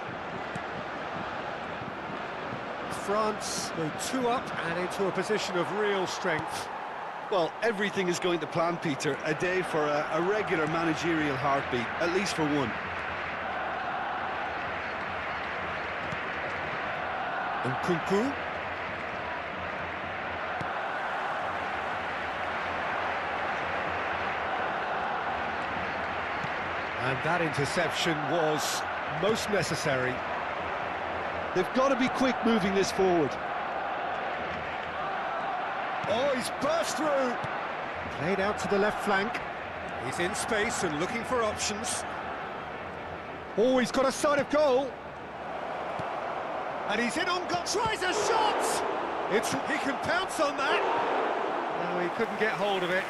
France go 2 up and into a position of real strength. Well, everything is going to plan, Peter. A day for a regular managerial heartbeat, at least for one. Nkunku. And that interception was most necessary. They've got to be quick moving this forward. Oh, he's burst through. Played out to the left flank. He's in space and looking for options. Oh, he's got a sight of goal. And he's in on goal. Tries a shot! He can pounce on that. No, he couldn't get hold of it.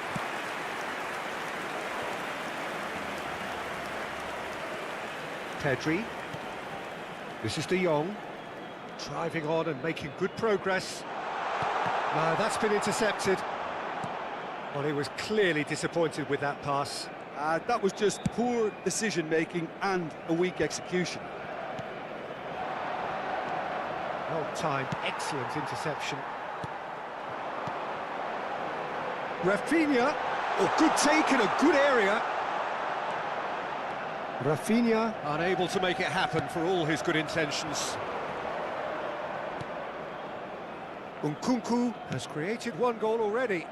Pedri. This is De Jong. Driving on and making good progress. No, that's been intercepted. Well, he was clearly disappointed with that pass. That was just poor decision-making and a weak execution. Well timed, excellent interception. Rafinha. Oh, good take in a good area. Rafinha unable to make it happen for all his good intentions. Nkunku has created 1 goal already.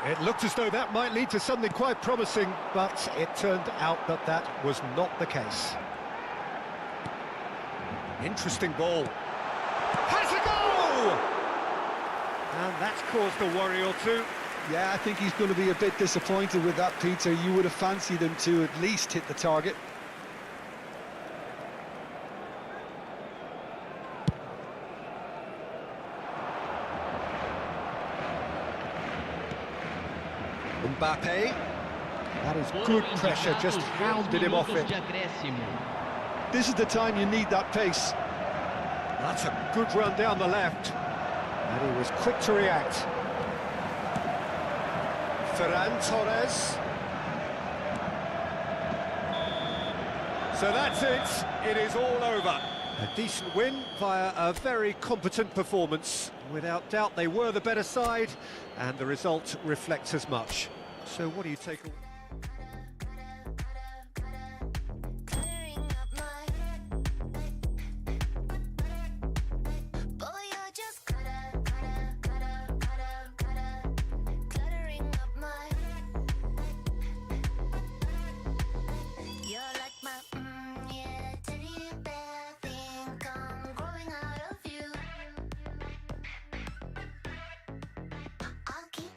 It looked as though that might lead to something quite promising, but it turned out that that was not the case. Interesting ball. Has a goal! And that's caused a worry or two. Yeah, I think he's going to be a bit disappointed with that, Peter. You would have fancied him to at least hit the target. Mbappe. That is good pressure, just hounded him off it. This is the time you need that pace. That's a good run down the left. And he was quick to react. Ferran Torres. So that's it. It is all over. A decent win via a very competent performance. Without doubt, they were the better side, and the result reflects as much. So what do you take away?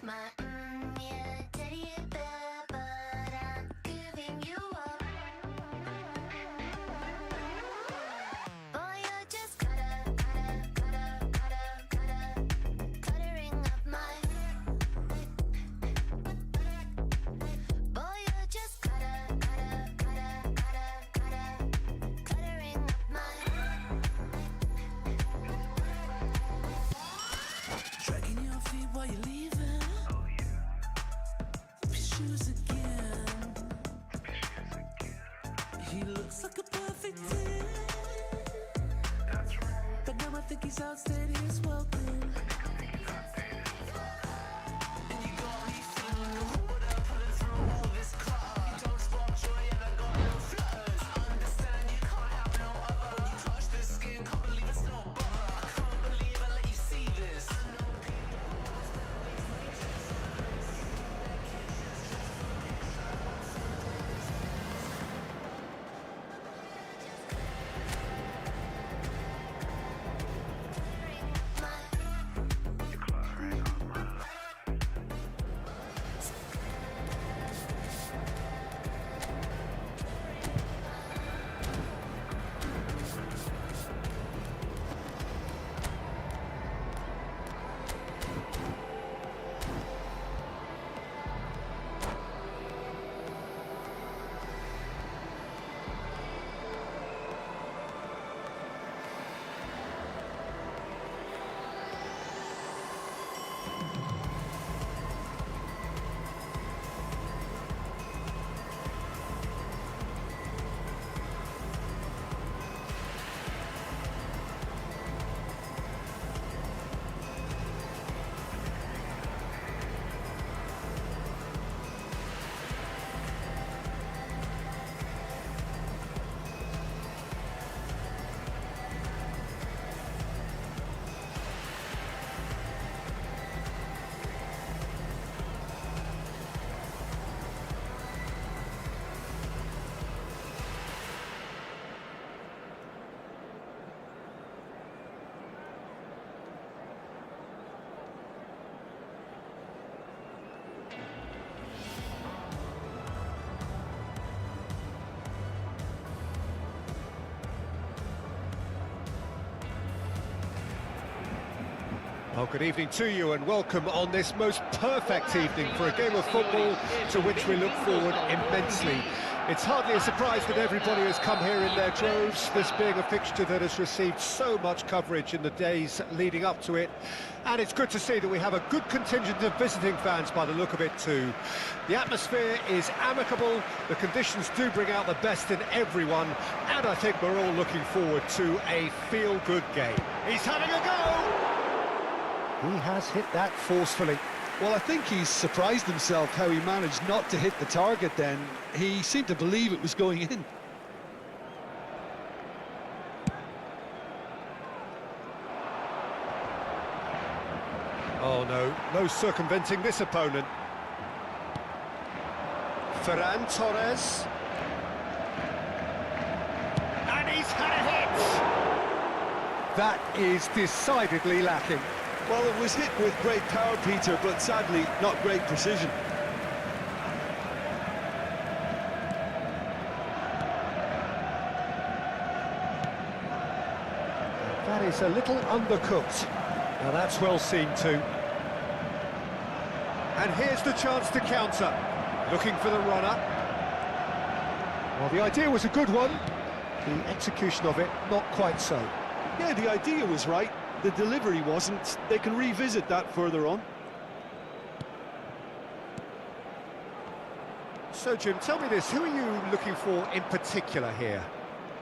My, yeah, teddy bear, but He looks like a perfect 10. But now I think he's outstayed his welcome. Well, good evening to you and welcome on this most perfect evening for a game of football to which we look forward immensely. It's hardly a surprise that everybody has come here in their droves, this being a fixture that has received so much coverage in the days leading up to it. And it's good to see that we have a good contingent of visiting fans by the look of it too. The atmosphere is amicable, the conditions do bring out the best in everyone, and I think we're all looking forward to a feel-good game. He's having a go! He has hit that forcefully. Well, I think he's surprised himself how he managed not to hit the target then. He seemed to believe it was going in. Oh no, no circumventing this opponent. Ferran Torres. And he's had a hit! That is decidedly lacking. Well, it was hit with great power, Peter, but sadly not great precision. That is a little undercooked. Now that's well seen too. And here's the chance to counter. Looking for the runner. Well, the idea was a good one. The execution of it, not quite so. Yeah, the idea was right. The delivery wasn't. They can revisit that further on. So, Jim, tell me this, who are you looking for in particular here?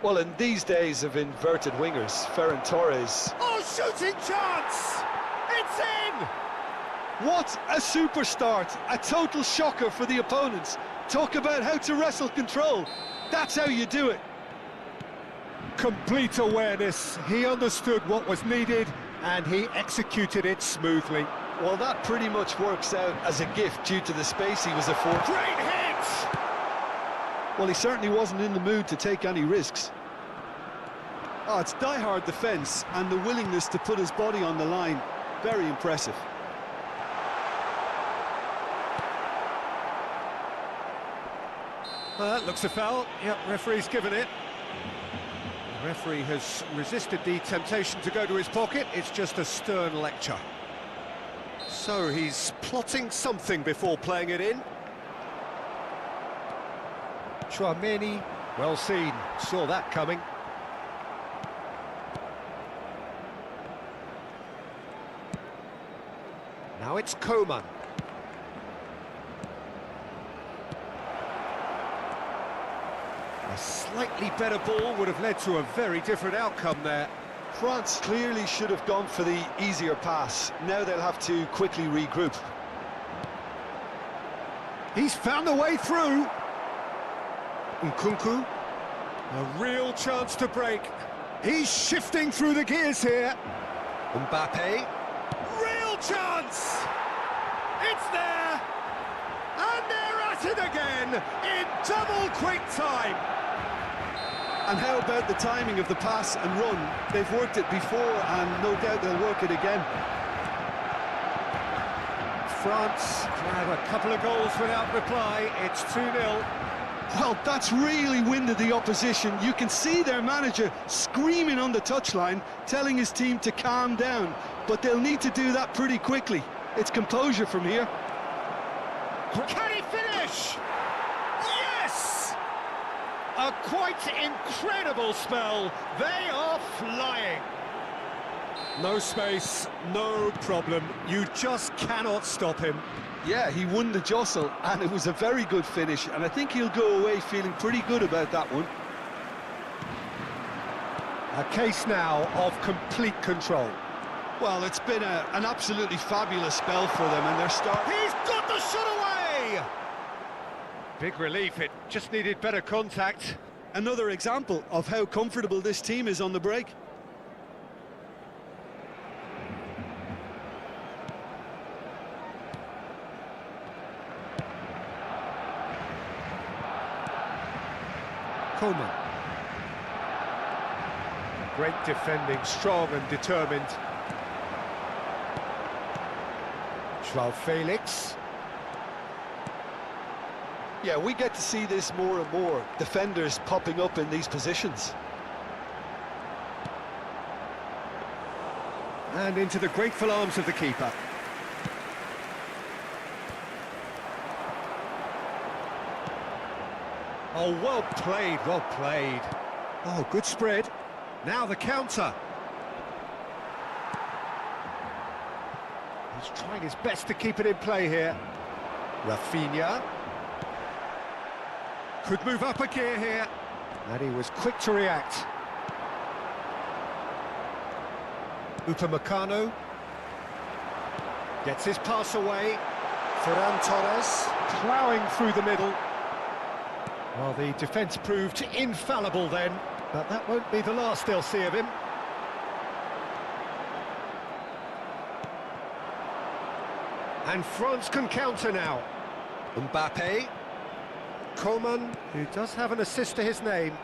Well, in these days of inverted wingers, Ferran Torres... Oh, shooting chance! It's in! What a super start! A total shocker for the opponents. Talk about how to wrestle control. That's how you do it. Complete awareness. He understood what was needed and he executed it smoothly. Well, that pretty much works out as a gift due to the space he was afforded. Great hit! Well, he certainly wasn't in the mood to take any risks. Oh, it's die-hard defence and the willingness to put his body on the line. Very impressive. Well, that looks a foul. Yep, referee's given it. The referee has resisted the temptation to go to his pocket. It's just a stern lecture. So he's plotting something before playing it in. Tchouameni, well seen, saw that coming. Now it's Coman. A slightly better ball would have led to a very different outcome there. France clearly should have gone for the easier pass. Now they'll have to quickly regroup. He's found a way through. Nkunku, a real chance to break. He's shifting through the gears here. Mbappe, real chance! It's there! And they're at it again, in double quick time! And how about the timing of the pass and run? They've worked it before, and no doubt they'll work it again. France have a couple of goals without reply. It's 2-0. Well, that's really winded the opposition. You can see their manager screaming on the touchline, telling his team to calm down. But they'll need to do that pretty quickly. It's composure from here. Can he finish? Yes! A quite incredible spell. They are flying. No space, no problem. You just cannot stop him. Yeah, he won the jostle, and it was a very good finish, and I think he'll go away feeling pretty good about that one. A case now of complete control. Well, it's been an absolutely fabulous spell for them, and they're starting... He's got the shot away! Big relief, it just needed better contact. Another example of how comfortable this team is on the break. Coman. Great defending, strong and determined. Joao Felix. Yeah, we get to see this more and more. Defenders popping up in these positions. And into the grateful arms of the keeper. Oh, well played, well played. Oh, good spread. Now the counter. He's trying his best to keep it in play here. Rafinha. Could move up a gear here. And he was quick to react. Upamecano. Gets his pass away. Ferran Torres ploughing through the middle. Well, the defence proved infallible then, but that won't be the last they'll see of him. And France can counter now. Mbappe. Coman, who does have an assist to his name.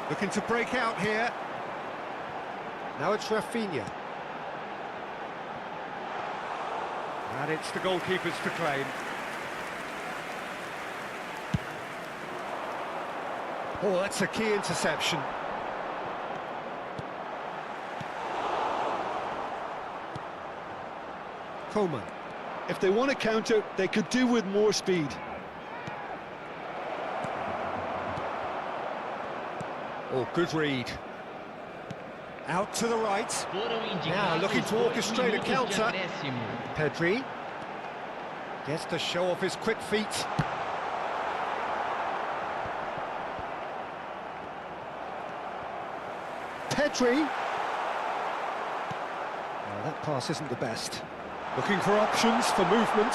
Looking to break out here. Now it's Rafinha. And it's the goalkeepers to claim. Oh, that's a key interception. Coman. If they want to counter, they could do with more speed. Oh, good read. Out to the right. Now looking to orchestrate a counter. Pedri gets to show off his quick feet. Pedri. Oh, that pass isn't the best. Looking for options for movement.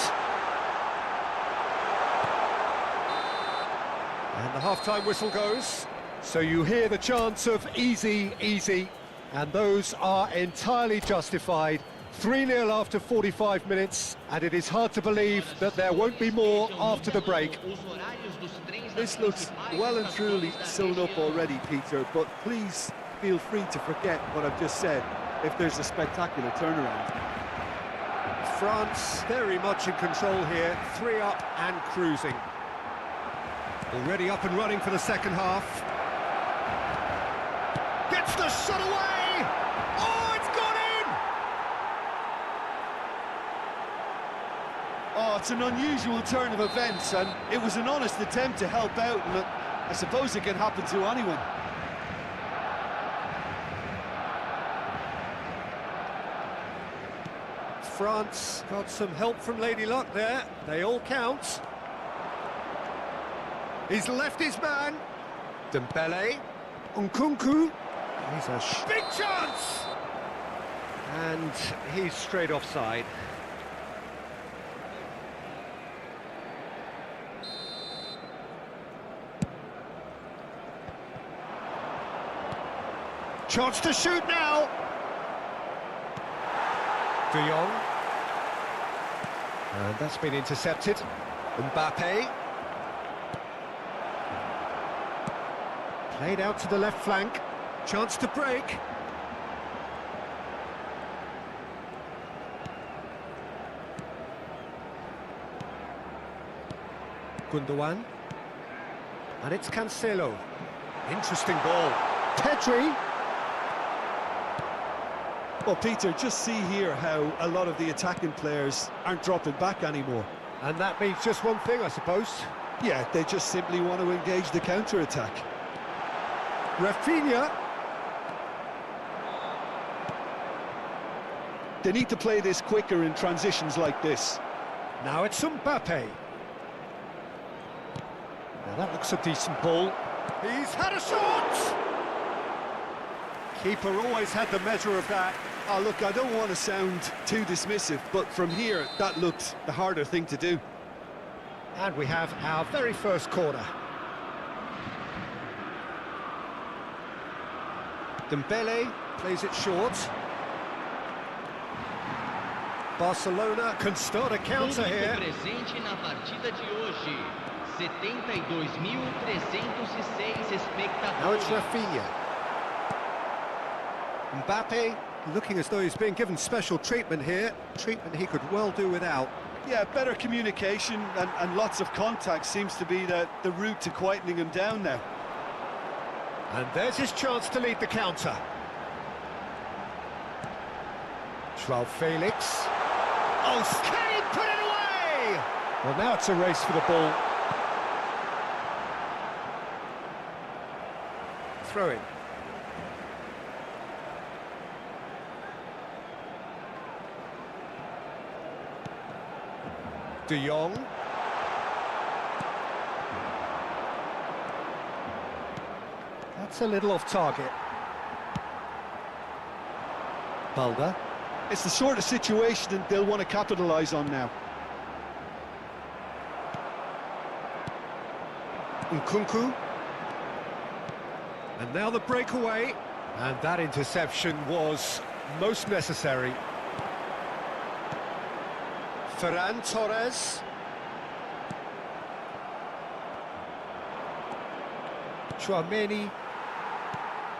And the half-time whistle goes. So you hear the chants of easy, easy. And those are entirely justified. 3-0 after 45 minutes, and it is hard to believe that there won't be more after the break. This looks well and truly sewn up already, Peter, but please feel free to forget what I've just said if there's a spectacular turnaround. France very much in control here, 3 up and cruising. Already up and running for the second half. Gets the shot away! Oh, it's gone in! Oh, it's an unusual turn of events, and it was an honest attempt to help out, and I suppose it can happen to anyone. France got some help from Lady Luck there. They all count. He's left his man. Dembele. Nkunku. He's a big chance! And he's straight offside. Chance to shoot now. De Jong. And that's been intercepted. Mbappe. Played out to the left flank. Chance to break. Gundogan. And it's Cancelo. Interesting ball. Pedri. Well, Peter, just see here how a lot of the attacking players aren't dropping back anymore. And that means just one thing, I suppose. Yeah, they just simply want to engage the counter-attack. Rafinha. They need to play this quicker in transitions like this. Now it's Mbappe. Now that looks a decent ball. He's had a shot! Keeper always had the measure of that. Oh, look, I don't want to sound too dismissive, but from here, that looked the harder thing to do. And we have our very first corner. Dembele plays it short. Barcelona can start a counter here. Presente na partida de hoje. 72.306 espectadores. Now it's Rafinha. Mbappe looking as though he's being given special treatment here. Treatment he could well do without. Yeah, better communication and lots of contact seems to be the route to quietening him down now. And there's his chance to lead the counter. Joao Felix. Oh, can he put it away? Well, now it's a race for the ball. Throw in. De Jong. That's a little off target. Balda. It's the sort of situation that they'll want to capitalise on now. Nkunku. And now the breakaway. And that interception was most necessary. Ferran Torres. Tchouaméni.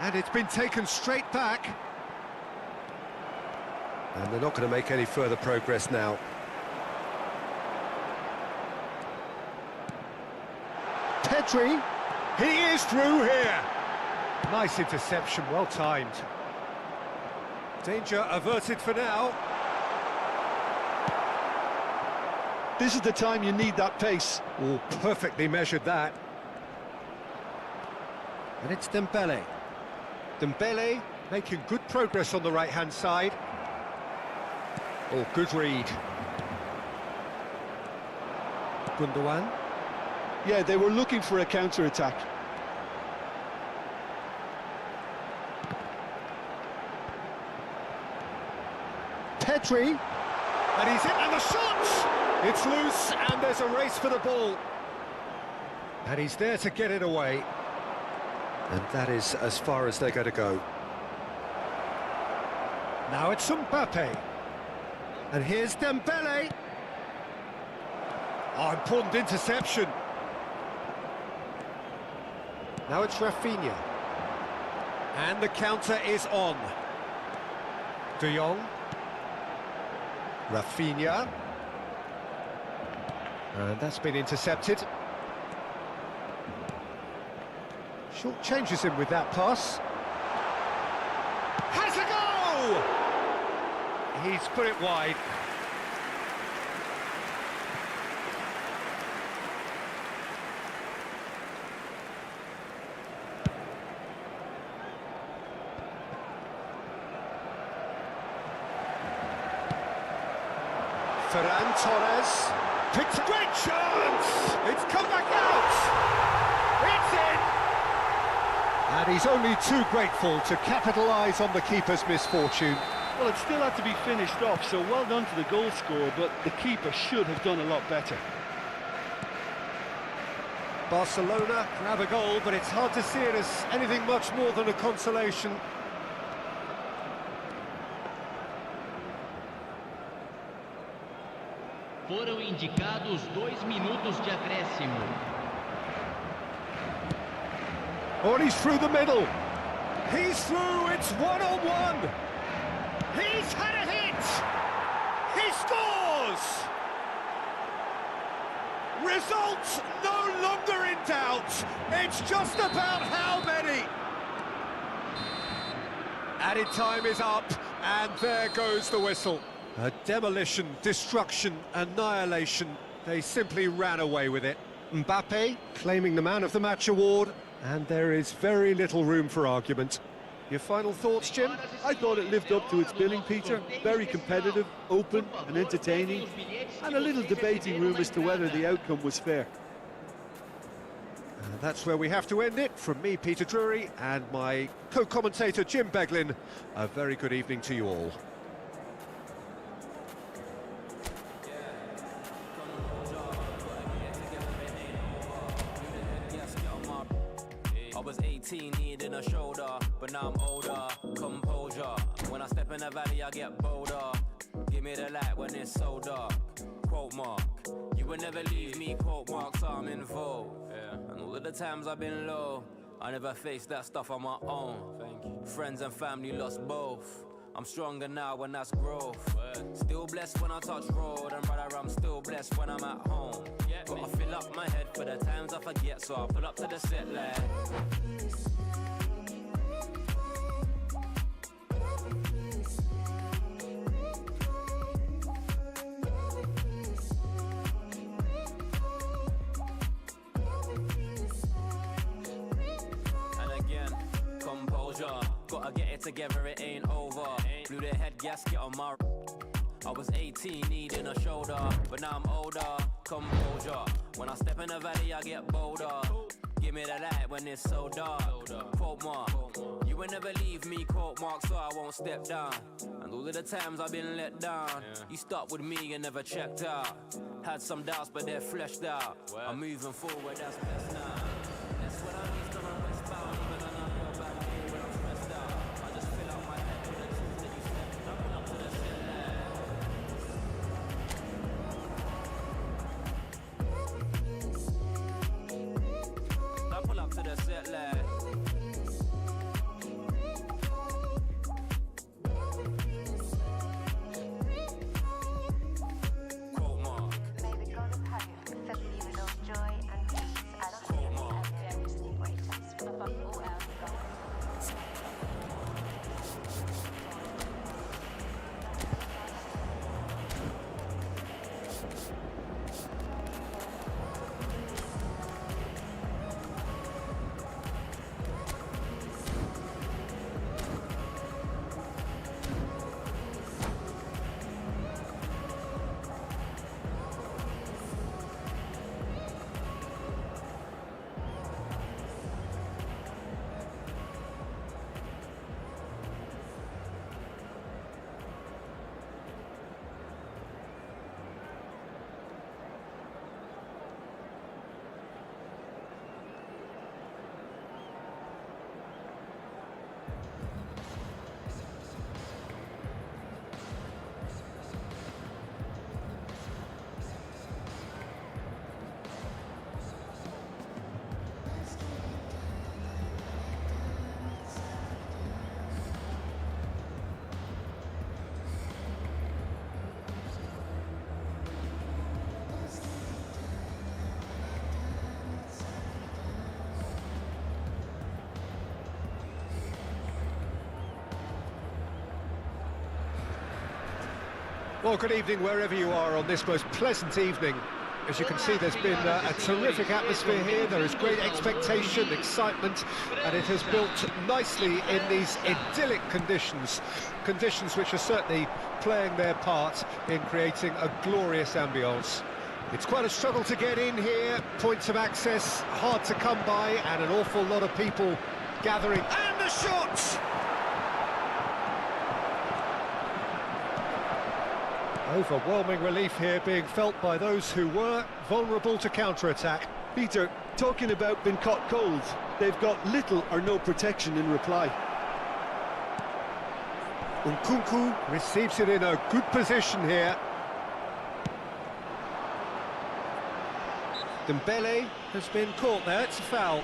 And it's been taken straight back. And they're not going to make any further progress now. Pedri. He is through here. Nice interception, well timed. Danger averted for now. This is the time you need that pace. Oh, perfectly measured that. And it's Dembele. Dembele making good progress on the right-hand side. Oh, good read. Gundogan. Yeah, they were looking for a counter-attack. Pedri. And he's in, and the shot! It's loose, and there's a race for the ball. And he's there to get it away. And that is as far as they're going to go. Now it's Mbappe. And here's Dembele. Oh, important interception. Now it's Rafinha. And the counter is on. De Jong. Rafinha. And that's been intercepted. Short changes him with that pass. Has a go! He's put it wide. Ferran Torres picks a great chance! It's come back out! It's in! And he's only too grateful to capitalise on the keeper's misfortune. Well, it still had to be finished off, so well done to the goal scorer, but the keeper should have done a lot better. Barcelona grab a goal, but it's hard to see it as anything much more than a consolation. Foram indicados 2 minutos de acréscimo. Oh, and he's through the middle. He's through, it's one-on-one. He's had a hit. He scores. Results no longer in doubt. It's just about how many. Added time is up, and there goes the whistle. A demolition, destruction, annihilation. They simply ran away with it. Mbappe claiming the Man of the Match award, and there is very little room for argument. Your final thoughts, Jim? I thought it lived up to its billing, Peter. Very competitive, open and entertaining, and a little debating room as to whether the outcome was fair. And that's where we have to end it. From me, Peter Drury, and my co-commentator, Jim Beglin. A very good evening to you all. I was 18, needing a shoulder, but now I'm older. Composure. When I step in the valley, I get bolder. Give me the light when it's so dark. Quote mark. You will never leave me. Quote mark. So I'm in vogue. Yeah. And all of the times I've been low, I never faced that stuff on my own. Thank you. Friends and family lost both. I'm stronger now when that's growth. Still blessed when I touch road, and brother, I'm still blessed when I'm at home. Gotta fill up my head for the times I forget, so I pull up to the set line. And again, composure. Gotta get it together, it ain't over. Blew the head gasket on my... I was 18, needing a shoulder, but now I'm older. Composure. When I step in the valley, I get bolder. Give me the light when it's so dark. Quote mark. You will never leave me, quote mark, so I won't step down. And all of the times I've been let down, you stuck with me and never checked out. Had some doubts, but they're fleshed out. I'm moving forward, that's best now. That's what I need to run westbound, even on a bad day when I'm stressed out. I just fill up my head with the truth that you said. Jumping up to the set line. I pull up to the set line. Quote mark. May the God of hope fill you with all joy and peace as he has the greatest above all else. Well, good evening wherever you are on this most pleasant evening As you can see, there's been a terrific atmosphere here. There is great expectation, excitement, and it has built nicely in these idyllic conditions which are certainly playing their part in creating a glorious ambience. It's quite a struggle to get in here, points of access hard to come by, and an awful lot of people gathering. And the shot! Overwhelming relief here being felt by those who were vulnerable to counter-attack. Peter, talking about been caught cold, they've got little or no protection in reply. Nkunku receives it in a good position here. Dembele has been caught there, it's a foul.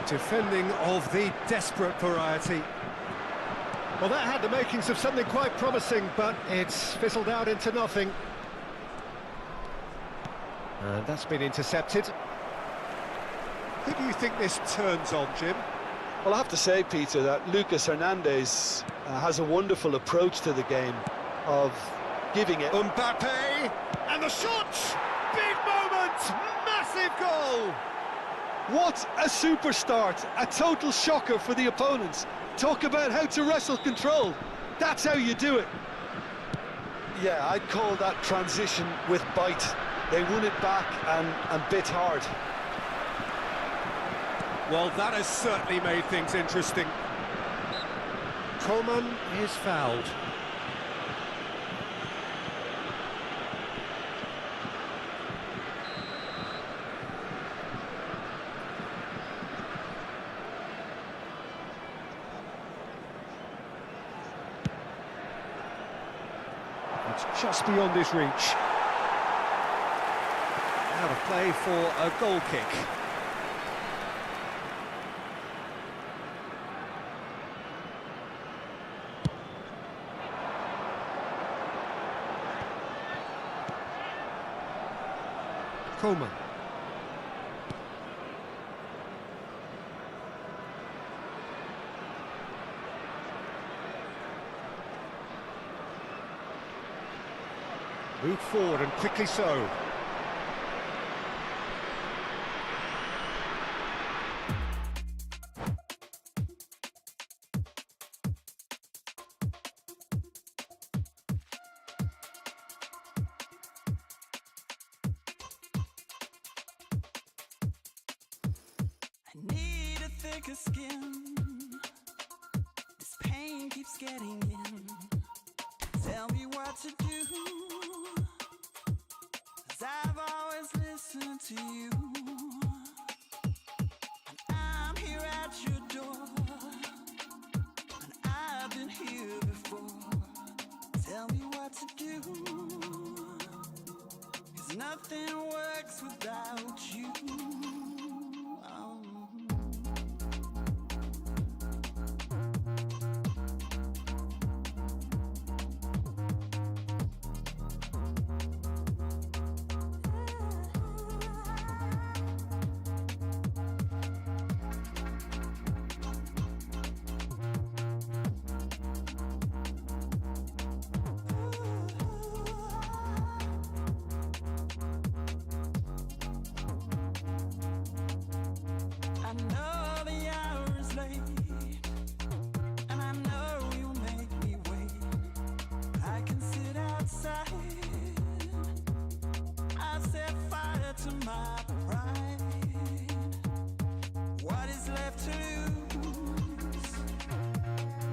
Defending of the desperate variety. Well, that had the makings of something quite promising, but it's fizzled out into nothing. And that's been intercepted. Who do you think this turns on, Jim? Well, I have to say, Peter, that Lucas Hernandez has a wonderful approach to the game of giving it. Mbappe, and the shot! Big moment! Massive goal! What a super start! A total shocker for the opponents. Talk about how to wrestle control. That's how you do it. Yeah, I'd call that transition with bite. They won it back and bit hard. Well, that has certainly made things interesting. Coman is fouled. It's just beyond his reach. Out of play for a goal kick. Coman. Moved forward and quickly so. I need a thicker skin. This pain keeps getting in. Tell me what to do. 'Cause I've always listened to you. And I'm here at your door. And I've been here before. Tell me what to do. 'Cause nothing works without you. I know the hour is late, and I know you'll make me wait. I can sit outside. I've set fire to my pride. What is left to lose?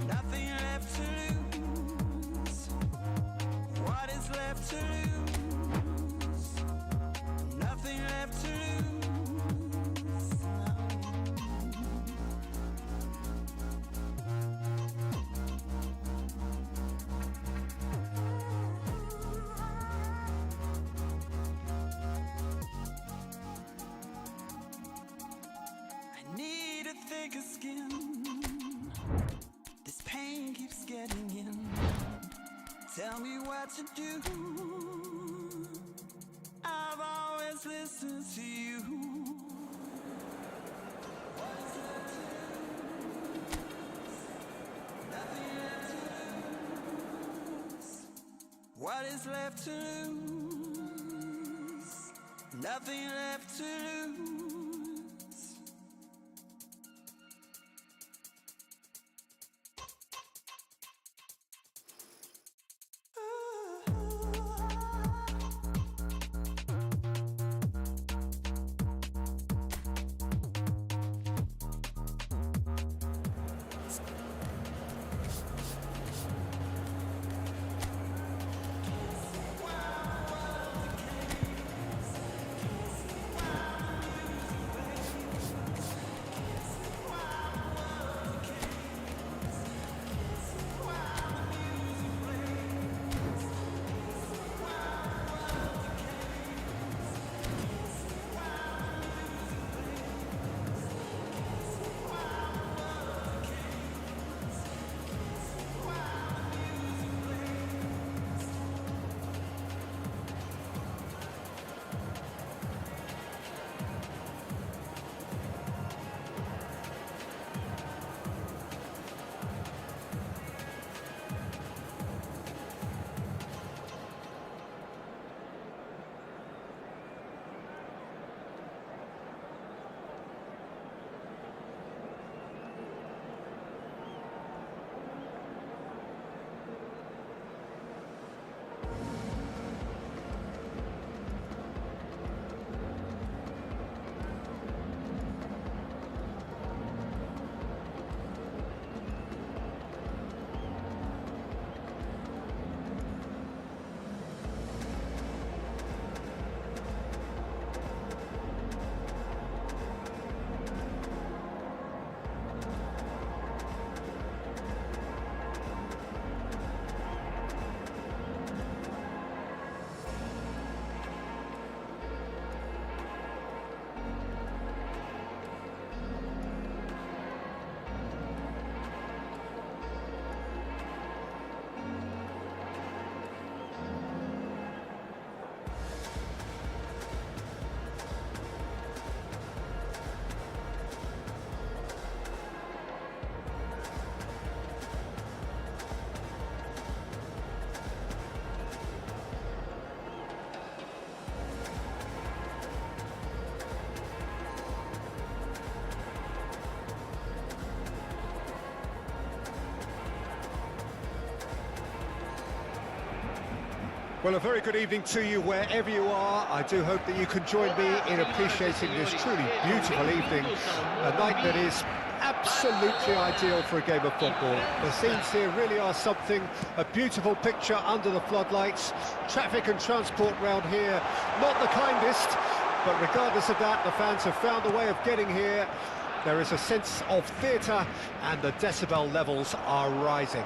Nothing left to lose. What is left to lose? Nothing left to lose. I need a thicker skin. This pain keeps getting in. Tell me what to do. I've always listened to you. What is left to do? What is left to lose? Nothing left to lose. Well, a very good evening to you wherever you are. I do hope that you can join me in appreciating this truly beautiful evening, a night that is absolutely ideal for a game of football. The scenes here really are something, a beautiful picture under the floodlights. Traffic and transport round here, not the kindest, but regardless of that, the fans have found a way of getting here. There is a sense of theatre and the decibel levels are rising.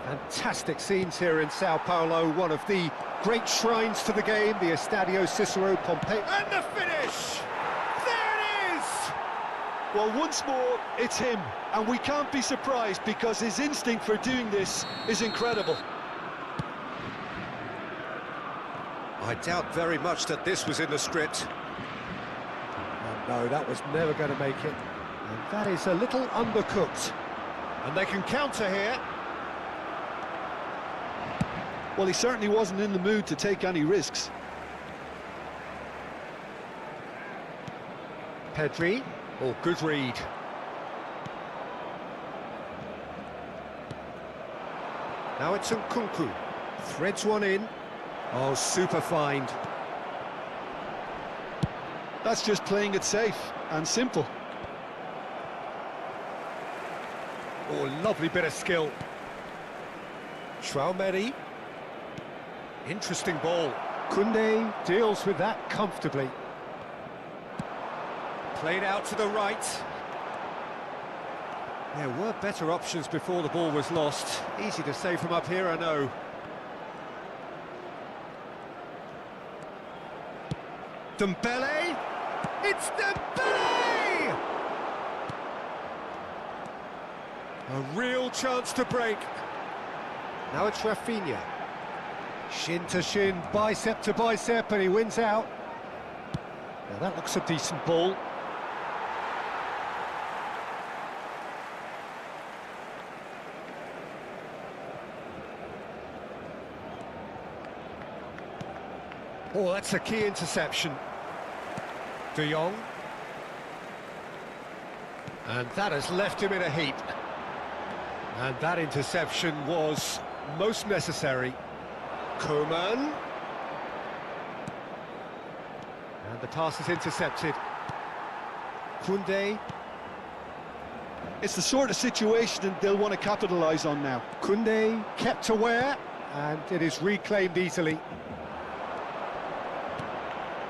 Fantastic scenes here in Sao Paulo, one of the great shrines to the game, the Estadio Cicero Pompei. And the finish! There it is! Well, once more, it's him, and we can't be surprised because his instinct for doing this is incredible. I doubt very much that this was in the script. No, that was never going to make it. And that is a little undercooked. And they can counter here. Well, he certainly wasn't in the mood to take any risks. Pedri, or good read. Now it's Nkunku, threads one in. Oh, super find. That's just playing it safe and simple. Oh, lovely bit of skill. Traumeri. Interesting ball. Koundé deals with that comfortably. Played out to the right. There were better options before the ball was lost. Easy to say from up here, I know. Dembele! It's Dembele! A real chance to break. Now it's Rafinha. Shin to shin, bicep to bicep, and he wins out. Now that looks a decent ball. Oh, that's a key interception. De Jong. And that has left him in a heap. And that interception was most necessary. Koeman. And the pass is intercepted. Koundé. It's the sort of situation that they'll want to capitalise on now. Koundé kept aware, and it is reclaimed easily.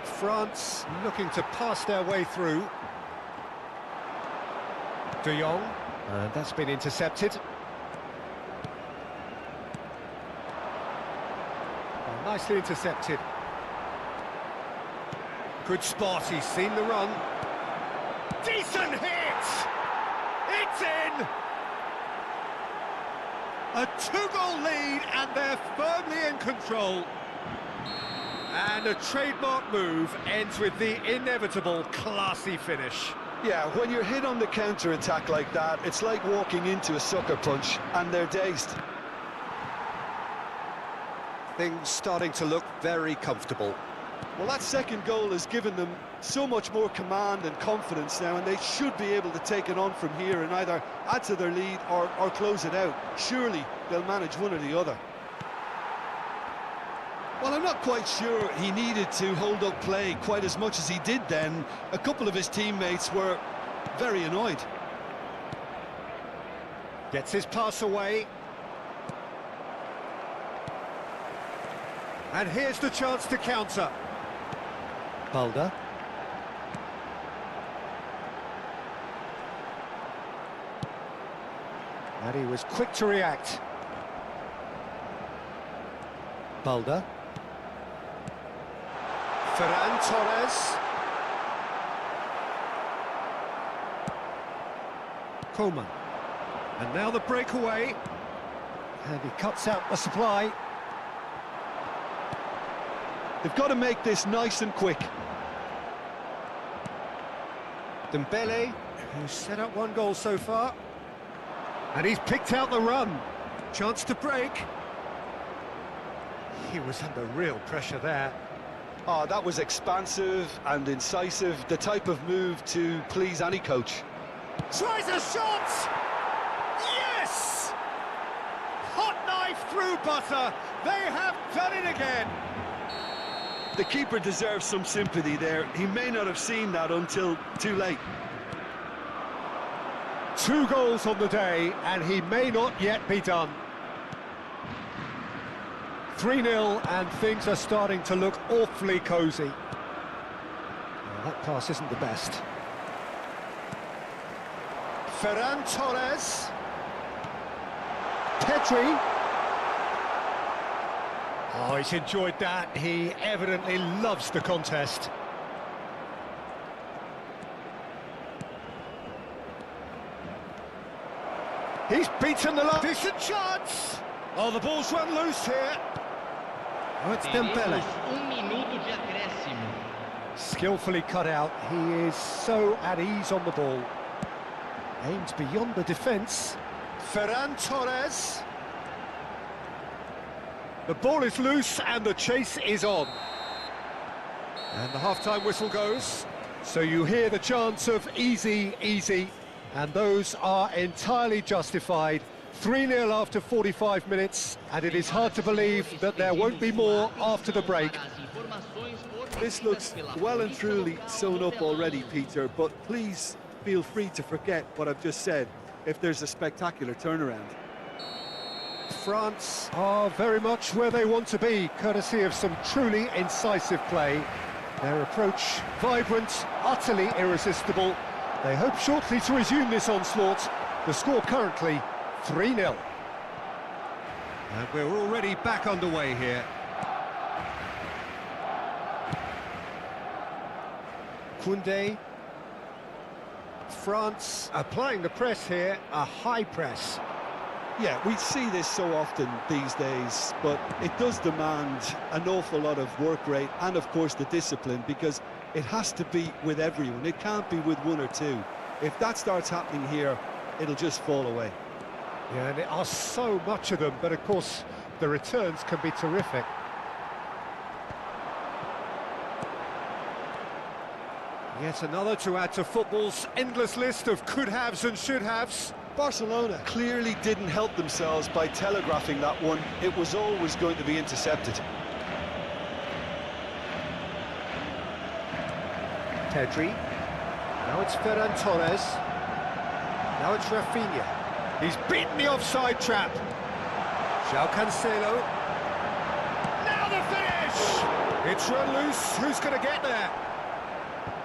France looking to pass their way through. De Jong, and that's been intercepted. Oh, nicely intercepted. Good spot, he's seen the run. Decent hit! It's in! A 2-goal lead, and they're firmly in control. And a trademark move ends with the inevitable classy finish. Yeah, when you're hit on the counter-attack like that, it's like walking into a sucker punch, and they're dazed. Things starting to look very comfortable. Well, that second goal has given them so much more command and confidence now, and they should be able to take it on from here and either add to their lead or close it out. Surely they'll manage one or the other. Well, I'm not quite sure he needed to hold up play quite as much as he did then. A couple of his teammates were very annoyed. Gets his pass away. And here's the chance to counter. Balda. And he was quick to react. Balda. Ferran Torres. Koeman. And now the breakaway. And he cuts out the supply. They've got to make this nice and quick. Dembele, who's set up one goal so far. And he's picked out the run. Chance to break. He was under real pressure there. Oh, that was expansive and incisive, the type of move to please any coach. Tries a shot! Yes! Hot knife through butter. They have done it again. The keeper deserves some sympathy there. He may not have seen that until too late. 2 goals on the day, and he may not yet be done. 3-0, and things are starting to look awfully cosy. Well, that pass isn't the best. Ferran Torres. Pedri. Oh, he's enjoyed that. He evidently loves the contest. He's beaten the line. Decent chance. Oh, the ball's run loose here. Oh, it's Dembele. Skillfully cut out. He is so at ease on the ball. Aimed beyond the defence. Ferran Torres. The ball is loose and the chase is on. And the half-time whistle goes. So you hear the chants of easy, easy. And those are entirely justified. 3-0 after 45 minutes, and it is hard to believe that there won't be more after the break. This looks well and truly sewn up already, Peter, but please feel free to forget what I've just said if there's a spectacular turnaround. France are very much where they want to be, courtesy of some truly incisive play. Their approach vibrant, utterly irresistible. They hope shortly to resume this onslaught. The score currently 3-0. And we're already back underway here. Koundé. France applying the press here, a high press. Yeah, we see this so often these days, but it does demand an awful lot of work rate and, of course, the discipline, because it has to be with everyone. It can't be with one or two. If that starts happening here, it'll just fall away. Yeah, and there are so much of them, but of course the returns can be terrific. Yet another to add to football's endless list of could-haves and should-haves. Barcelona clearly didn't help themselves by telegraphing that one. It was always going to be intercepted. Pedri. Now it's Ferran Torres. Now it's Rafinha. He's beaten the offside trap. João Cancelo. Now the finish! It's run loose. Who's going to get there?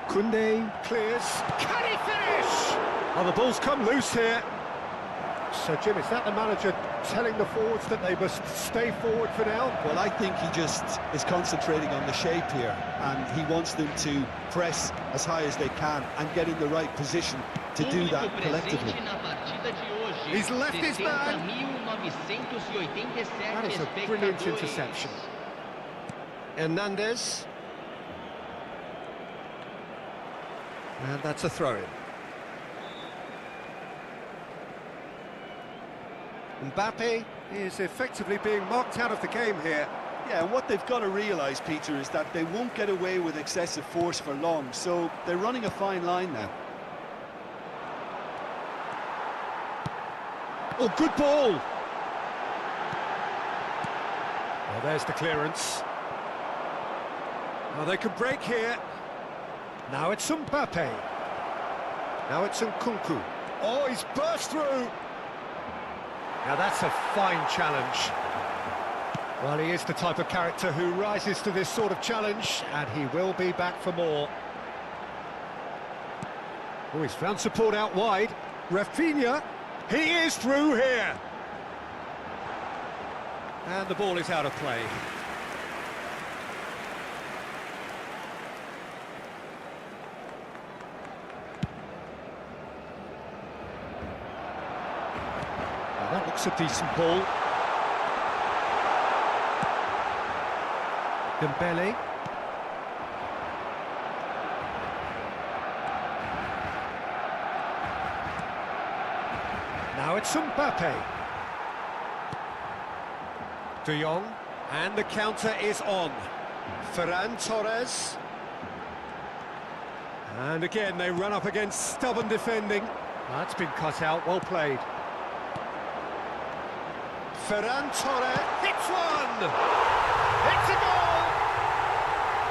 Koundé clears. Can he finish? Oh, the ball's come loose here. So, Jim, is that the manager telling the forwards that they must stay forward for now? Well, I think he just is concentrating on the shape here, and he wants them to press as high as they can and get in the right position to do that collectively. He's left his man. That is a brilliant interception. Hernandez. And that's a throw-in. Mbappe is effectively being marked out of the game here. Yeah, and what they've got to realise, Peter, is that they won't get away with excessive force for long, so they're running a fine line now. Oh, good ball! Well, there's the clearance. Well, they can break here. Now it's Mbappe. Now it's Nkunku. Oh, he's burst through! Now that's a fine challenge. Well, he is the type of character who rises to this sort of challenge, and he will be back for more. Oh, he's found support out wide. Rafinha, he is through here. And the ball is out of play. That looks a decent ball. Dembele. Now it's Mbappe. De Jong. And the counter is on. Ferran Torres. And again, they run up against stubborn defending. That's been cut out, well played. Ferran Torres hits one! It's a goal!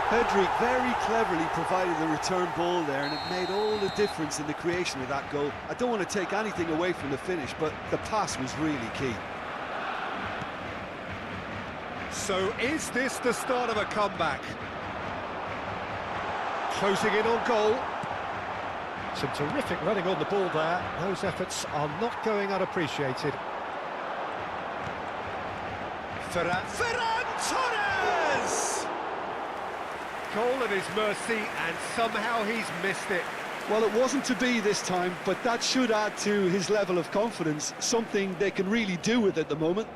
Pedri very cleverly provided the return ball there, and it made all the difference in the creation of that goal. I don't want to take anything away from the finish, but the pass was really key. So is this the start of a comeback? Closing in on goal. Some terrific running on the ball there. Those efforts are not going unappreciated. Ferran Torres! Goal at his mercy, and somehow he's missed it. Well, it wasn't to be this time, but that should add to his level of confidence, something they can really do with at the moment.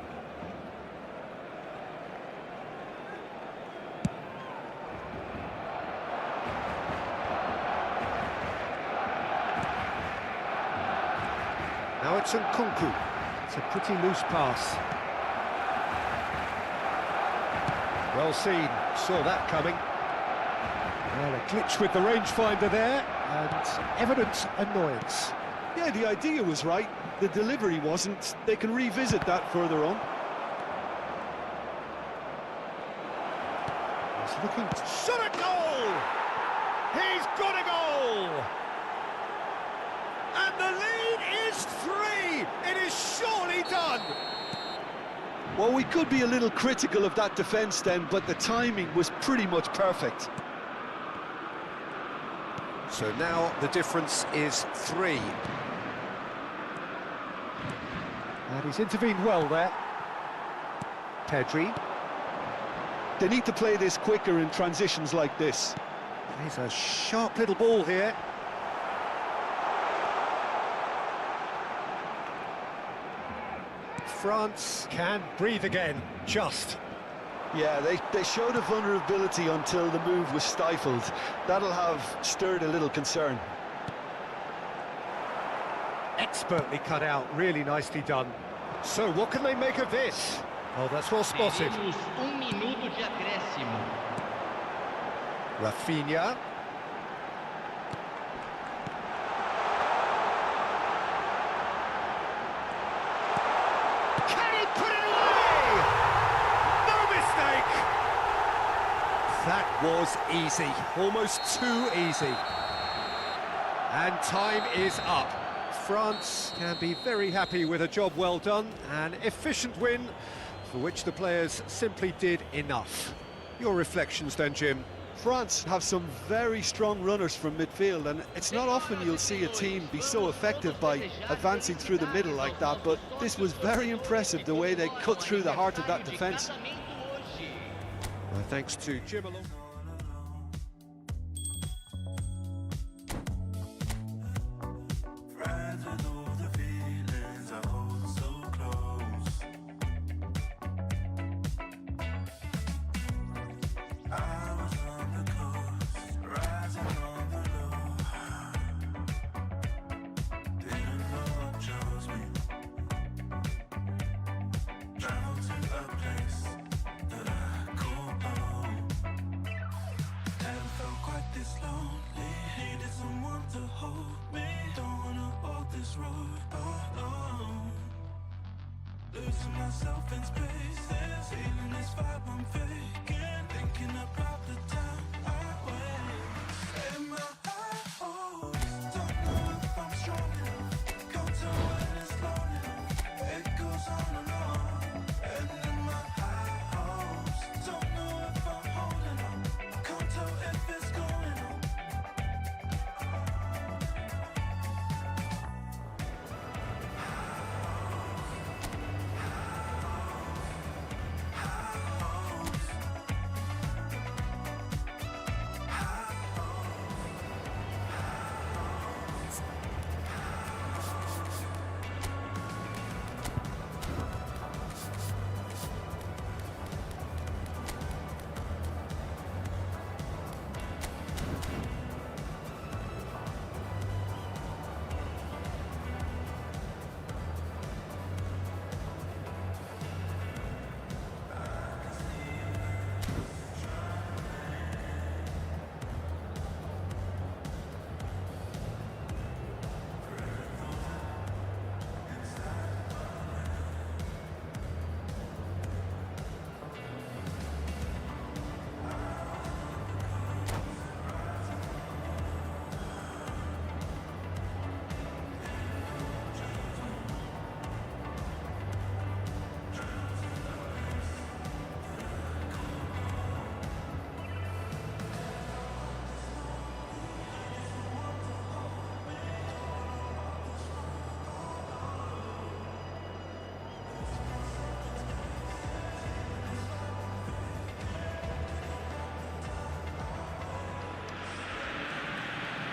Now it's Nkunku. It's a pretty loose pass. Well seen, saw that coming. Well, a glitch with the rangefinder there, and evident annoyance. Yeah, the idea was right, the delivery wasn't. They can revisit that further on. He's looking to shot a goal! He's got a goal! And the lead is 3! It is surely done! Well, we could be a little critical of that defence then, but the timing was pretty much perfect. So now the difference is 3. And he's intervened well there. Pedri. They need to play this quicker in transitions like this. There's a sharp little ball here. France can breathe again, just. Yeah, they showed a vulnerability until the move was stifled. That'll have stirred a little concern. Expertly cut out, really nicely done. So what can they make of this? Oh, that's well spotted. Rafinha. That was easy, almost too easy. And time is up. France can be very happy with a job well done, an efficient win for which the players simply did enough. Your reflections then, Jim? France have some very strong runners from midfield, and it's not often you'll see a team be so effective by advancing through the middle like that, but this was very impressive, the way they cut through the heart of that defence. Thanks to Jim along. Losing myself in spaces, feeling this vibe I'm faking, thinking about the time I waste. In my hopes, don't know if I'm strong enough, come to when it's long enough, it goes on and on. And in my high hopes, don't know if I'm holding on, can't tell if it's going on.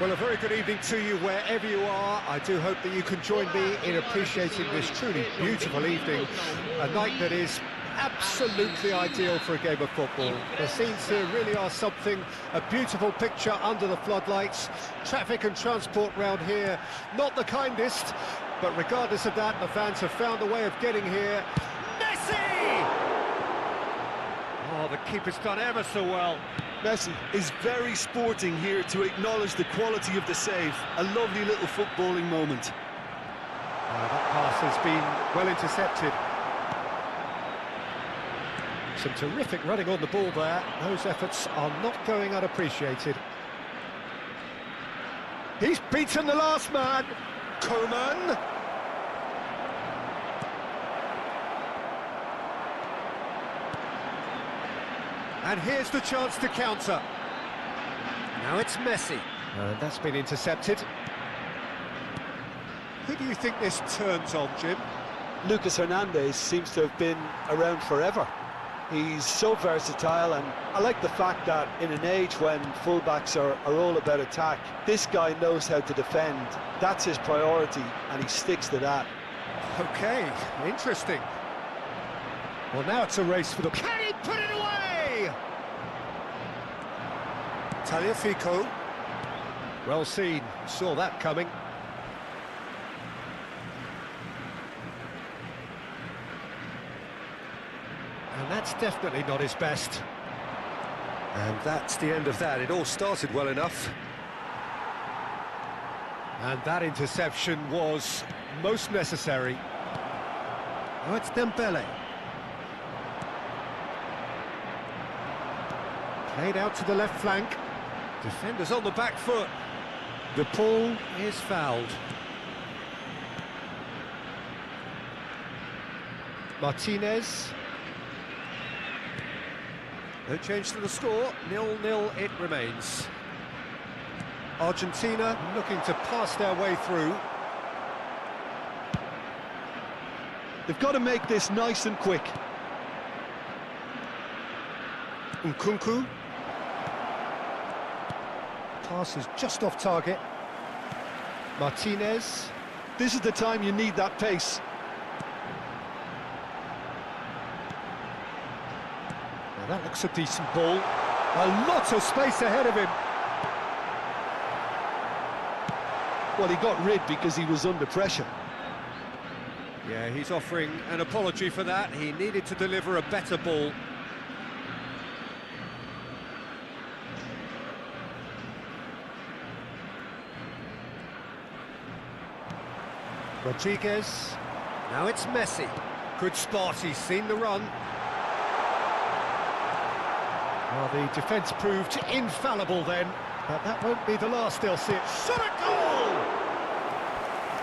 Well, a very good evening to you wherever you are. I do hope that you can join me in appreciating this truly beautiful evening, a night that is absolutely ideal for a game of football. The scenes here really are something, a beautiful picture under the floodlights. Traffic and transport round here, not the kindest, but regardless of that, the fans have found a way of getting here. Messi! Oh, the keeper's done ever so well. Messi is very sporting here to acknowledge the quality of the save. A lovely little footballing moment. That pass has been well intercepted. Some terrific running on the ball there. Those efforts are not going unappreciated. He's beaten the last man. Coman. And here's the chance to counter. Now it's Messi. And that's been intercepted. Who do you think this turns on, Jim? Lucas Hernandez seems to have been around forever. He's so versatile, and I like the fact that in an age when fullbacks are all about attack, this guy knows how to defend. That's his priority, and he sticks to that. Okay, interesting. Well, now it's a race for the... Can he put it away? Tagliafico. Well seen, saw that coming. And that's definitely not his best. And that's the end of that. It all started well enough. And that interception was most necessary. Oh, it's Dembele. Played out to the left flank. Defenders on the back foot. The ball is fouled. Martinez. No change to the score, 0-0 it remains. Argentina looking to pass their way through. They've got to make this nice and quick. Nkunku. Pass is just off target. Martinez. This is the time you need that pace. Now that looks a decent ball. A lot of space ahead of him. Well, he got rid because he was under pressure. Yeah, he's offering an apology for that. He needed to deliver a better ball. Rodriguez. Now it's Messi. Good spot, he's seen the run. Well, the defence proved infallible then, but that won't be the last they'll see it. Shot a goal!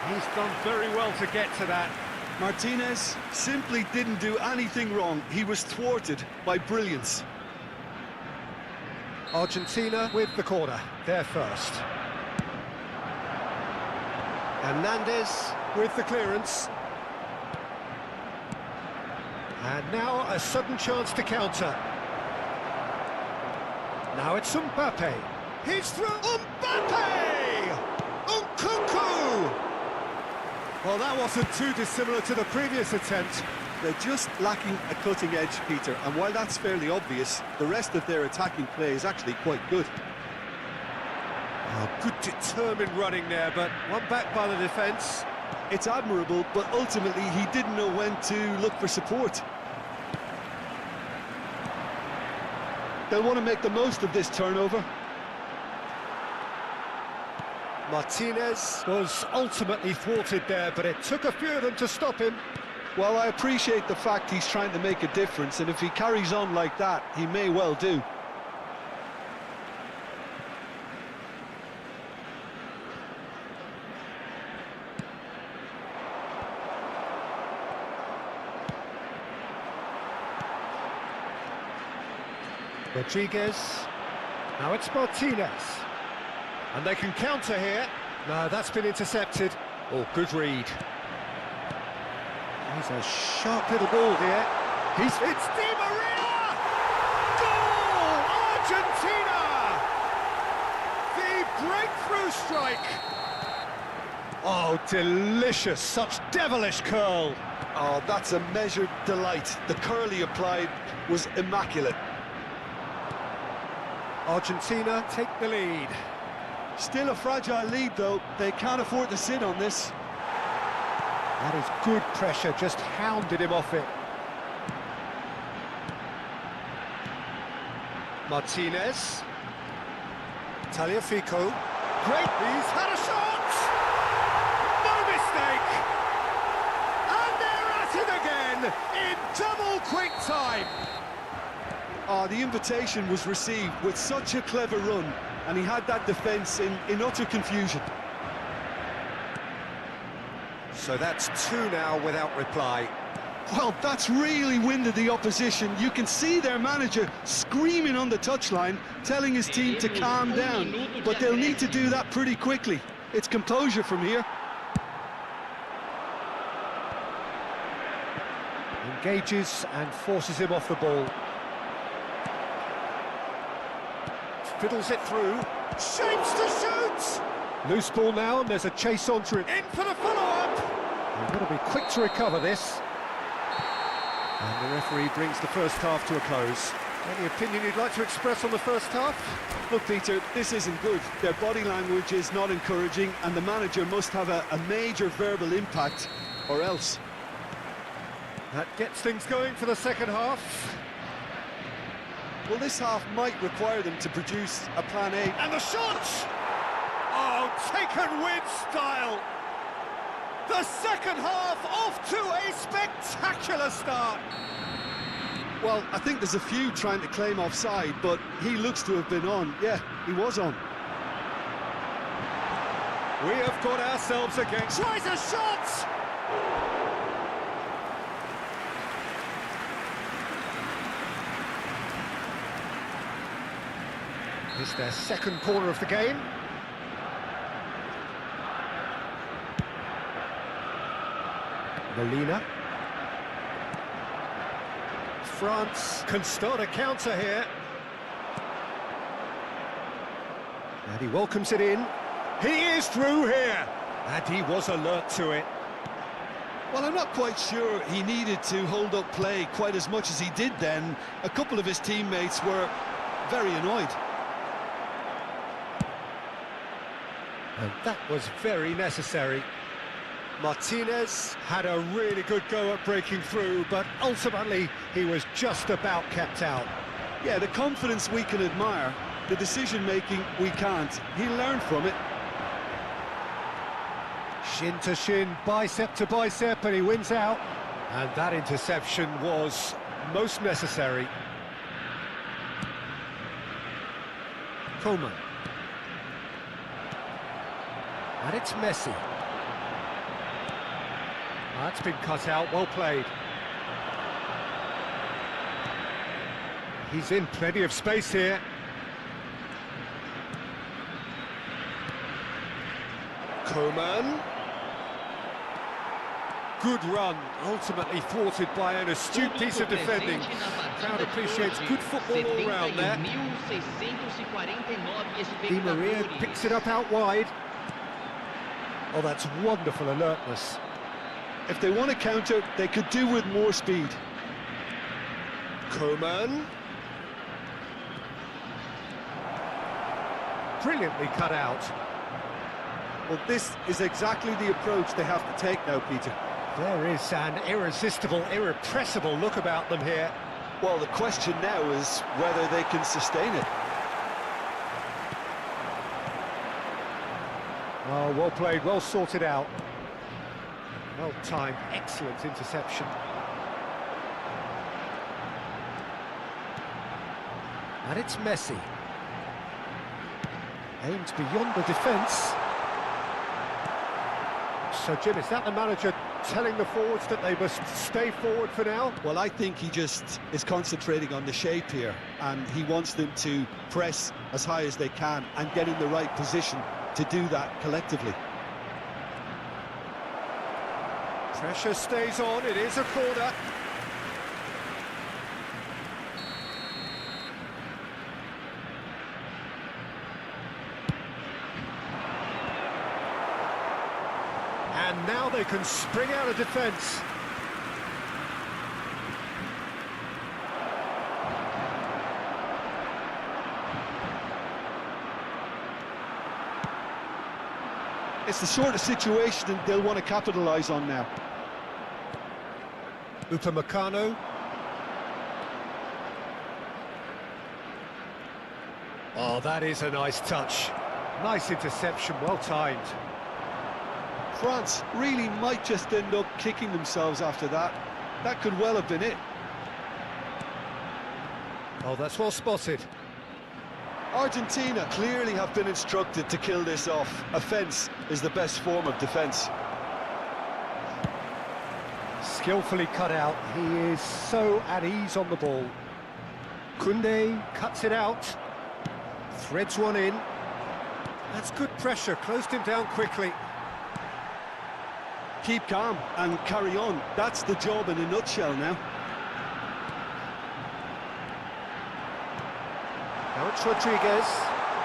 He's done very well to get to that. Martinez simply didn't do anything wrong. He was thwarted by brilliance. Argentina with the corner, they're first. Hernandez with the clearance. And now a sudden chance to counter. Now it's Mbappe. He's through. Mbappe! Nkunku! Well, that wasn't too dissimilar to the previous attempt. They're just lacking a cutting edge, Peter, and while that's fairly obvious, the rest of their attacking play is actually quite good. Oh, good determined running there, but one back by the defence. It's admirable, but ultimately he didn't know when to look for support. They'll want to make the most of this turnover. Martinez was ultimately thwarted there, but it took a few of them to stop him. Well, I appreciate the fact he's trying to make a difference, and if he carries on like that, he may well do. Rodriguez. Now it's Martinez. And they can counter here. No, that's been intercepted. Oh, good read. He's a sharp little ball here. It's Di Maria! Goal! Argentina! The breakthrough strike. Oh, delicious. Such devilish curl. Oh, that's a measured delight. The curl he applied was immaculate. Argentina take the lead. Still a fragile lead, though. They can't afford to sit on this. That is good pressure, just hounded him off it. Martinez. Tagliafico. Great, he's had a shot! No mistake! And they're at it again, in double quick time! Oh, the invitation was received with such a clever run, and he had that defence in utter confusion. So that's two now without reply. Well, that's really winded the opposition. You can see their manager screaming on the touchline, telling his team to calm down, but they'll need to do that pretty quickly. It's composure from here. Engages and forces him off the ball. Fiddles it through. Shapes to shoot! Loose ball now, and there's a chase onto it. In for the follow-up! They've got to be quick to recover this. And the referee brings the first half to a close. Any opinion you'd like to express on the first half? Look, Peter, this isn't good. Their body language is not encouraging, and the manager must have a major verbal impact, or else. That gets things going for the second half. Well, this half might require them to produce a plan A. And the shot! Oh, taken with style! The second half off to a spectacular start! Well, I think there's a few trying to claim offside, but he looks to have been on. Yeah, he was on. We have got ourselves again. Tries a shot! It's their second corner of the game. Molina. France can start a counter here. And he welcomes it in. He is through here! And he was alert to it. Well, I'm not quite sure he needed to hold up play quite as much as he did then. A couple of his teammates were very annoyed. And that was very necessary. Martinez had a really good go at breaking through, but ultimately he was just about kept out. Yeah, the confidence we can admire, the decision-making we can't. He learned from it. Shin to shin, bicep to bicep, and he wins out. And that interception was most necessary. Coman. And it's Messi. That's been cut out, well played. He's in plenty of space here. Coman. Good run, ultimately thwarted by an astute piece of defending. Crowd appreciates good football all round there. Di Maria picks it up out wide. Oh, that's wonderful alertness. If they want to counter, they could do with more speed. Coman. Brilliantly cut out. Well, this is exactly the approach they have to take now, Peter. There is an irresistible, irrepressible look about them here. Well, the question now is whether they can sustain it. Oh, well played, well sorted out. Well timed, excellent interception. And it's Messi. Aimed beyond the defence. So, Jim, is that the manager telling the forwards that they must stay forward for now? Well, I think he just is concentrating on the shape here, and he wants them to press as high as they can and get in the right position to do that collectively. Pressure stays on, it is a corner. And now they can spring out of defence. It's the sort of situation they'll want to capitalise on now. Upamecano. Oh, that is a nice touch. Nice interception, well timed. France really might just end up kicking themselves after that. That could well have been it. Oh, that's well spotted. Argentina clearly have been instructed to kill this off. Offence is the best form of defence. Skillfully cut out. He is so at ease on the ball. Koundé cuts it out. Threads one in. That's good pressure. Closed him down quickly. Keep calm and carry on. That's the job in a nutshell now. Now it's Rodriguez.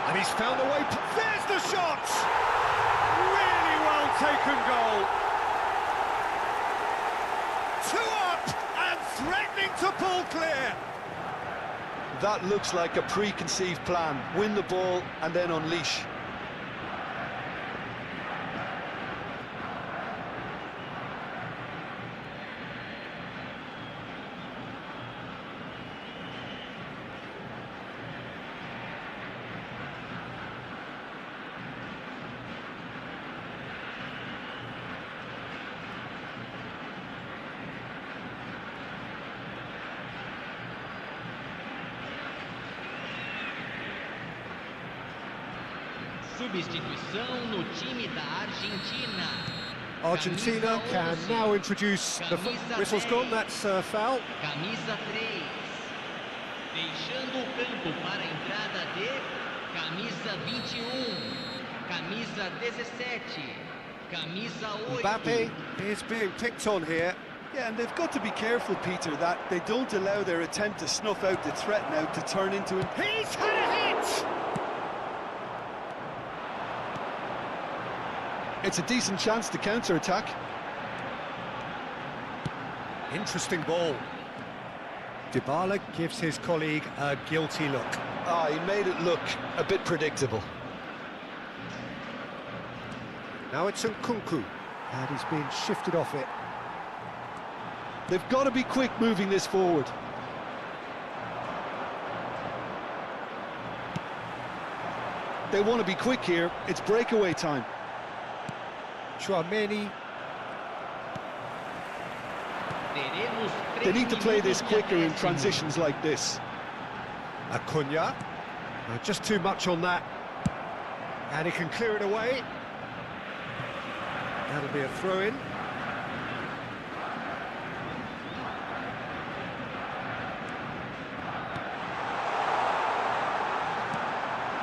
And he's found a way. There's the shot! Really well taken goal. 2 up and threatening to pull clear. That looks like a preconceived plan. Win the ball and then unleash. Substituição no time da Argentina. Argentina can now introduce the whistle's gone, that's foul. Camisa 3. Deixando o campo para a entrada de camisa 21, camisa 17, camisa 8. Mbappe is being picked on here. Yeah, and they've got to be careful, Peter, that they don't allow their attempt to snuff out the threat now to turn into... He's had a hit! It's a decent chance to counter-attack. Interesting ball. Dybala gives his colleague a guilty look. Ah, he made it look a bit predictable. Now it's Nkunku, and he's being shifted off it. They've got to be quick moving this forward. They want to be quick here. It's breakaway time. Tchouaméni. They need to play this quicker in transitions like this. Acuna. Just too much on that. And he can clear it away. That'll be a throw-in.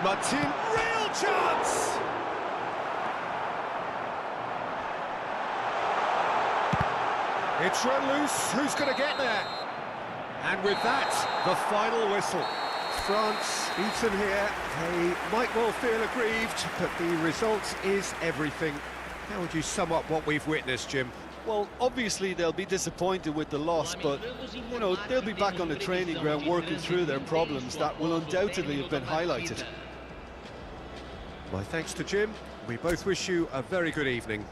Martin, real chance! It's run loose, who's going to get there? And with that, the final whistle. France beaten here, they might well feel aggrieved, but the result is everything. How would you sum up what we've witnessed, Jim? Well, obviously they'll be disappointed with the loss, but, you know, they'll be back on the training ground working through their problems that will undoubtedly have been highlighted. My thanks to Jim. We both wish you a very good evening.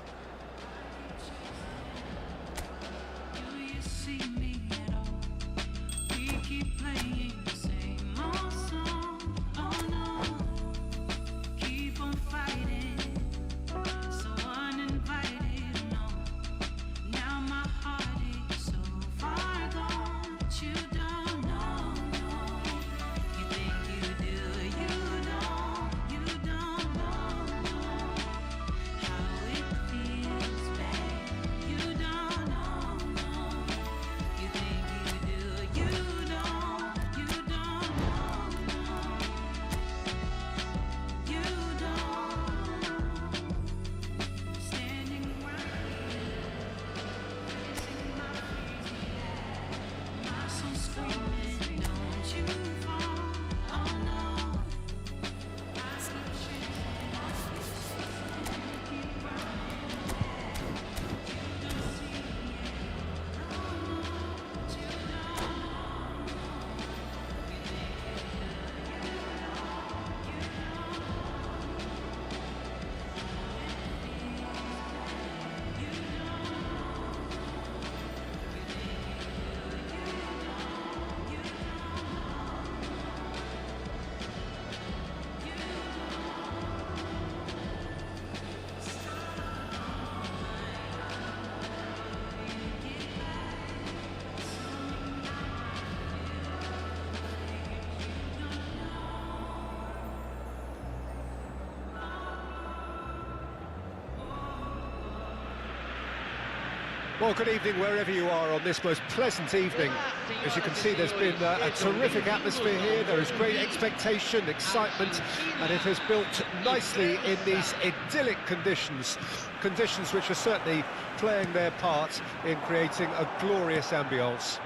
Well, good evening wherever you are on this most pleasant evening. As you can see, there's been a terrific atmosphere here. There is great expectation, excitement, and it has built nicely in these idyllic conditions. Conditions which are certainly playing their part in creating a glorious ambience.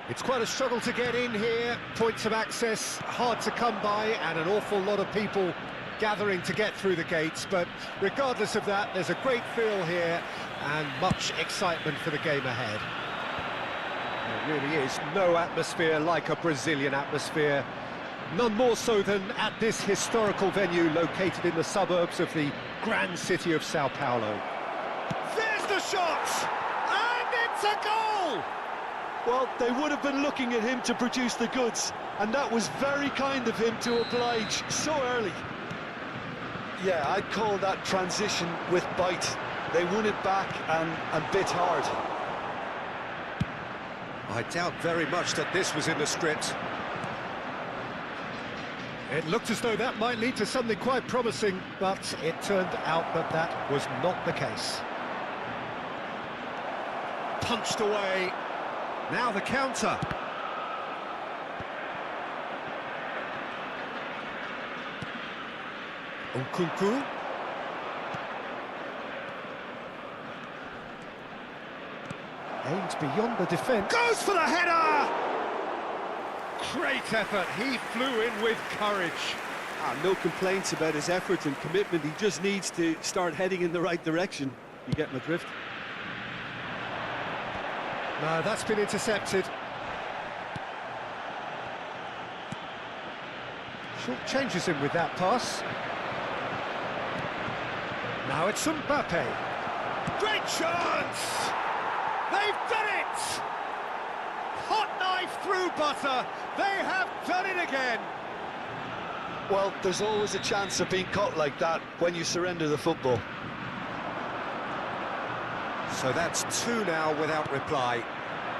It's quite a struggle to get in here, points of access hard to come by, and an awful lot of people gathering to get through the gates, but regardless of that, there's a great feel here and much excitement for the game ahead. There really is no atmosphere like a Brazilian atmosphere, none more so than at this historical venue located in the suburbs of the grand city of Sao Paulo. There's the shot! And it's a goal! Well, they would have been looking at him to produce the goods, and that was very kind of him to oblige so early. Yeah, I'd call that transition with bite. They won it back and bit hard. I doubt very much that this was in the script. It looked as though that might lead to something quite promising, but it turned out that that was not the case. Punched away. Now the counter. Nkunku. Aims beyond the defence. Goes for the header! Great effort. He flew in with courage. No complaints about his effort and commitment. He just needs to start heading in the right direction. You get my drift? No, that's been intercepted. Short changes him with that pass. Now it's Mbappe. Great chance! They've done it! Hot knife through butter. They have done it again. Well, there's always a chance of being caught like that when you surrender the football. So that's 2 now without reply.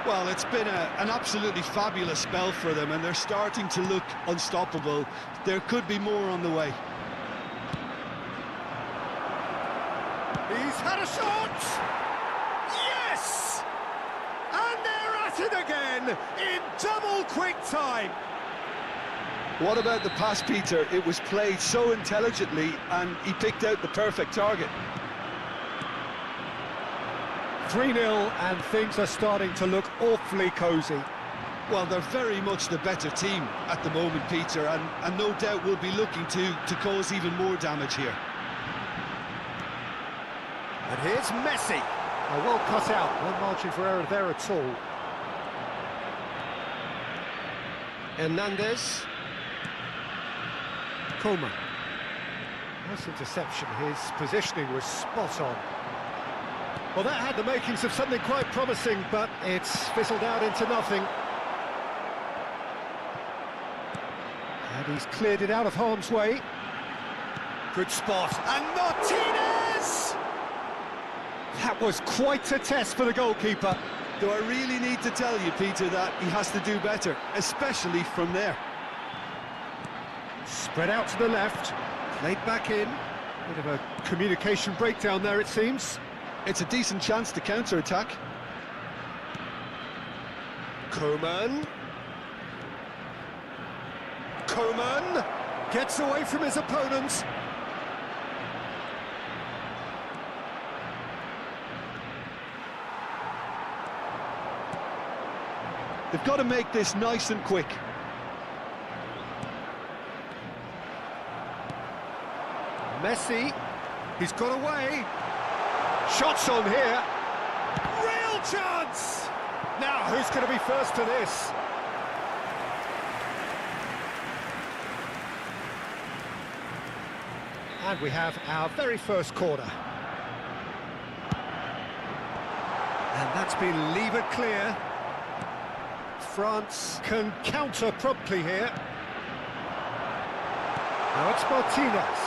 Well, it's been an absolutely fabulous spell for them, and they're starting to look unstoppable. There could be more on the way. He's had a shot! Yes! And they're at it again in double quick time. What about the pass, Peter? It was played so intelligently, and he picked out the perfect target. 3-0, and things are starting to look awfully cosy. Well, they're very much the better team at the moment, Peter, and no doubt will be looking to cause even more damage here. And here's Messi. Well cut out, no margin for error there at all. Hernandez. Coman. Nice interception, his positioning was spot on. Well, that had the makings of something quite promising, but it's fizzled out into nothing. And he's cleared it out of harm's way. Good spot, and Martinez! That was quite a test for the goalkeeper. Do I really need to tell you, Peter, that he has to do better, especially from there? Spread out to the left, played back in. Bit of a communication breakdown there, it seems. It's a decent chance to counter-attack. Coman. Coman gets away from his opponents. They've got to make this nice and quick. Messi, he's got away. Shots on here. Real chance! Now, who's going to be first to this? And we have our very first corner. And that's been levered clear. France can counter promptly here. Now it's Martinez.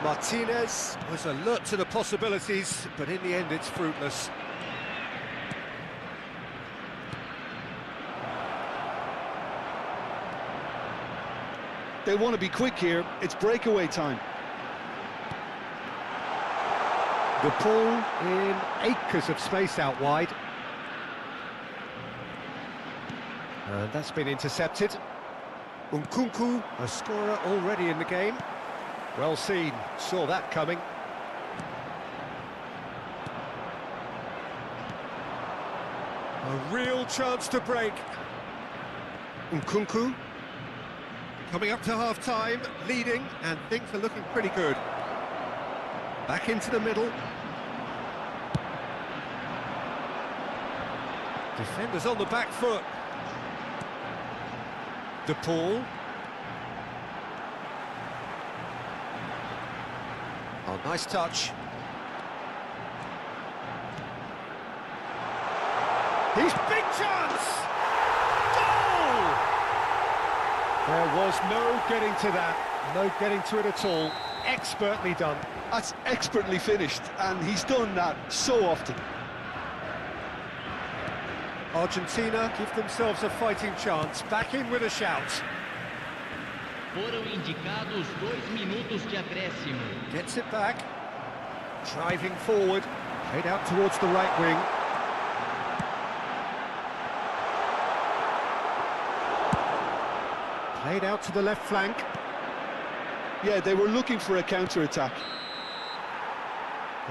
Martinez was alert to the possibilities, but in the end it's fruitless. They want to be quick here. It's breakaway time. The ball in acres of space out wide. And that's been intercepted. Nkunku, a scorer already in the game. Well seen, saw that coming. A real chance to break. Nkunku, coming up to half-time, leading, and things are looking pretty good. Back into the middle. Defenders on the back foot. De Paul. Oh, nice touch. He's big chance! Goal! There was no getting to that, no getting to it at all. Expertly done. That's expertly finished, and he's done that so often. Argentina give themselves a fighting chance, back in with a shout. Foram indicados 2 minutos de acréscimo. Gets it back. Driving forward. Played out towards the right wing. Played out to the left flank. Yeah, they were looking for a counter-attack.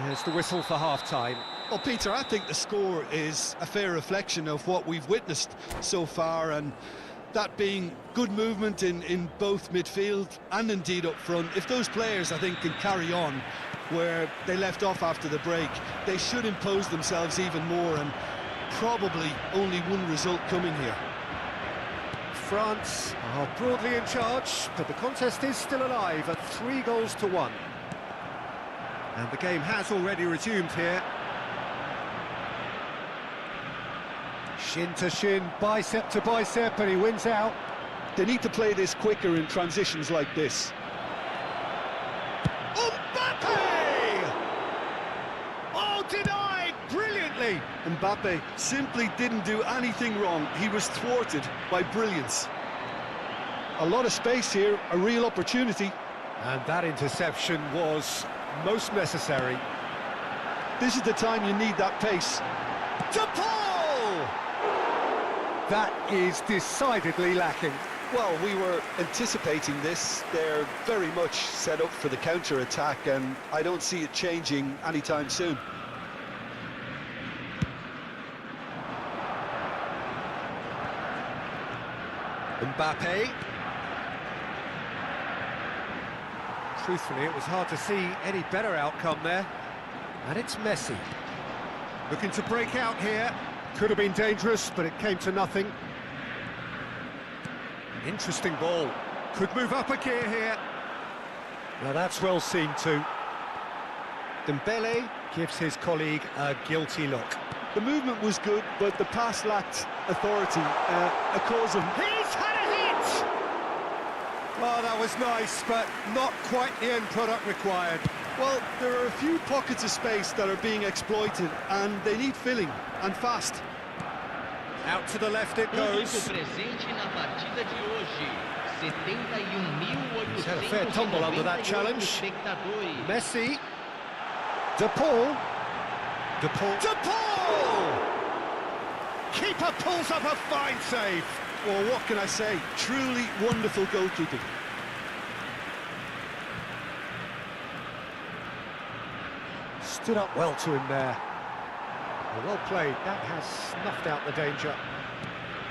There's the whistle for half-time. Well, Peter, I think the score is a fair reflection of what we've witnessed so far, and that being good movement in both midfield and indeed up front. If those players, I think, can carry on where they left off after the break, they should impose themselves even more, and probably only one result coming here. France are broadly in charge, but the contest is still alive at 3-1. And the game has already resumed here. Shin to shin, bicep to bicep, and he wins out. They need to play this quicker in transitions like this. Mbappe! Oh, denied brilliantly! Mbappe simply didn't do anything wrong. He was thwarted by brilliance. A lot of space here, a real opportunity. And that interception was most necessary. This is the time you need that pace. To Paul! That is decidedly lacking. Well, we were anticipating this. They're very much set up for the counter-attack, and I don't see it changing anytime soon. Mbappe. Truthfully, it was hard to see any better outcome there. And it's Messi. Looking to break out here. Could have been dangerous, but it came to nothing. Interesting ball. Could move up a gear here. Now that's well seen too. Dembele gives his colleague a guilty look. The movement was good, but the pass lacked authority. A cause of... He's had a hit! Oh, that was nice, but not quite the end product required. Well, there are a few pockets of space that are being exploited, and they need filling, and fast. Out to the left it goes. Presente na partida de hoje. 71.890 He's had a fair tumble under that challenge. espectadores. Messi. De Paul. De Paul. De Paul! Keeper pulls up a fine save. Well, what can I say? Truly wonderful goalkeeping. Stood up well to him there. Well played. That has snuffed out the danger.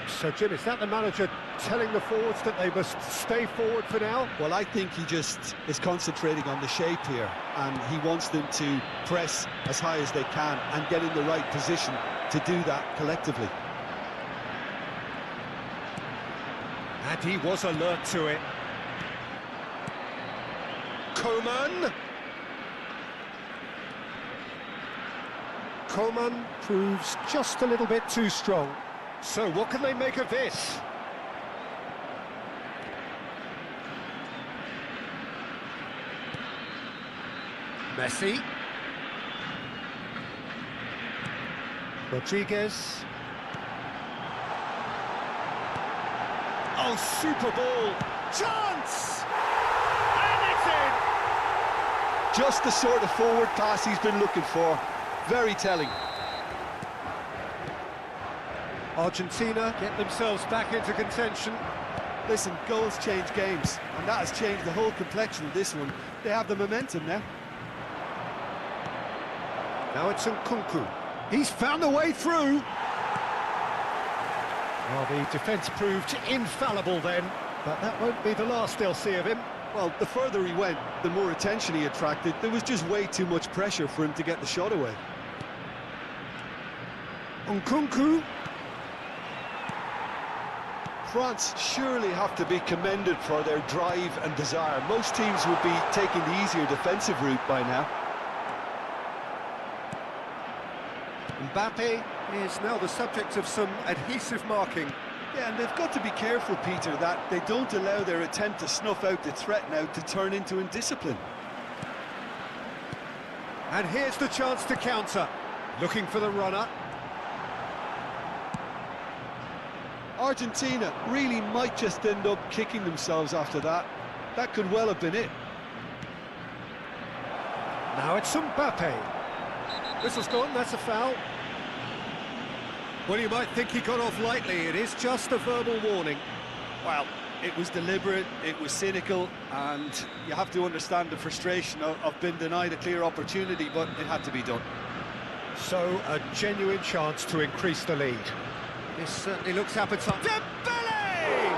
So, Jim, is that the manager telling the forwards that they must stay forward for now? Well, I think he just is concentrating on the shape here, and he wants them to press as high as they can and get in the right position to do that collectively. And he was alert to it. Coman. Coman proves just a little bit too strong. So what can they make of this? Messi. Rodriguez. Oh, super ball. Chance! And it's in! Just the sort of forward pass he's been looking for. Very telling. Argentina get themselves back into contention. Listen, goals change games, and that has changed the whole complexion of this one. They have the momentum now. Now it's Nkunku. He's found a way through. Well, the defence proved infallible then, but that won't be the last they'll see of him. Well, the further he went, the more attention he attracted. There was just way too much pressure for him to get the shot away. Nkunku. France surely have to be commended for their drive and desire. Most teams would be taking the easier defensive route by now. Mbappe is now the subject of some adhesive marking. Yeah, and they've got to be careful, Peter, that they don't allow their attempt to snuff out the threat now to turn into indiscipline. And here's the chance to counter. Looking for the runner. Argentina really might just end up kicking themselves after that. That could well have been it. Now it's Mbappe. Whistle's gone, that's a foul. Well, you might think he got off lightly. It is just a verbal warning. Well, it was deliberate, it was cynical, and you have to understand the frustration of being denied a clear opportunity, but it had to be done. So, a genuine chance to increase the lead. This certainly looks appetizing. Dembele!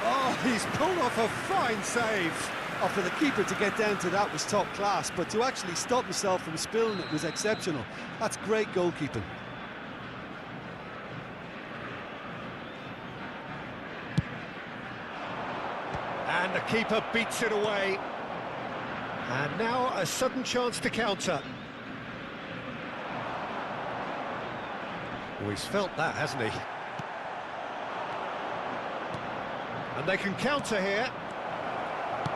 Oh, he's pulled off a fine save. Oh, for the keeper to get down to that was top class, but to actually stop himself from spilling it was exceptional. That's great goalkeeping. And the keeper beats it away. And now a sudden chance to counter. Oh, he's felt that, hasn't he? And they can counter here.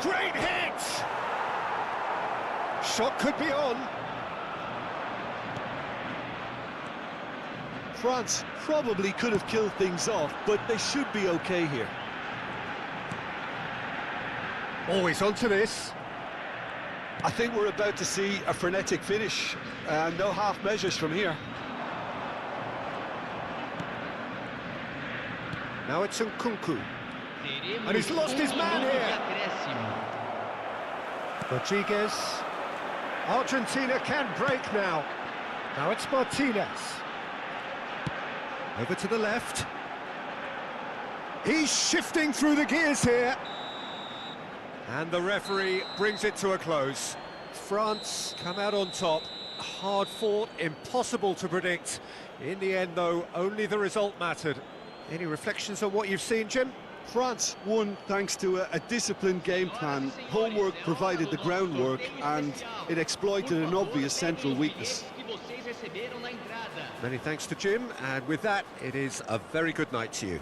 Great hit! Shot could be on. France probably could have killed things off, but they should be okay here. Oh, he's onto this. I think we're about to see a frenetic finish. No half measures from here. Now it's Nkunku. And he's lost his man here. Rodriguez. Argentina can break now. Now it's Martinez. Over to the left. He's shifting through the gears here. And the referee brings it to a close. France come out on top. Hard fought, impossible to predict. In the end, though, only the result mattered. Any reflections on what you've seen, Jim? France won thanks to a disciplined game plan. Homework provided the groundwork, and it exploited an obvious central weakness. Many thanks to Jim, and with that, it is a very good night to you.